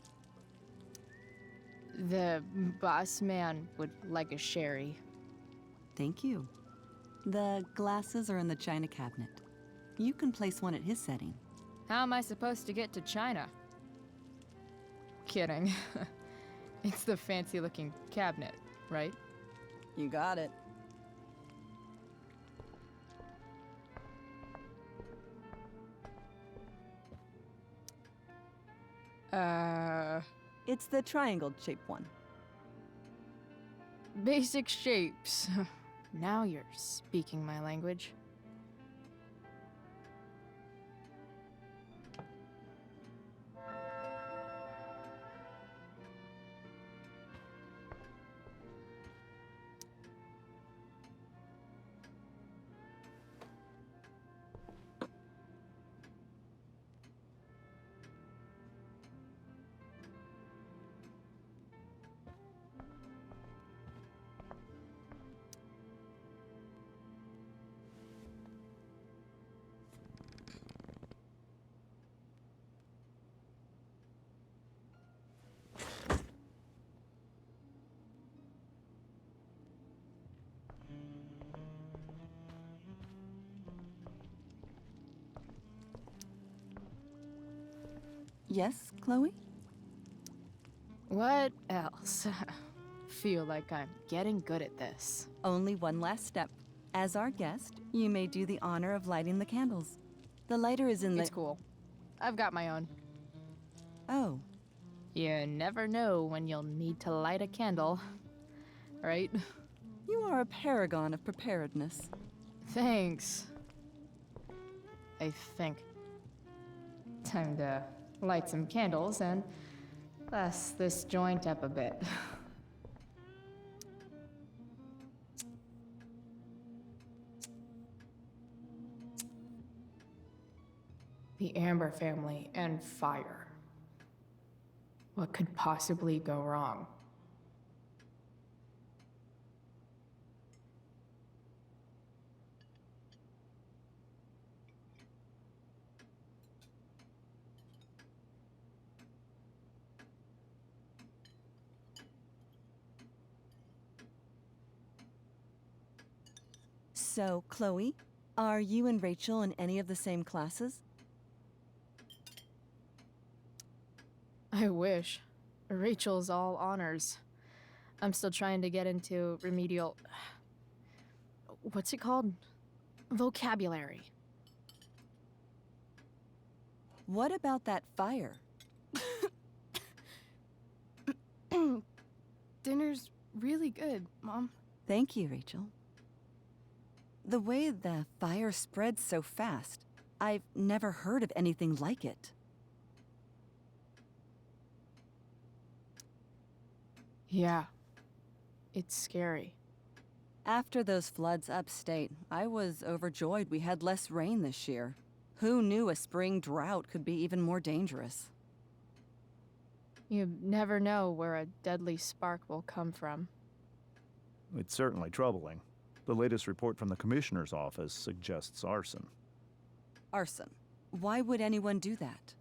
E: The boss man would like a sherry.
N: Thank you. The glasses are in the china cabinet. You can place one at his setting.
E: How am I supposed to get to China? Kidding. It's the fancy-looking cabinet, right?
N: You got it. It's the triangle-shaped one.
E: Basic shapes. Now you're speaking my language.
N: Yes, Chloe?
E: What else? Feel like I'm getting good at this.
N: Only one last step. As our guest, you may do the honor of lighting the candles. The lighter is in the—
E: It's cool. I've got my own.
N: Oh.
E: You never know when you'll need to light a candle, right?
N: You are a paragon of preparedness.
E: Thanks. I think. Time to light some candles and bless this joint up a bit. The Amber family and fire. What could possibly go wrong?
N: So, Chloe, are you and Rachel in any of the same classes?
E: I wish. Rachel's all honors. I'm still trying to get into remedial... What's it called? Vocabulary.
N: What about that fire?
G: Dinner's really good, Mom.
N: Thank you, Rachel. The way the fire spreads so fast, I've never heard of anything like it.
E: Yeah. It's scary.
N: After those floods upstate, I was overjoyed we had less rain this year. Who knew a spring drought could be even more dangerous?
E: You never know where a deadly spark will come from.
J: It's certainly troubling. The latest report from the Commissioner's office suggests arson.
N: Arson. Why would anyone do that?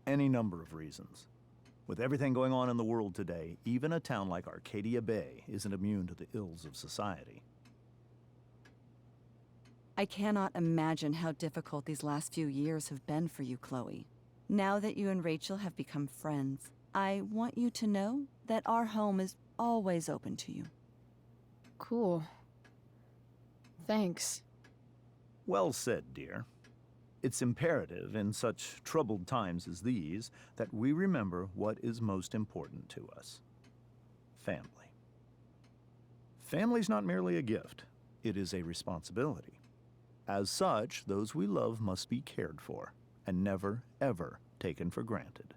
J: Any number of reasons. With everything going on in the world today, even a town like Arcadia Bay isn't immune to the ills of society.
N: I cannot imagine how difficult these last few years have been for you, Chloe. Now that you and Rachel have become friends, I want you to know that our home is always open to you.
E: Cool. Thanks.
J: Well said, dear. It's imperative in such troubled times as these that we remember what is most important to us. Family. Family's not merely a gift, it is a responsibility. As such, those we love must be cared for and never, ever taken for granted.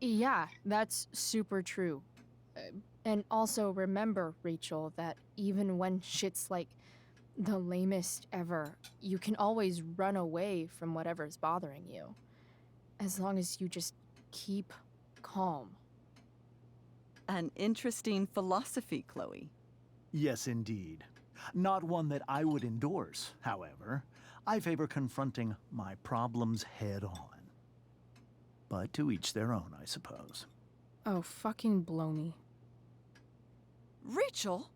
E: Yeah, that's super true. And also remember, Rachel, that even when shit's like the lamest ever. You can always run away from whatever's bothering you. As long as you just keep calm.
N: An interesting philosophy, Chloe.
J: Yes, indeed. Not one that I would endorse, however. I favor confronting my problems head on. But to each their own, I suppose.
G: Oh, fucking blow me.
N: Rachel?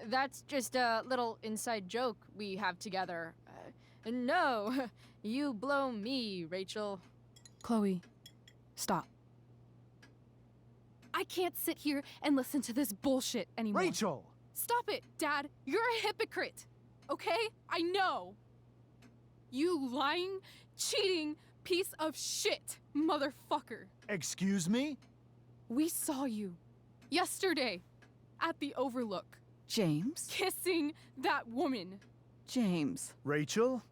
E: That's just a little inside joke we have together. No, you blow me, Rachel.
G: Chloe, stop. I can't sit here and listen to this bullshit anymore.
J: Rachel!
G: Stop it, Dad. You're a hypocrite. Okay? I know. You lying, cheating piece of shit, motherfucker.
J: Excuse me?
G: We saw you yesterday at the Overlook.
N: James?
G: Kissing that woman.
N: James.
J: Rachel?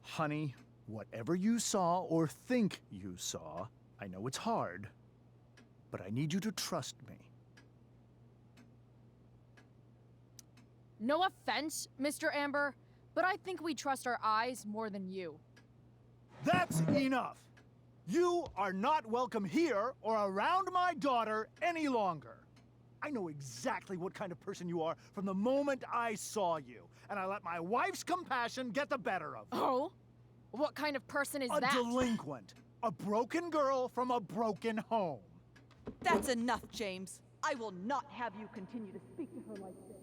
J: Honey, whatever you saw or think you saw, I know it's hard, but I need you to trust me.
E: No offense, Mr. Amber, but I think we trust our eyes more than you.
J: That's enough! You are not welcome here or around my daughter any longer. I know exactly what kind of person you are from the moment I saw you, and I let my wife's compassion get the better of me.
E: Oh? What kind of person is
J: A
E: that?
J: delinquent. A broken girl from a broken home.
N: That's enough, James. I will not have you continue to speak to her like this.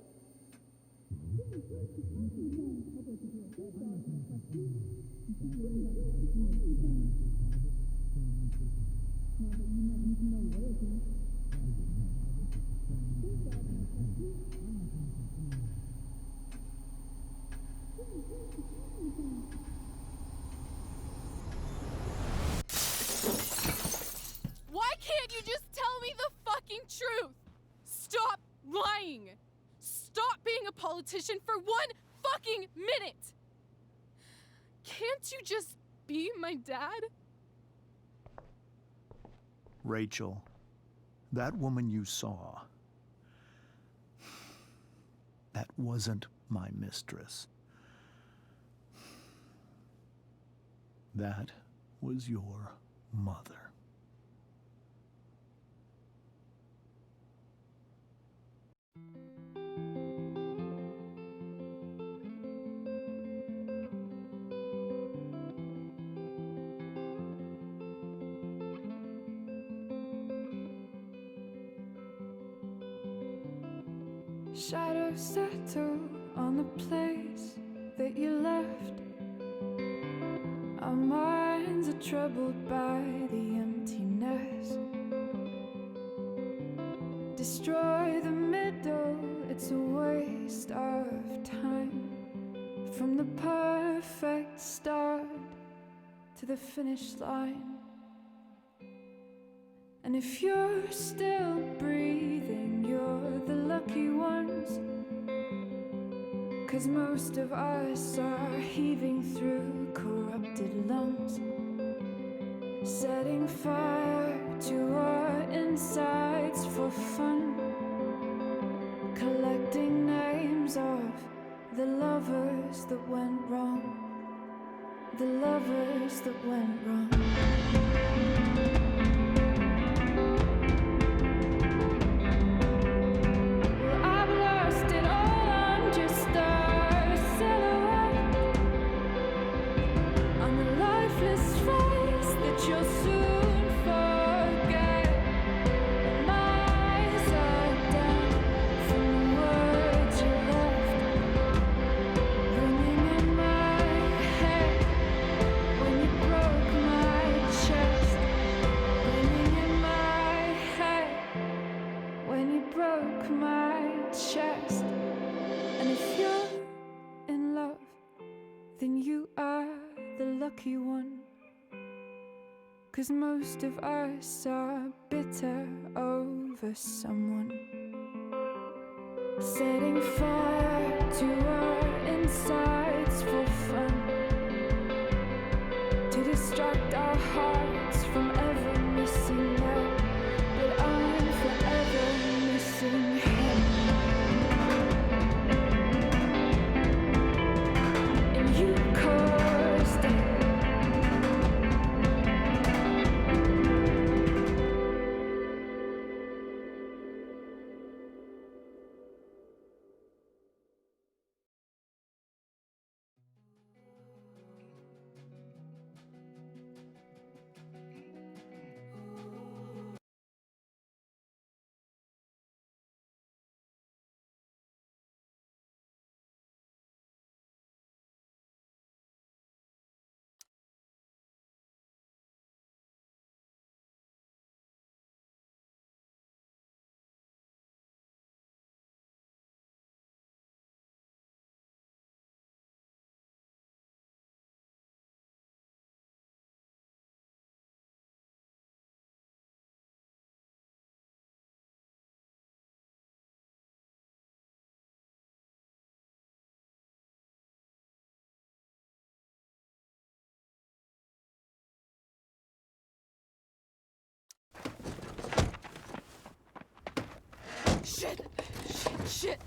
G: Why can't you just tell me the fucking truth? Stop lying. Stop being a politician for one fucking minute. Can't you just be my dad?
J: Rachel, that woman you saw, that wasn't my mistress. That was your mother.
M: Shadows settle on the place that you left. Our minds are troubled by the emptiness. Destroy the middle, it's a waste of time. From the perfect start to the finish line. And if you're still breathing, you're the lucky ones. 'Cause most of us are heaving through corrupted lungs, setting fire to our insides for fun, collecting names of the lovers that went wrong, the lovers that went wrong. You'll soon forget. My eyes are down from the words you left, ringing in my head when you broke my chest, ringing in my head when you broke my chest. And if you're in love, then you are the lucky one. 'Cause most of us are bitter over someone, setting fire to our insides for fun, to distract our hearts from ever missing that. But I'm forever missing him.
G: Shit! Shit! Shit!